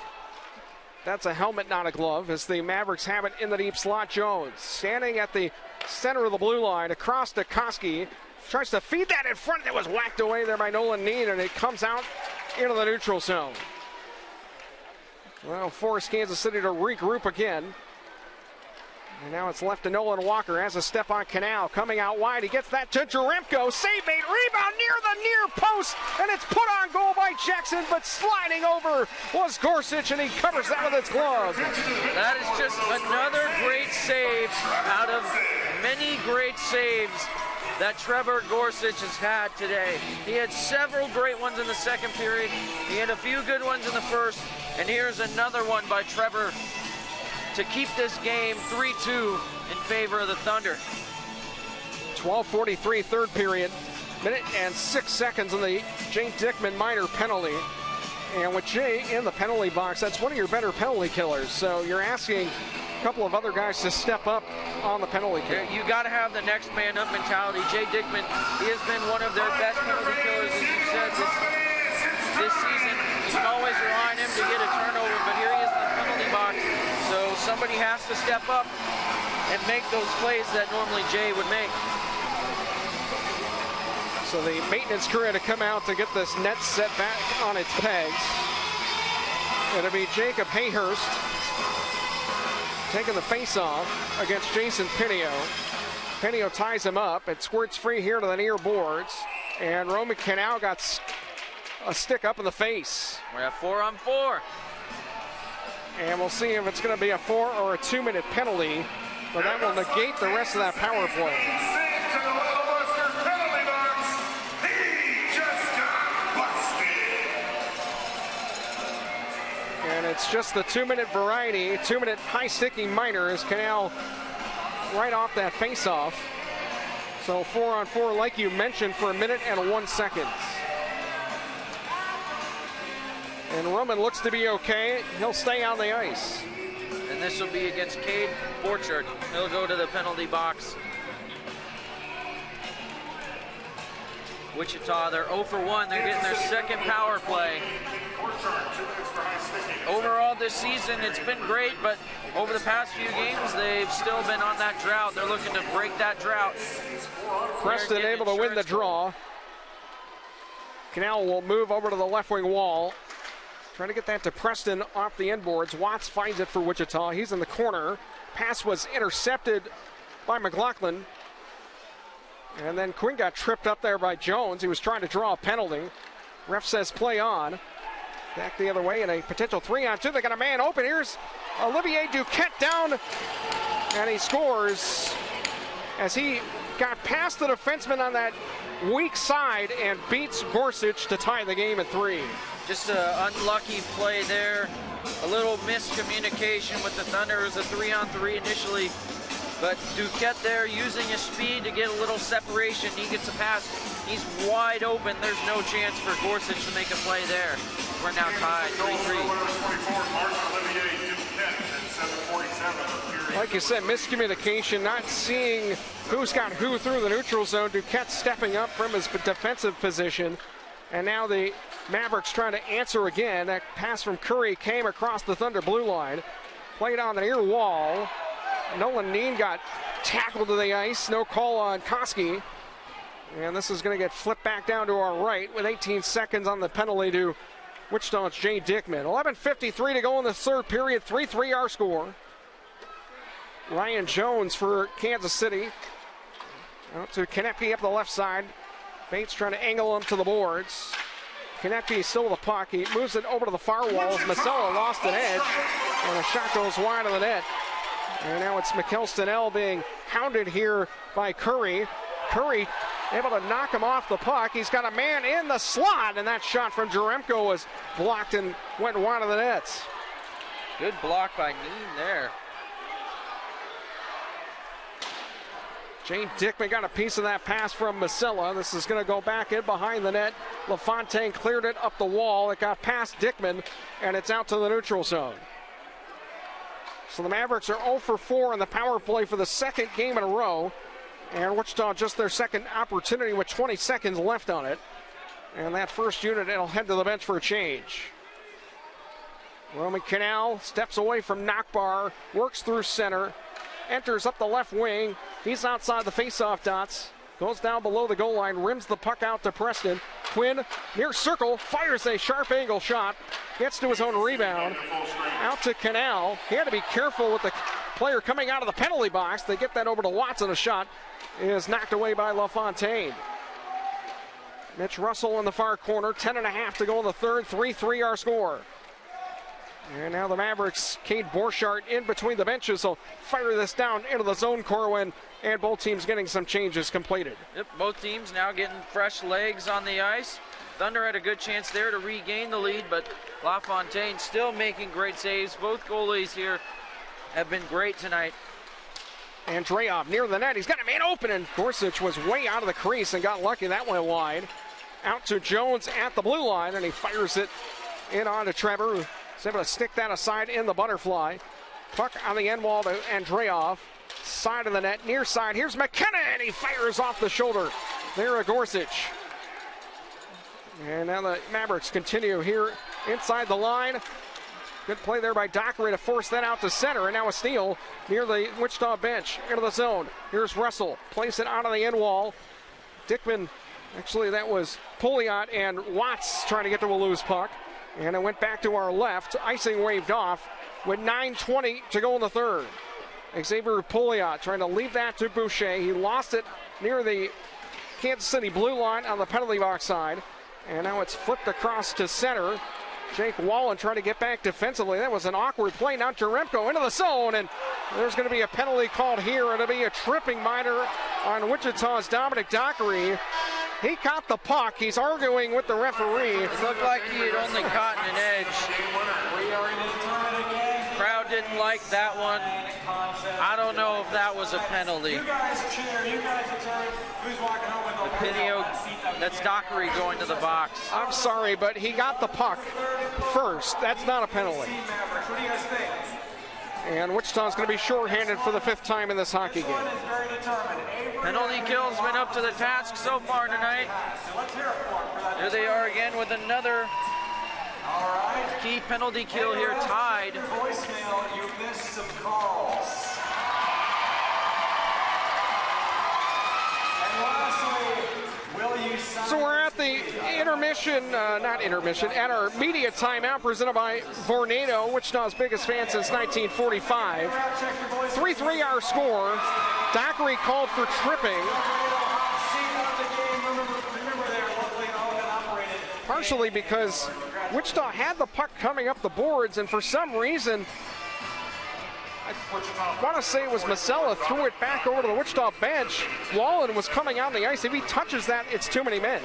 A: That's a helmet, not a glove, as the Mavericks have it in the deep slot. Jones standing at the center of the blue line, across to Koski. Tries to feed that in front. It was whacked away there by Nolan Need, and it comes out into the neutral zone. Well, force Kansas City to regroup again. And now it's left to Nolan Walker. Has a step on Canal. Coming out wide. He gets that to Jaremko. Save made. Rebound near the near post. And it's put on goal by Jackson. But sliding over was Gorsuch. And he covers that with his glove.
B: That is just another great save out of many great saves that Trevor Gorsuch has had today. He had several great ones in the second period. He had a few good ones in the first. And here's another one by Trevor to keep this game 3-2 in favor of the Thunder.
A: 12:43 third period. Minute and 6 seconds on the Jay Dickman minor penalty. And with Jay in the penalty box, that's one of your better penalty killers. So you're asking a couple of other guys to step up on the penalty kill.
B: You got to have the next man up mentality. Jay Dickman, he has been one of their best penalty killers, as you said, this season. You can always rely on him to get a turnover, but here he is in the penalty box. So somebody has to step up and make those plays that normally Jay would make.
A: So the maintenance crew had to come out to get this net set back on its pegs. It'll be Jacob Hayhurst taking the face-off against Jason Pinio. Pinio ties him up. It squirts free here to the near boards. And Roman Canal got a stick up in the face.
B: We're at 4-on-4.
A: And we'll see if it's going to be a 4 or a 2-minute penalty. But that will negate the rest of that power play. And it's just the 2-minute variety, 2-minute high-sticking minor as Canal right off that face-off. So 4-on-4, like you mentioned, for 1 minute and 1 second. And Roman looks to be okay. He'll stay on the ice.
B: And this will be against Cade Borchardt. He'll go to the penalty box. Wichita, they're 0 for 1. They're getting their second power play. Overall this season, it's been great, but over the past few games, they've still been on that drought. They're looking to break that drought.
A: Preston able to win the draw. Canal will move over to the left wing wall. Trying to get that to Preston off the inboards. Watts finds it for Wichita. He's in the corner. Pass was intercepted by McLaughlin. And then Quinn got tripped up there by Jones. He was trying to draw a penalty. Ref says play on. Back the other way in a potential 3-on-2. They got a man open. Here's Olivier Duquette down. And he scores as he got past the defenseman on that weak side and beats Gorsuch to tie the game at 3.
B: Just an unlucky play there. A little miscommunication with the Thunder. It was a 3-on-3 initially. But Duquette there using his speed to get a little separation. He gets a pass. He's wide open. There's no chance for Gorsuch to make a play there. We're now tied 3-3.
A: Like you said, miscommunication, not seeing who's got who through the neutral zone. Duquette stepping up from his defensive position. And now the Mavericks trying to answer again. That pass from Curry came across the Thunder blue line. Played on the near wall. Nolan Neen got tackled to the ice. No call on Koski. And this is going to get flipped back down to our right with 18 seconds on the penalty to Wichita's Jay Dickman. 11:53 to go in the third period. 3-3 our score. Ryan Jones for Kansas City. Out to Konecny up the left side. Bates trying to angle him to the boards. Konecny still with the puck. He moves it over to the far wall. Masella lost an edge. And a shot goes wide of the net. And now it's Mikkel Stenell being hounded here by Curry. Curry able to knock him off the puck. He's got a man in the slot, and that shot from Jaremko was blocked and went wide of the nets.
B: Good block by Neen there.
A: Jay Dickman got a piece of that pass from Masella. This is going to go back in behind the net. LaFontaine cleared it up the wall. It got past Dickman, and it's out to the neutral zone. So the Mavericks are 0 for 4 in the power play for the second game in a row. And Wichita just their second opportunity with 20 seconds left on it. And that first unit, it'll head to the bench for a change. Roman Canal steps away from Nockbar, works through center, enters up the left wing. He's outside the faceoff dots. Goes down below the goal line, rims the puck out to Preston. Quinn, near circle, fires a sharp angle shot. Gets to his own rebound. Out to Canal. He had to be careful with the player coming out of the penalty box. They get that over to Watson. A shot is knocked away by LaFontaine. Mitch Russell in the far corner. 10.5 to go in the third. 3-3 our score. And now the Mavericks, Cade Borchardt in between the benches. will fire this down into the zone, Corwin, and both teams getting some changes completed.
B: Yep, both teams now getting fresh legs on the ice. Thunder had a good chance there to regain the lead, but LaFontaine still making great saves. Both goalies here have been great tonight.
A: Andreev near the net. He's got a man open, and Gorsuch was way out of the crease and got lucky. That went wide. Out to Jones at the blue line, and he fires it in on to Trevor, who's able to stick that aside in the butterfly. Puck on the end wall to Andreoff. Side of the net, near side. Here's McKenna, and he fires off the shoulder. There, Gorsuch. And now the Mavericks continue here inside the line. Good play there by Dockery to force that out to center. And now a steal near the Wichita bench into the zone. Here's Russell. Place it out of the end wall. Dickman, actually that was Pouliot and Watts trying to get to a loose puck. And it went back to our left. Icing waved off with 9:20 to go in the third. Xavier Pouliot trying to leave that to Boucher. He lost it near the Kansas City blue line on the penalty box side. And now it's flipped across to center. Jake Wallen trying to get back defensively. That was an awkward play. Now Jaremko into the zone, and there's going to be a penalty called here. It'll be a tripping minor on Wichita's Dominic Dockery. He caught the puck. He's arguing with the referee.
B: It looked like he had only caught an edge. Crowd didn't like that one. I don't know if that was a penalty.
U: You guys cheer. You guys determine who's walking home with the
B: Pinio, that's Dockery going to the box.
A: I'm sorry, but he got the puck first. That's not a penalty.
U: What do you guys think?
A: And Wichita's going to be shorthanded for the 5th time in this hockey game.
B: Penalty kill's been up to the task so far tonight. Here they are again with another key penalty kill here, tied.
U: Voicemail, you missed some calls. And lastly, will you sign?
A: So we're at the intermission, at our media timeout presented by Vornado, Wichita's biggest fan since 1945. 3-3 our score. Dockery called for tripping. Partially because Wichita had the puck coming up the boards, and for some reason, I want to say it was Masella, threw it back over to the Wichita bench. Wallen was coming out on the ice. If he touches that, it's too many men.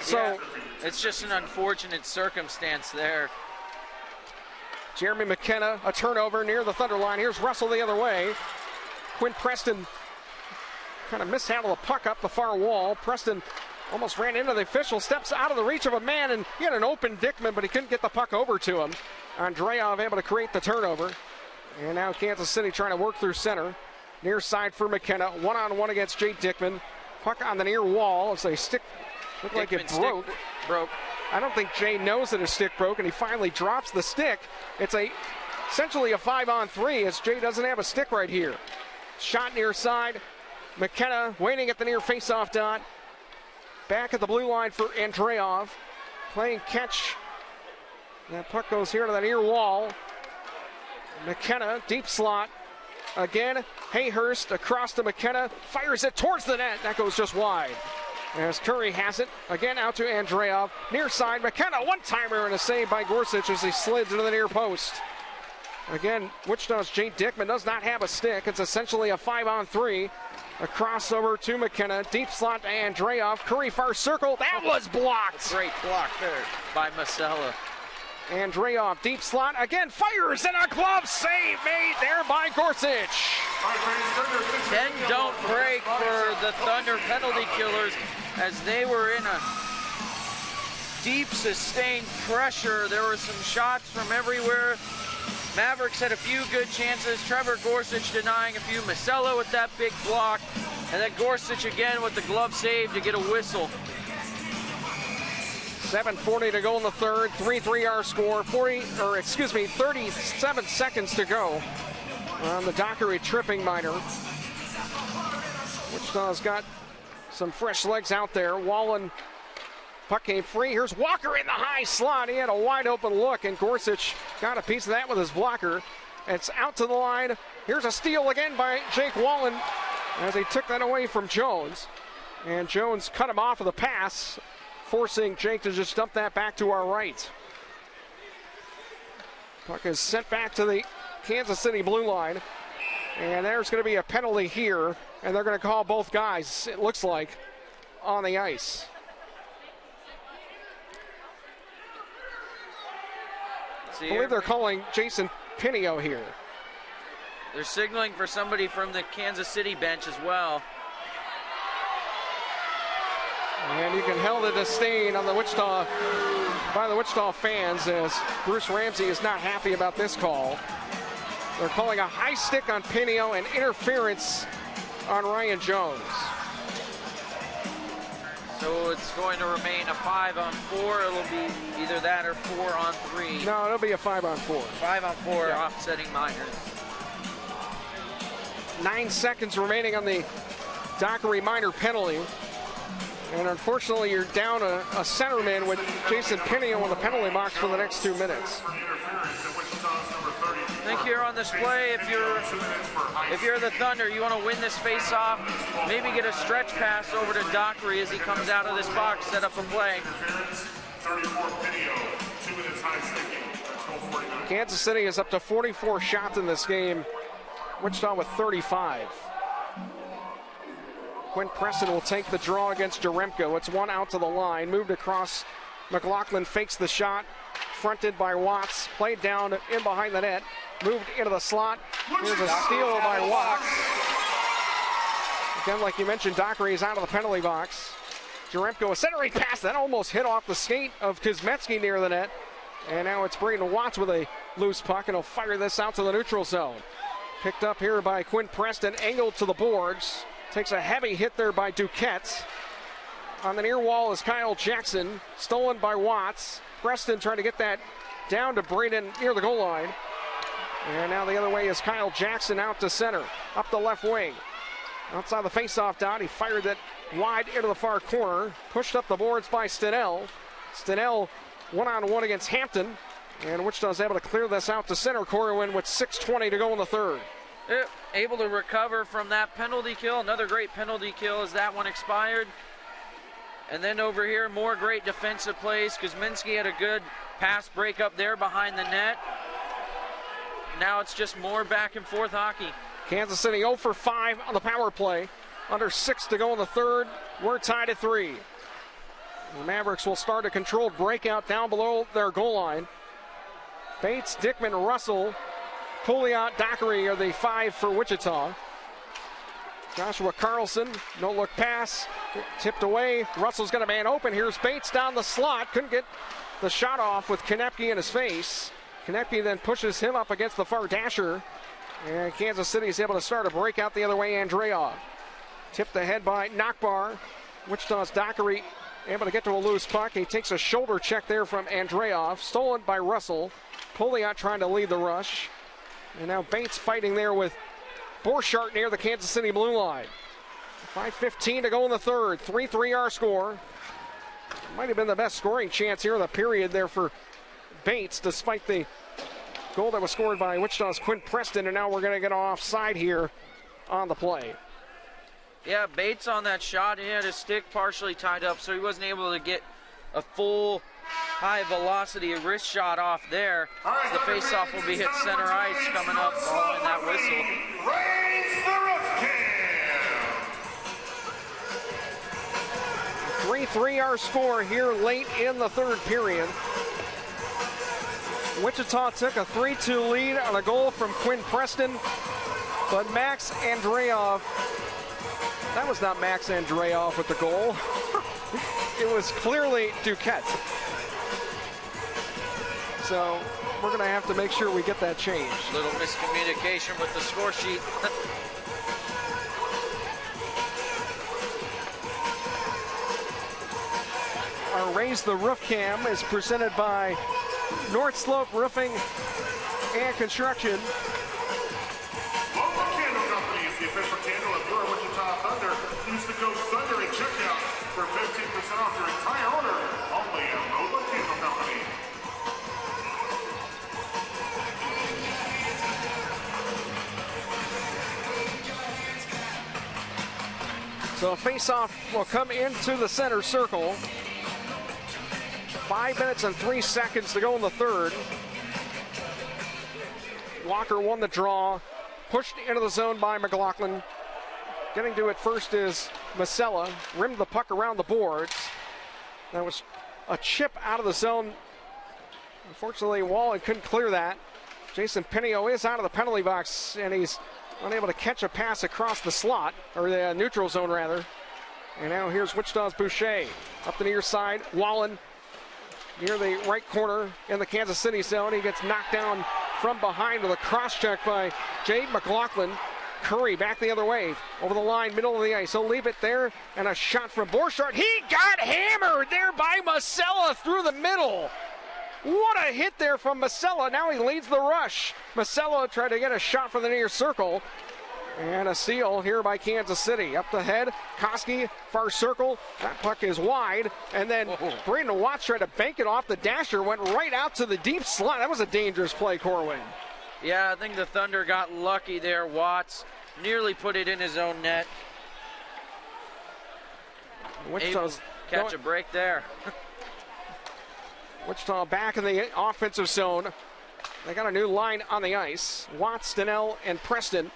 A: So
B: yeah, it's just an unfortunate circumstance there.
A: Jeremy McKenna, a turnover near the Thunder line. Here's Russell the other way. Quinn Preston kind of mishandled the puck up the far wall. Preston almost ran into the official, steps out of the reach of a man, and he had an open Dickman, but he couldn't get the puck over to him. Andreev able to create the turnover. And now Kansas City trying to work through center. Near side for McKenna. One-on-one against Jake Dickman. Puck on the near wall as they stick. Looked like it broke. I don't think Jay knows that his stick broke, and he finally drops the stick. It's essentially a 5-on-3 as Jay doesn't have a stick right here. Shot near side. McKenna waiting at the near faceoff dot. Back at the blue line for Andreev. Playing catch. That puck goes here to the near wall. McKenna, deep slot. Again, Hayhurst across to McKenna. Fires it towards the net. That goes just wide. As Curry has it. Again out to Andreev. Near side, McKenna. One-timer and a save by Gorsuch as he slids into the near post. Again, Wichita's Jay Dickman does not have a stick. It's essentially a 5-on-3. A crossover to McKenna. Deep slot to Andreev. Curry far circle. That was blocked.
B: Great block there by Masella.
A: Andreev, deep slot. Again, fires in a glove save made there by Gorsuch.
B: 10 don't break for the Thunder penalty killers as they were in a deep sustained pressure. There were some shots from everywhere. Mavericks had a few good chances. Trevor Gorsuch denying a few. Masella with that big block. And then Gorsuch again with the glove save to get a whistle.
A: 7:40 to go in the third. 3-3 our score. 37 seconds to go on the Dockery tripping minor. Wichita's got some fresh legs out there. Wallen, puck came free. Here's Walker in the high slot. He had a wide open look, and Gorsuch got a piece of that with his blocker. It's out to the line. Here's a steal again by Jake Wallen as he took that away from Jones. And Jones cut him off of the pass, forcing Jake to just dump that back to our right. Puck is sent back to the Kansas City blue line. And there's going to be a penalty here. And they're going to call both guys, it looks like, on the ice. I believe they're calling Jason Pinio here.
B: They're signaling for somebody from the Kansas City bench as well.
A: And you can hell the disdain on the Wichita by the Wichita fans as Bruce Ramsey is not happy about this call. They're calling a high stick on Pinio and interference on Ryan Jones.
B: So it's going to remain a 5-on-4. It'll be either that or 4-on-3.
A: No, it'll be a 5-on-4.
B: 5-on-4, yeah. Offsetting minors.
A: 9 seconds remaining on the Dockery minor penalty. And unfortunately, you're down a centerman with Jason Pinio in the penalty box for the next 2 minutes.
B: I think here on this play, if you're the Thunder, you want to win this face-off, maybe get a stretch pass over to Dockery as he comes out of this box, set up a play.
A: Kansas City is up to 44 shots in this game. Wichita with 35. Quinn Preston will take the draw against Jaremko. It's one out to the line. Moved across. McLaughlin fakes the shot. Fronted by Watts. Played down in behind the net. Moved into the slot. Here's a steal by Watts. Again, like you mentioned, Dockery is out of the penalty box. Jaremko, a centering pass that almost hit off the skate of Kuzmetsky near the net. And now it's Braden Watts with a loose puck, and he'll fire this out to the neutral zone. Picked up here by Quinn Preston, angled to the boards. Takes a heavy hit there by Duquette. On the near wall is Kyle Jackson, stolen by Watts. Preston trying to get that down to Braden near the goal line. And now the other way is Kyle Jackson out to center, up the left wing. Outside the faceoff dot, he fired it wide into the far corner. Pushed up the boards by Stenell. Stenell one-on-one against Hampton. And Wichita's able to clear this out to center. Corwin with 6:20 to go in the third.
B: Able to recover from that penalty kill. Another great penalty kill as that one expired. And then over here, more great defensive plays. Kuzminski had a good pass break up there behind the net. Now it's just more back and forth hockey.
A: Kansas City 0 for 5 on the power play. Under 6 to go in the third. We're tied at 3. The Mavericks will start a controlled breakout down below their goal line. Bates, Dickman, Russell, Pouliot, Dockery are the 5 for Wichita. Joshua Carlson, no-look pass, tipped away. Russell's got a man open. Here's Bates down the slot. Couldn't get the shot off with Konepke in his face. Konepke then pushes him up against the far dasher. And Kansas City is able to start a breakout the other way. Andreoff tipped ahead by Nockbar. Wichita's Dockery able to get to a loose puck. He takes a shoulder check there from Andreoff. Stolen by Russell. Pouliot trying to lead the rush. And now Bates fighting there with Borchardt near the Kansas City blue line. 5:15 to go in the third. 3-3 our score. Might have been the best scoring chance here in the period there for Bates, despite the goal that was scored by Wichita's Quinn Preston. And now we're going to get offside here on the play.
B: Yeah, Bates on that shot, he had his stick partially tied up, so he wasn't able to get a full high velocity wrist shot off there. As the faceoff will be hit center ice coming up following that whistle.
A: 3-3 our score here late in the third period. Wichita took a 3-2 lead on a goal from Quinn Preston, but Max Andreoff, that was not Max Andreoff with the goal. It was clearly Duquette. So we're going to have to make sure we get that changed.
B: Little miscommunication with the score sheet.
A: Our Raise the Roof Cam is presented by North Slope Roofing and Construction.
M: Local Candle Company is the official candle of your Wichita Thunder. Use the code Thunder at checkout for 15% off your entire order. Only at Local Candle Company.
A: So a face-off will come into the center circle. 5 minutes and 3 seconds to go in the third. Walker won the draw. Pushed into the zone by McLaughlin. Getting to it first is Masella. Rimmed the puck around the boards. That was a chip out of the zone. Unfortunately, Wallen couldn't clear that. Jason Pinio is out of the penalty box, and he's unable to catch a pass across the slot, or the neutral zone rather. And now here's Wichita's Boucher. Up the near side, Wallen near the right corner in the Kansas City zone. He gets knocked down from behind with a cross check by Jade McLaughlin. Curry back the other way, over the line, middle of the ice. He'll leave it there, and a shot from Borchardt. He got hammered there by Masella through the middle. What a hit there from Masella. Now he leads the rush. Masella tried to get a shot from the near circle. And a steal here by Kansas City. Up the head, Koski, far circle. That puck is wide. And then Brandon Watts tried to bank it off the dasher, went right out to the deep slot. That was a dangerous play, Corwin.
B: Yeah, I think the Thunder got lucky there. Watts nearly put it in his own net. Able to catch a break there.
A: Wichita back in the offensive zone. They got a new line on the ice. Watts, Stenell, and Preston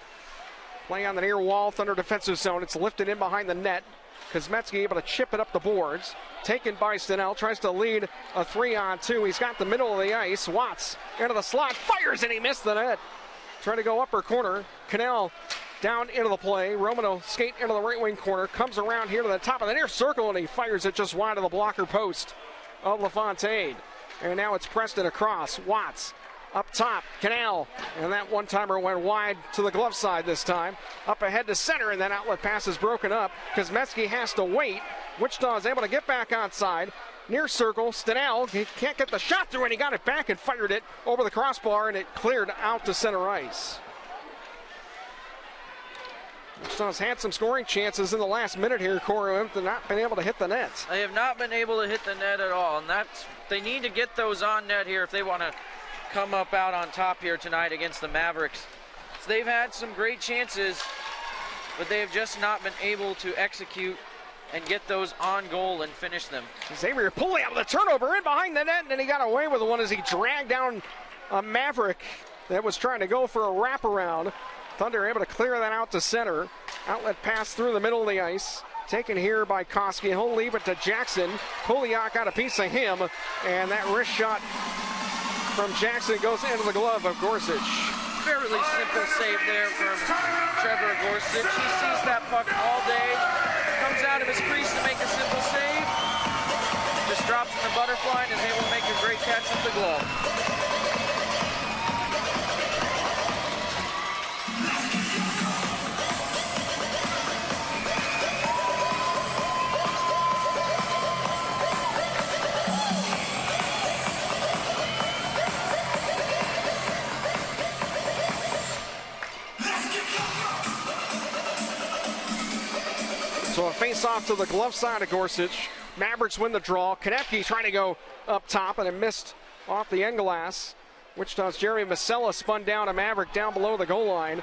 A: play on the near wall. Thunder defensive zone. It's lifted in behind the net. Kuzmetsky able to chip it up the boards. Taken by Stenell. Tries to lead a 3-on-2. He's got the middle of the ice. Watts into the slot. Fires and he missed the net. Trying to go upper corner. Cannell down into the play. Romano skate into the right wing corner. Comes around here to the top of the near circle and he fires it just wide of the blocker post of LaFontaine. And now it's Preston across. Watts up top, Cannell, and that one-timer went wide to the glove side this time. Up ahead to center, and that outlet pass is broken up. Kuzmetsky has to wait. Wichita is able to get back onside. Near circle, Stenell, he can't get the shot through, and he got it back and fired it over the crossbar, and it cleared out to center ice. Wichita's had some scoring chances in the last minute here, Corey. They've not been able to hit the net.
B: They have not been able to hit the net at all, and they need to get those on net here if they want to come up out on top here tonight against the Mavericks. So they've had some great chances, but they have just not been able to execute and get those on goal and finish them.
A: Xavier pulling out the turnover in behind the net, and he got away with one as he dragged down a Maverick that was trying to go for a wraparound. Thunder able to clear that out to center. Outlet pass through the middle of the ice. Taken here by Koski. He'll leave it to Jackson. Kuliak got a piece of him, and that wrist shot from Jackson goes into the glove of Gorsuch.
B: Fairly simple save there from Trevor Gorsuch. He sees that puck all day, comes out of his crease to make a simple save, just drops in the butterfly and is able to make a great catch with the glove.
A: So a face-off to the glove side of Gorsuch. Mavericks win the draw. Konecki trying to go up top, and it missed off the end glass. Wichita's Jeremy Masella spun down a Maverick down below the goal line.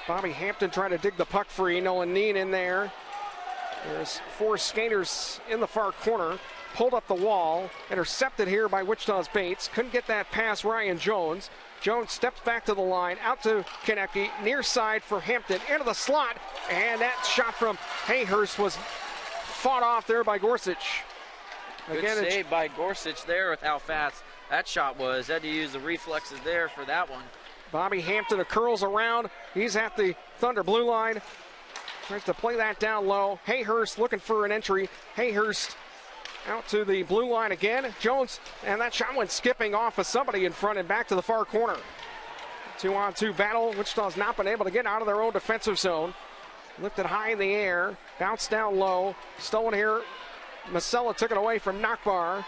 A: Bobby Hampton trying to dig the puck free. Nolan Neen in there. There's four skaters in the far corner. Pulled up the wall. Intercepted here by Wichita's Bates. Couldn't get that past Ryan Jones. Jones steps back to the line, out to Konecki, near side for Hampton, into the slot, and that shot from Hayhurst was fought off there by Gorsuch.
B: Good save by Gorsuch there with how fast that shot was. Had to use the reflexes there for that one.
A: Bobby Hampton curls around. He's at the Thunder blue line. Tries to play that down low. Hayhurst looking for an entry. Hayhurst out to the blue line again. Jones, and that shot went skipping off of somebody in front and back to the far corner. 2-on-2 battle. Wichita's not been able to get out of their own defensive zone. Lifted high in the air, bounced down low. Stolen here. Masella took it away from Nakbar,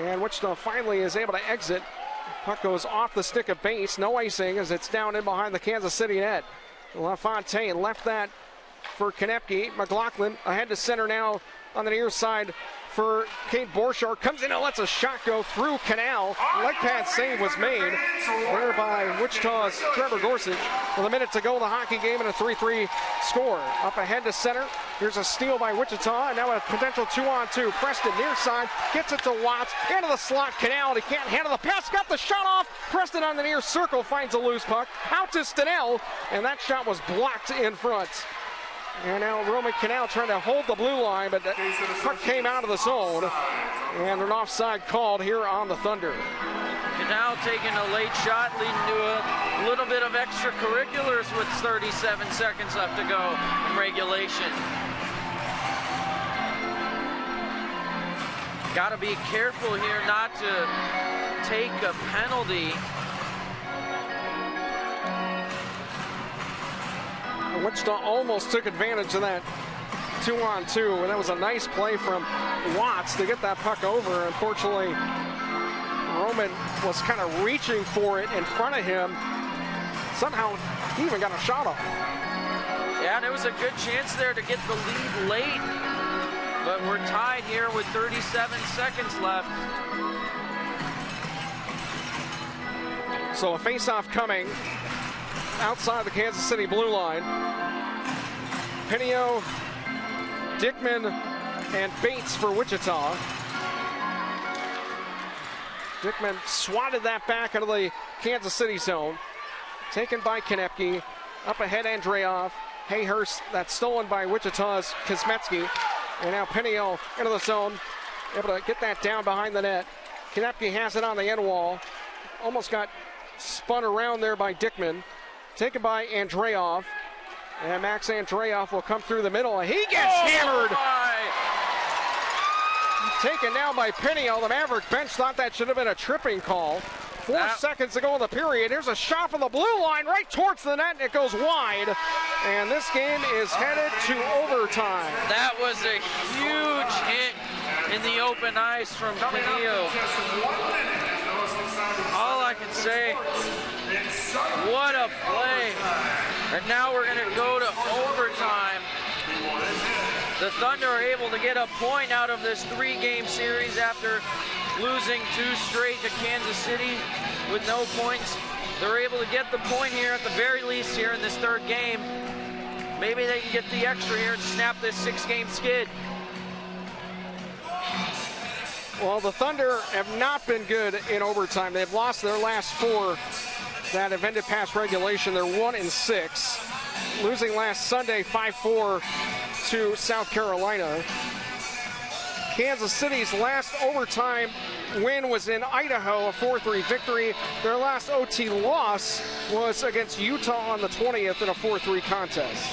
A: and Wichita finally is able to exit. Puck goes off the stick of Bates. No icing as it's down in behind the Kansas City net. LaFontaine left that for Konecki. McLaughlin ahead to center now on the near side for Kate Borchardt. Comes in and lets a shot go through Canal. Leg pad save was made there by Wichita's Trevor Gorsuch. With a minute to go in the hockey game and a 3-3 score. Up ahead to center. Here's a steal by Wichita. And now a potential 2-on-2. Preston near side. Gets it to Watts. Into the slot. Canal. He can't handle the pass. Got the shot off. Preston on the near circle finds a loose puck. Out to Stenell. And that shot was blocked in front. And now Roman Canal trying to hold the blue line, but the puck came out of the zone. And an offside called here on the Thunder.
B: Canal taking a late shot, leading to a little bit of extracurriculars with 37 seconds left to go in regulation. Got to be careful here not to take a penalty.
A: Wichita almost took advantage of that 2-on-2, and that was a nice play from Watts to get that puck over. Unfortunately, Roman was kind of reaching for it in front of him. Somehow, he even got a shot off.
B: Yeah, and it was a good chance there to get the lead late, but we're tied here with 37 seconds left.
A: So a face-off coming outside the Kansas City blue line. Pinio, Dickman, and Bates for Wichita. Dickman swatted that back into the Kansas City zone. Taken by Konepke. Up ahead, Andreoff. Hayhurst, that's stolen by Wichita's Kosmetsky. And now Pinio into the zone. Able to get that down behind the net. Konepke has it on the end wall. Almost got spun around there by Dickman. Taken by Andreoff. And Max Andreoff will come through the middle. And he gets hammered. Taken down by Pinio. The Maverick bench thought that should have been a tripping call. 4 seconds to go in the period. Here's a shot from the blue line right towards the net, and it goes wide. And this game is headed to overtime.
B: That was a huge hit in the open ice from Pinio. All I can say, what a play. And now we're going to go to overtime. The Thunder are able to get a point out of this 3-game series after losing 2 straight to Kansas City with no points. They're able to get the point here at the very least here in this 3rd game. Maybe they can get the extra here and snap this 6-game skid.
A: Well, the Thunder have not been good in overtime. They've lost their last 4 that have ended past regulation. They're 1-6, losing last Sunday 5-4 to South Carolina. Kansas City's last overtime win was in Idaho, a 4-3 victory. Their last OT loss was against Utah on the 20th in a 4-3 contest.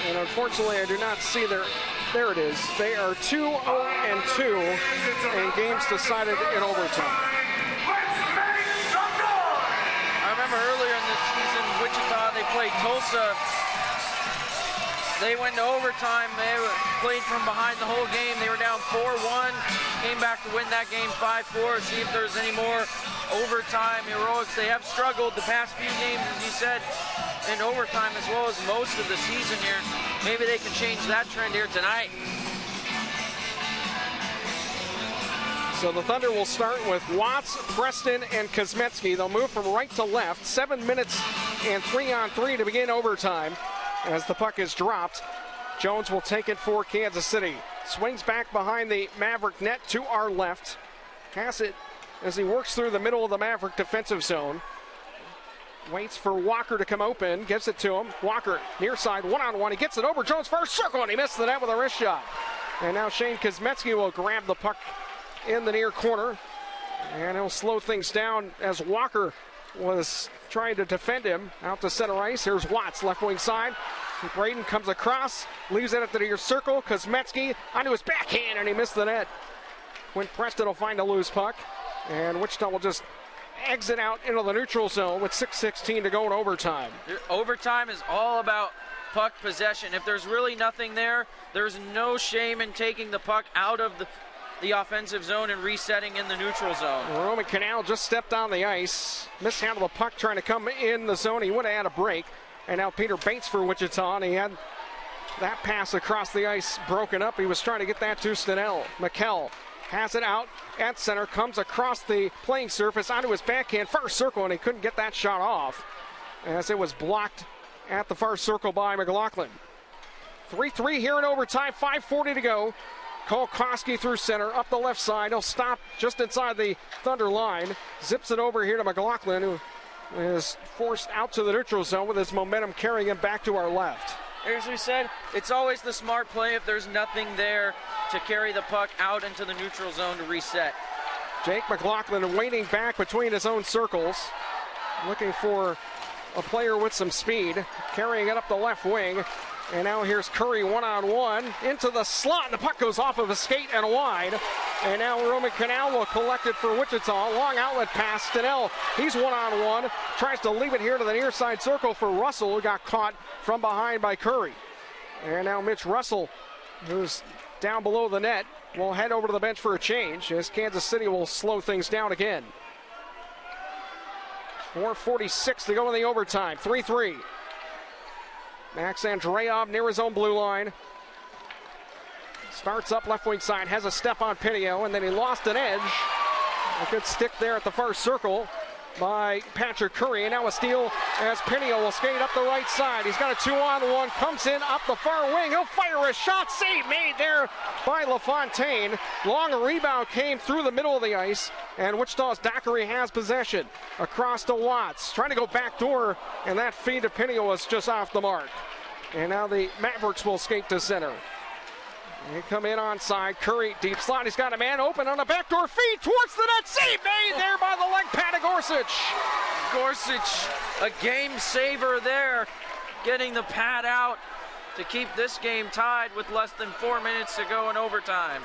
A: And unfortunately, I do not see their... There it is. They are 2-0-2 in games decided in overtime.
B: I remember earlier in the season, Wichita, they played Tulsa. They went to overtime. They played from behind the whole game. They were down 4-1, came back to win that game 5-4. See if there's any more overtime heroics. They have struggled the past few games, as you said, in overtime as well as most of the season here. Maybe they can change that trend here tonight.
A: So the Thunder will start with Watts, Preston, and Kosmetsky. They'll move from right to left. 7 minutes and 3-on-3 to begin overtime. As the puck is dropped, Jones will take it for Kansas City. Swings back behind the Maverick net to our left. Pass it as he works through the middle of the Maverick defensive zone. Waits for Walker to come open, gives it to him. Walker near side, 1-on-1. He gets it over Jones first circle, and he missed the net with a wrist shot. And now Shane Kosmetsky will grab the puck in the near corner, and he'll slow things down as Walker was trying to defend him out to center ice. Here's Watts, left wing side. Braden comes across, leaves it at the near circle. Kosmetsky onto his backhand, and he missed the net. Quinn Preston will find a loose puck, and Wichita will just exit out into the neutral zone with 6:16 to go in overtime.
B: Overtime is all about puck possession. If there's really nothing there, there's no shame in taking the puck out of the offensive zone and resetting in the neutral zone.
A: Roman Canal just stepped on the ice, mishandled the puck trying to come in the zone. He would have had a break. And now Peter Bates for Wichita, and he had that pass across the ice broken up. He was trying to get that to Stenell. McKell has it out at center, comes across the playing surface onto his backhand, far circle, and he couldn't get that shot off as it was blocked at the far circle by McLaughlin. 3-3 here in overtime, 5:40 to go. Cole Koski through center, up the left side. He'll stop just inside the Thunder line. Zips it over here to McLaughlin, who is forced out to the neutral zone with his momentum carrying him back to our left.
B: As we said, it's always the smart play if there's nothing there to carry the puck out into the neutral zone to reset.
A: Jake McLaughlin waiting back between his own circles, looking for a player with some speed, carrying it up the left wing. And now here's Curry one-on-one into the slot. And the puck goes off of a skate and wide. And now Roman Canal will collect it for Wichita. Long outlet pass. Stenell, he's one-on-one. Tries to leave it here to the near side circle for Russell, who got caught from behind by Curry. And now Mitch Russell, who's down below the net, will head over to the bench for a change as Kansas City will slow things down again. 4:46 to go in the overtime. 3-3. Max Andreev near his own blue line. Starts up left wing side, has a step on Pinio, and then he lost an edge. A good stick there at the far circle by Patrick Curry. And now a steal as Pinio will skate up the right side. He's got a 2-on-1, comes in up the far wing. He'll fire a shot. Save made there by LaFontaine. Long rebound came through the middle of the ice, and Wichita's Dockery has possession. Across to Watts, trying to go backdoor, and that feed to Pinio was just off the mark. And now the Mavericks will skate to center. They come in onside. Curry, deep slot. He's got a man open on a backdoor feed towards the net. Save made there by the leg pad of Gorsuch.
B: Gorsuch, a game saver there, getting the pad out to keep this game tied with less than 4 minutes to go in overtime.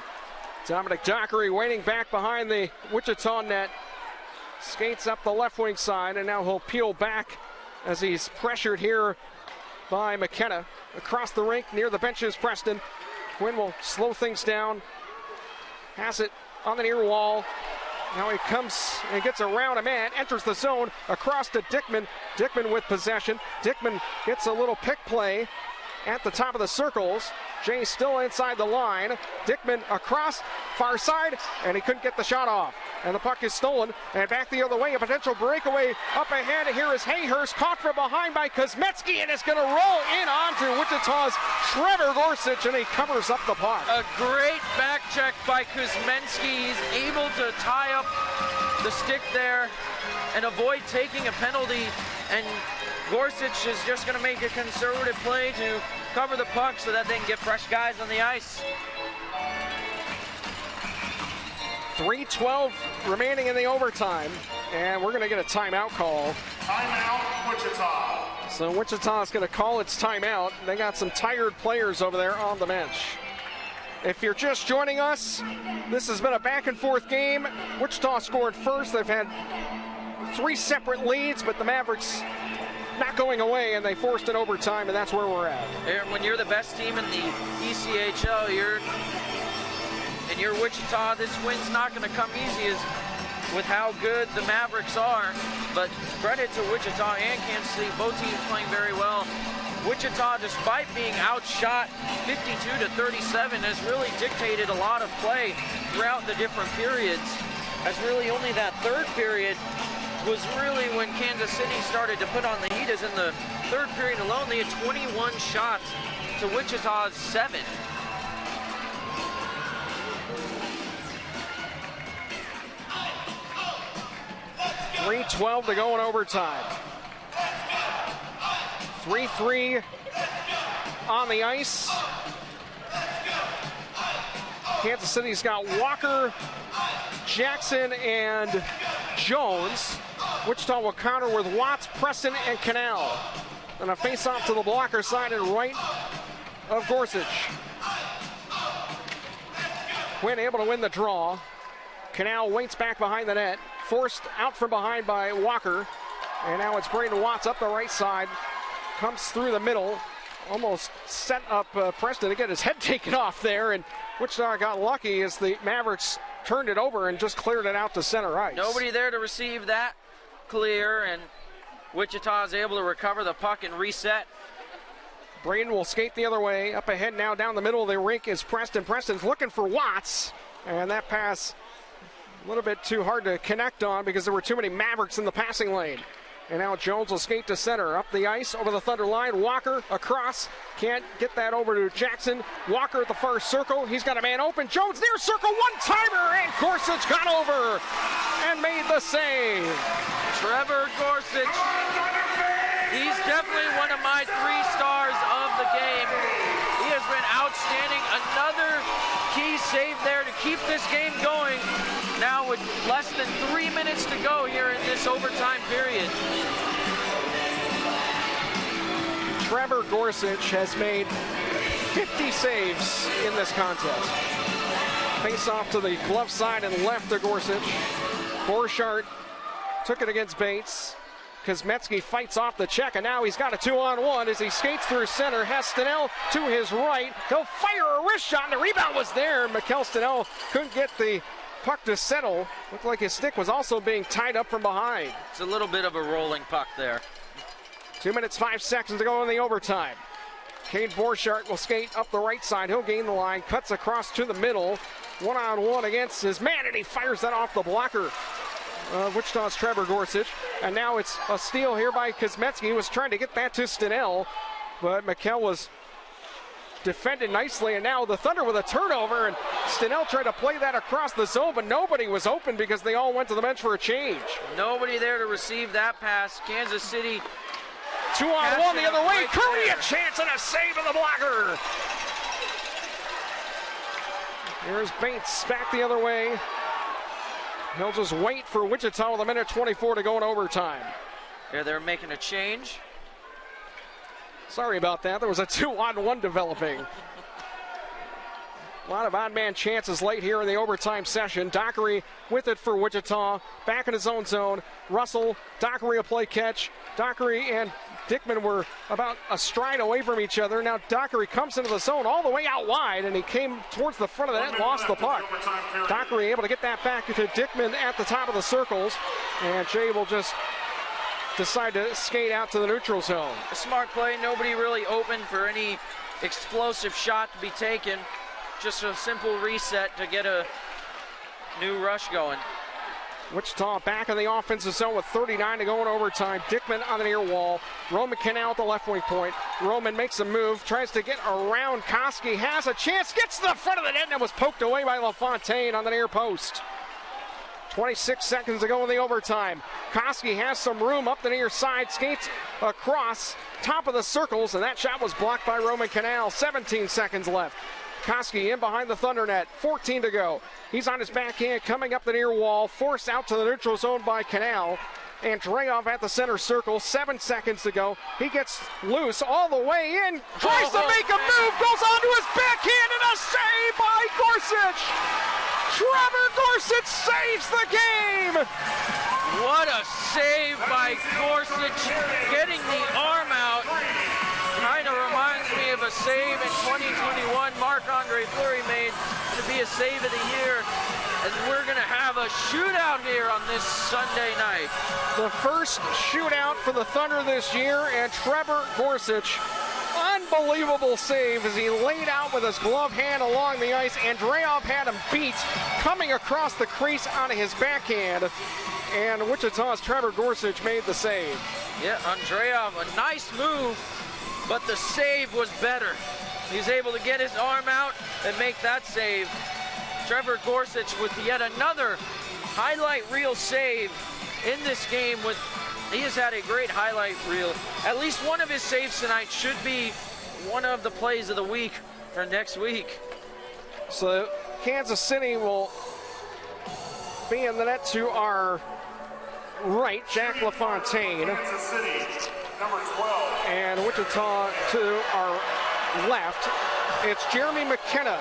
A: Dominic Dockery waiting back behind the Wichita net. Skates up the left wing side, and now he'll peel back as he's pressured here by McKenna. Across the rink near the benches, Preston. Quinn will slow things down. Has it on the near wall. Now he comes and gets around a man, enters the zone, across to Dickman. Dickman with possession. Dickman gets a little pick play at the top of the circles. Jay still inside the line. Dickman across, far side, and he couldn't get the shot off. And the puck is stolen, and back the other way. A potential breakaway up ahead. Here is Hayhurst, caught from behind by Kuzmetsky, and is going to roll in onto Wichita's Trevor Gorsuch, and he covers up the puck.
B: A great back check by Kuzmensky. He's able to tie up the stick there and avoid taking a penalty, and Gorsuch is just going to make a conservative play to cover the puck so that they can get fresh guys on the ice.
A: 3:12 remaining in the overtime, and we're going to get a timeout call.
M: Timeout, Wichita.
A: So Wichita's going to call its timeout. They got some tired players over there on the bench. If you're just joining us, this has been a back-and-forth game. Wichita scored first. They've had 3 separate leads, but the Mavericks not going away, and they forced an overtime, and that's where we're at.
B: When you're the best team in the ECHL, you're Wichita, this win's not going to come easy with how good the Mavericks are. But credit to Wichita and Kansas City, both teams playing very well. Wichita, despite being outshot 52-37, has really dictated a lot of play throughout the different periods. As really only that third period was really when Kansas City started to put on the heat, as in the third period alone, they had 21 shots to Wichita's 7.
A: .312 to go in overtime. 3-3 on the ice. Kansas City's got Walker, Jackson, and Jones. Wichita will counter with Watts, Preston, and Canal. And a face-off to the blocker side and right of Gorsuch. Quinn able to win the draw. Canal waits back behind the net. Forced out from behind by Walker. And now it's Braden Watts up the right side. Comes through the middle. Almost set up Preston to get his head taken off there. And Wichita got lucky as the Mavericks turned it over and just cleared it out to center ice.
B: Nobody there to receive that clear, and Wichita is able to recover the puck and reset.
A: Braden will skate the other way. Up ahead now down the middle of the rink is Preston. Preston's looking for Watts. And that pass a little bit too hard to connect on because there were too many Mavericks in the passing lane. And now Jones will skate to center. Up the ice, over the Thunder line. Walker across. Can't get that over to Jackson. Walker at the far circle. He's got a man open. Jones near circle. One-timer. And Gorsuch got over and made the save.
B: Trevor Gorsuch. He's definitely one of my 3 stars of the game. He has been outstanding. Another key save there to keep this game going. Now with less than 3 minutes to go here in this overtime period.
A: Trevor Gorsuch has made 50 saves in this contest. Face off to the glove side and left to Gorsuch. Borchardt took it against Bates. Kosmetsky fights off the check, and now he's got a 2-on-1 as he skates through center. Has Stenell to his right. He'll fire a wrist shot, and the rebound was there. Mikkel Stenell couldn't get the puck to settle. Looked like his stick was also being tied up from behind.
B: It's a little bit of a rolling puck there.
A: 2 minutes, 5 seconds to go in the overtime. Cade Borchardt will skate up the right side. He'll gain the line, cuts across to the middle. 1-on-1 against his man, and he fires that off the blocker. Wichita's Trevor Gorsuch. And now it's a steal here by Kosmetsky. He was trying to get that to Stenell, but Mikkel was defended nicely, and now the Thunder with a turnover, and Stenell tried to play that across the zone, but nobody was open because they all went to the bench for a change.
B: Nobody there to receive that pass. Kansas City
A: 2-on-1 the other way.
B: Right
A: Curry
B: there.
A: a chance and a save of the blocker. Here's Bates back the other way. He'll just wait for Wichita with 1:24 to go in overtime.
B: Yeah, they're making a change.
A: Sorry about that. There was a 2-on-1 developing. A lot of odd man chances late here in the overtime session. Dockery with it for Wichita. Back in his own zone. Russell, Dockery a play catch. Dockery and Dickman were about a stride away from each other. Now Dockery comes into the zone all the way out wide, and he came towards the front of the net and lost the puck. Dockery able to get that back to Dickman at the top of the circles, and Jay will just decide to skate out to the neutral zone.
B: A smart play. Nobody really open for any explosive shot to be taken. Just a simple reset to get a new rush going.
A: Wichita back in the offensive zone with 39 to go in overtime. Dickman on the near wall. Roman Canal at the left wing point. Roman makes a move, tries to get around Koski, has a chance, gets to the front of the net, and was poked away by LaFontaine on the near post. 26 seconds to go in the overtime. Koski has some room up the near side, skates across top of the circles, and that shot was blocked by Roman Canal. 17 seconds left. Koski in behind the Thunder net, 14 to go. He's on his backhand, coming up the near wall, forced out to the neutral zone by Canal. Andreoff at the center circle, 7 seconds to go. He gets loose all the way in, tries to make a move, goes onto his backhand, and a save by Gorsuch. Trevor Gorsuch saves the game.
B: What a save by Gorsuch, getting the arm out. Kind of reminds me of a save in 2021 Marc-Andre Fleury made to be a save of the year. And we're going to have a shootout here on this Sunday night.
A: The first shootout for the Thunder this year, and Trevor Gorsuch, unbelievable save as he laid out with his glove hand along the ice. Andreoff had him beat, coming across the crease on his backhand. And Wichita's Trevor Gorsuch made the save.
B: Yeah, Andreoff, a nice move, but the save was better. He's able to get his arm out and make that save. Trevor Gorsuch with yet another highlight reel save in this game. He has had a great highlight reel. At least one of his saves tonight should be one of the plays of the week for next week.
A: So Kansas City will be in the net to our right, Jack LaFontaine.
M: Kansas City, number 12.
A: And Wichita to our left. It's Jeremy McKenna.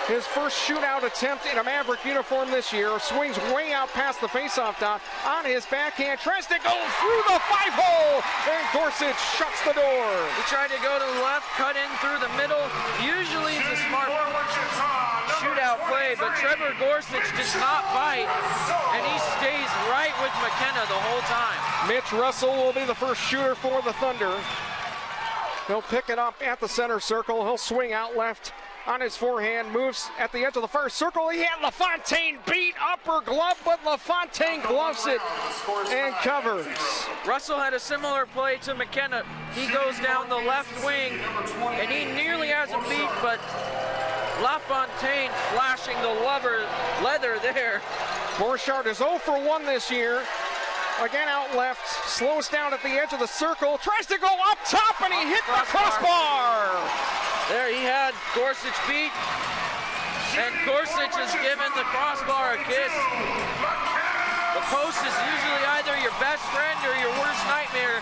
A: His first shootout attempt in a Maverick uniform this year. Swings way out past the faceoff dot on his backhand. Tries to go through the 5-hole. And Gorsuch shuts the door.
B: He tried to go to the left, cut in through the middle. Usually it's a smart shootout play, but Trevor Gorsuch does not bite, and he stays right with McKenna the whole time.
A: Mitch Russell will be the first shooter for the Thunder. He'll pick it up at the center circle. He'll swing out left on his forehand, moves at the edge of the first circle. He had LaFontaine beat upper glove, but LaFontaine gloves it and covers.
B: Russell had a similar play to McKenna. He goes down the left wing, and he nearly has him beat, but LaFontaine flashing the leather there.
A: Borchardt is 0 for 1 this year. Again out left, slows down at the edge of the circle, tries to go up top, and he hit the crossbar.
B: There he had Gorsuch beat, and Gorsuch has given the crossbar a kiss. The post is usually either your best friend or your worst nightmare.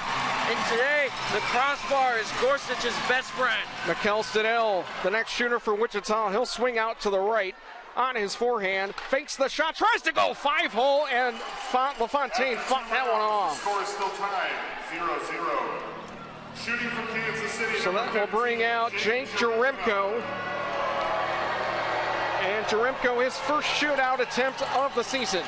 B: And today, the crossbar is Gorsuch's best friend.
A: Mikkel Stedell, the next shooter for Wichita. He'll swing out to the right on his forehand, fakes the shot, tries to go 5-hole, and LaFontaine fought that one off.
M: Score is still tied, 0-0. Shooting from Kansas City.
A: So that will bring out Jake Jaremko. And Jaremko, his first shootout attempt of the season.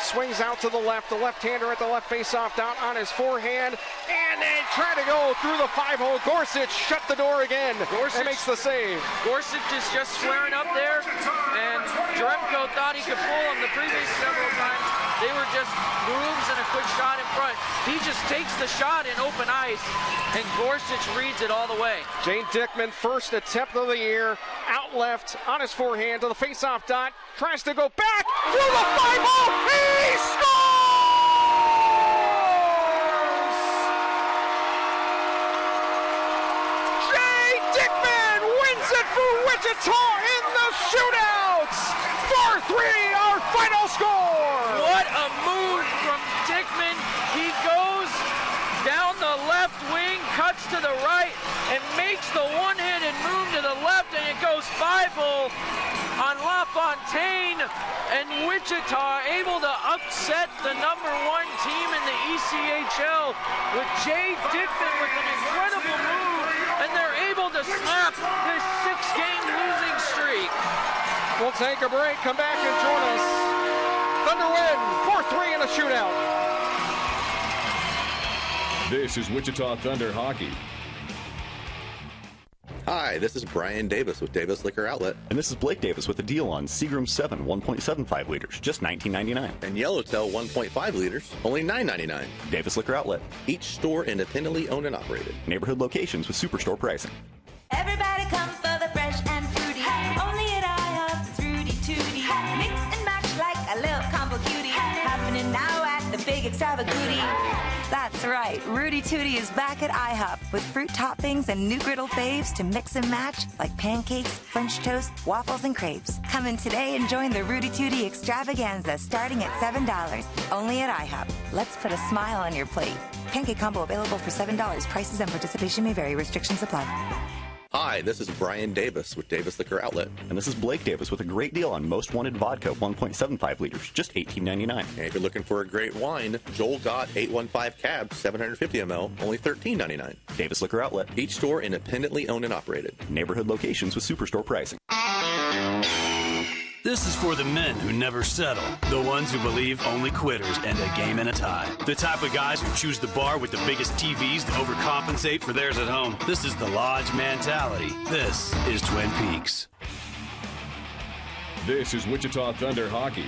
A: Swings out to the left-hander at the left face-off dot on his forehand, and then try to go through the 5-hole. Gorsuch shut the door again. Gorsuch makes the save.
B: Gorsuch is just squaring up there, and Jaremko thought he could pull him the previous several times. They were just moves and a quick shot in front. He just takes the shot in open ice, and Gorsuch reads it all the way.
A: Jane Dickman, first attempt of the year, out left on his forehand to the face-off dot, tries to go back through the 5-hole. He scores! Jane Dickman wins it for Wichita in the shootouts. 4-3, our final score.
B: What a move from Dickman. He goes down the left wing, cuts to the right, and makes the one-handed move to the left, and it goes 5-hole on LaFontaine, and Wichita able to upset the #1 team in the ECHL with Jay Dickman with an incredible move, and they're able to snap this 6-game losing streak.
A: We'll take a break, come back and join us. Thunder win, 4-3 in a shootout.
D: This is Wichita Thunder Hockey.
E: Hi, this is Brian Davis with Davis Liquor Outlet.
F: And this is Blake Davis with a deal on Seagram 7 1.75 liters, just $19.99.
E: And Yellowtail 1.5 liters, only $9.99.
F: Davis Liquor Outlet.
E: Each store independently owned and operated.
F: Neighborhood locations with superstore pricing.
G: Everybody come for the fresh and fruity. Only at IHOP, it's Rudy Tooty. Mix and match like a little combo cutie. Happening now at the big extravagoody. That's right, Rudy Tooty is back at IHOP with fruit toppings and new griddle faves to mix and match like pancakes, French toast, waffles, and crepes. Come in today and join the Rudy Tooty extravaganza starting at $7. Only at IHOP. Let's put a smile on your plate. Pancake combo available for $7. Prices and participation may vary. Restrictions apply.
E: Hi, this is Brian Davis with Davis Liquor Outlet.
F: And this is Blake Davis with a great deal on Most Wanted Vodka 1.75 liters, just $18.99.
E: And if you're looking for a great wine, Joel Gott 815 Cab 750 ml, only $13.99.
F: Davis Liquor Outlet.
E: Each store independently owned and operated.
F: Neighborhood locations with superstore pricing.
H: This is for the men who never settle, the ones who believe only quitters end a game in a tie, the type of guys who choose the bar with the biggest TVs to overcompensate for theirs at home. This is the Lodge mentality. This is Twin Peaks.
D: This is Wichita Thunder Hockey.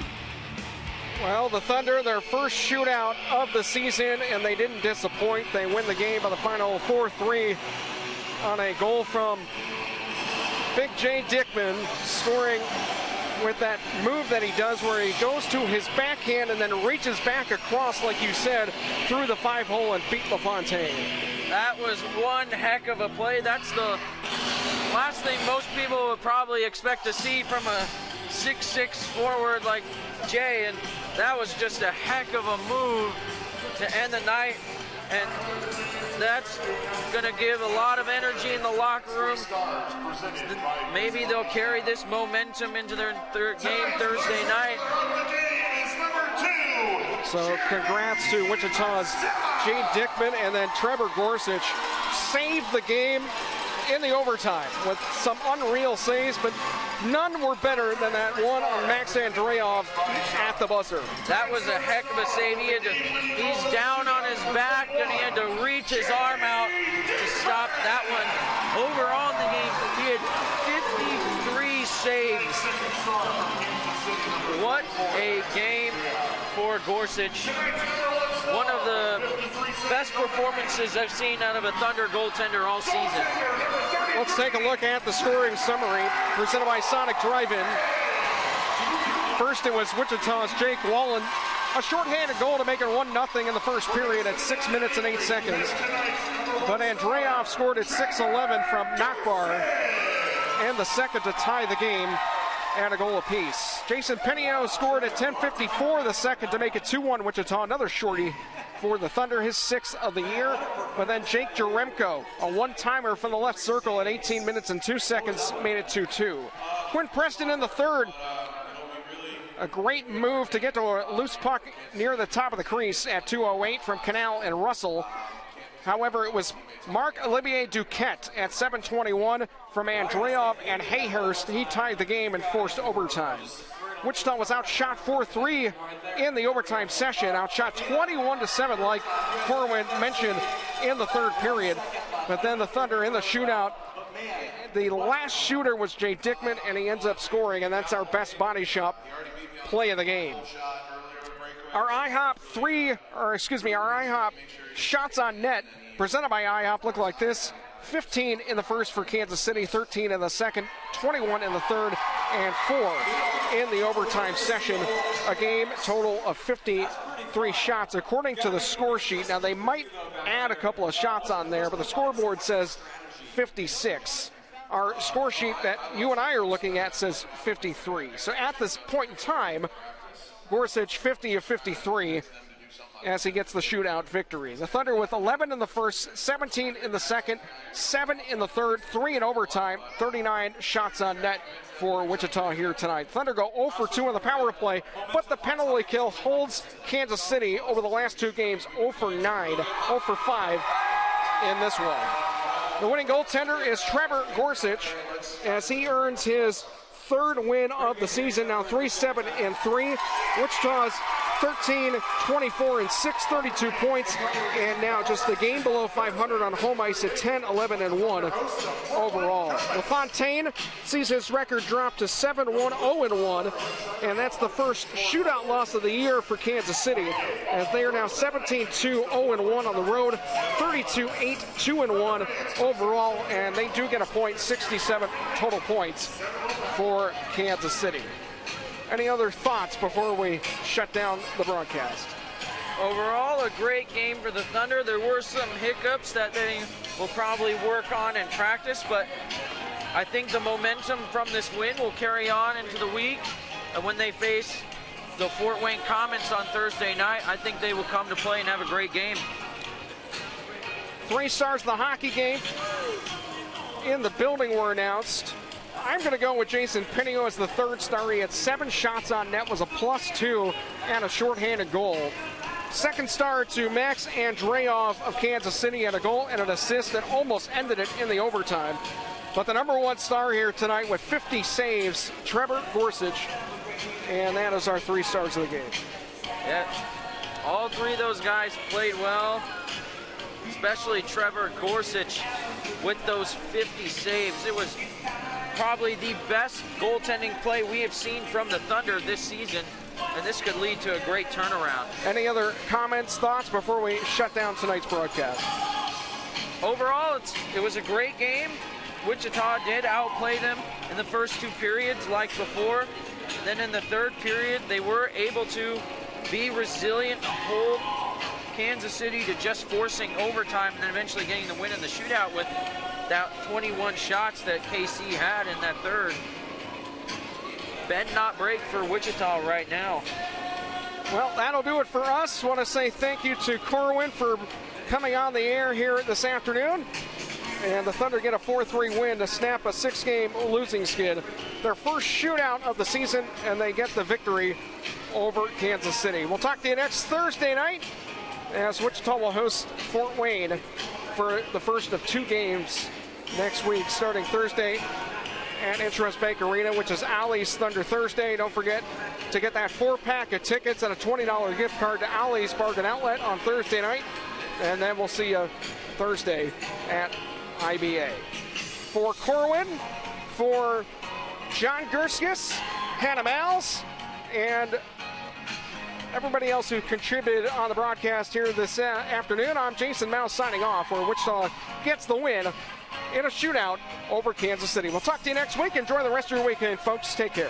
A: Well, the Thunder, their first shootout of the season, and they didn't disappoint. They win the game by the final 4-3 on a goal from Big J Dickman, scoring with that move that he does where he goes to his backhand and then reaches back across, like you said, through the 5-hole and beat LaFontaine.
B: That was one heck of a play. That's the last thing most people would probably expect to see from a 6'6" forward like Jay, and that was just a heck of a move to end the night, and that's going to give a lot of energy in the locker room. Maybe they'll carry this momentum into their game Thursday night.
A: So congrats to Wichita's Jay Dickman, and then Trevor Gorsuch saved the game in the overtime with some unreal saves, but none were better than that one on Max Andreev at the buzzer.
B: That was a heck of a save. He's down on his back, and he had to reach his arm out to stop that one. Overall in the game, he had 53 saves. What a game for Gorsuch. One of the best performances I've seen out of a Thunder goaltender all season.
A: Let's take a look at the scoring summary presented by Sonic Drive-In. First, it was Wichita's Jake Wallen. A shorthanded goal to make it 1-0 in the first period at 6 minutes and 8 seconds. But Andreev scored at 6:11 from Nakbar, and the second to tie the game and a goal apiece. Jason Penio scored at 10:54 the second to make it 2-1 Wichita. Another shorty for the Thunder, his 6th of the year. But then Jake Jaremko, a one-timer from the left circle at 18 minutes and 2 seconds, made it 2-2. Quinn Preston in the third. A great move to get to a loose puck near the top of the crease at 2:08 from Canal and Russell. However, it was Marc-Olivier Duquette at 7:21 from Andreov and Hayhurst. He tied the game and forced overtime. Wichita was outshot 4-3 in the overtime session, outshot 21-7 like Corwin mentioned in the third period. But then the Thunder in the shootout, the last shooter was Jay Dickman, and he ends up scoring, and that's our best body shop play of the game. Our IHOP shots on net presented by IHOP look like this. 15 in the first for Kansas City, 13 in the second, 21 in the third, and 4 in the overtime session. A game total of 53 shots according to the score sheet. Now they might add a couple of shots on there, but the scoreboard says 56. Our score sheet that you and I are looking at says 53. So at this point in time, Gorsuch 50 of 53 as he gets the shootout victory. The Thunder with 11 in the first, 17 in the second, 7 in the third, 3 in overtime, 39 shots on net for Wichita here tonight. Thunder go 0 for 2 in the power play, but the penalty kill holds Kansas City over the last 2 games 0 for 9, 0 for 5 in this one. The winning goaltender is Trevor Gorsuch as he earns his 3rd win of the season, now 3-7-3. Wichita's 13-24-6, 32 points, and now just a game below 500 on home ice at 10-11-1 overall. LaFontaine sees his record drop to 7-1-0-1, and that's the first shootout loss of the year for Kansas City, as they are now 17-2-0-1 on the road, 32-8-2-1 overall, and they do get a point, 67 total points for Kansas City. Any other thoughts before we shut down the broadcast?
B: Overall, a great game for the Thunder. There were some hiccups that they will probably work on in practice, but I think the momentum from this win will carry on into the week. And when they face the Fort Wayne Comets on Thursday night, I think they will come to play and have a great game.
A: 3 stars of the hockey game in the building were announced. I'm going to go with Jason Penio as the 3rd star. He had 7 shots on net, was a +2, and a shorthanded goal. 2nd star to Max Andreov of Kansas City, had a goal and an assist that almost ended it in the overtime. But the number 1 star here tonight with 50 saves, Trevor Gorsuch, and that is our 3 stars of the game.
B: Yeah, all 3 of those guys played well, especially Trevor Gorsuch with those 50 saves. It was probably the best goaltending play we have seen from the Thunder this season, and this could lead to a great turnaround.
A: Any other comments, thoughts before we shut down tonight's broadcast?
B: Overall, it was a great game. Wichita did outplay them in the first 2 periods like before. And then in the 3rd period, they were able to be resilient, hold Kansas City to just forcing overtime and then eventually getting the win in the shootout with that 21 shots that KC had in that 3rd. Bend not break for Wichita right now.
A: Well, that'll do it for us. Want to say thank you to Corwin for coming on the air here this afternoon. And the Thunder get a 4-3 win to snap a 6-game losing skid. Their first shootout of the season, and they get the victory over Kansas City. We'll talk to you next Thursday night as Wichita will host Fort Wayne for the first of 2 games next week, starting Thursday at Insurance Bank Arena, which is Alley's Thunder Thursday. Don't forget to get that 4-pack of tickets and a $20 gift card to Alley's Bargain Outlet on Thursday night. And then we'll see you Thursday at IBA. For Corwin, for John Gerskis, Hannah Mals, and everybody else who contributed on the broadcast here this afternoon, I'm Jason Mouse signing off, where Wichita gets the win in a shootout over Kansas City. We'll talk to you next week. Enjoy the rest of your weekend, folks. Take care.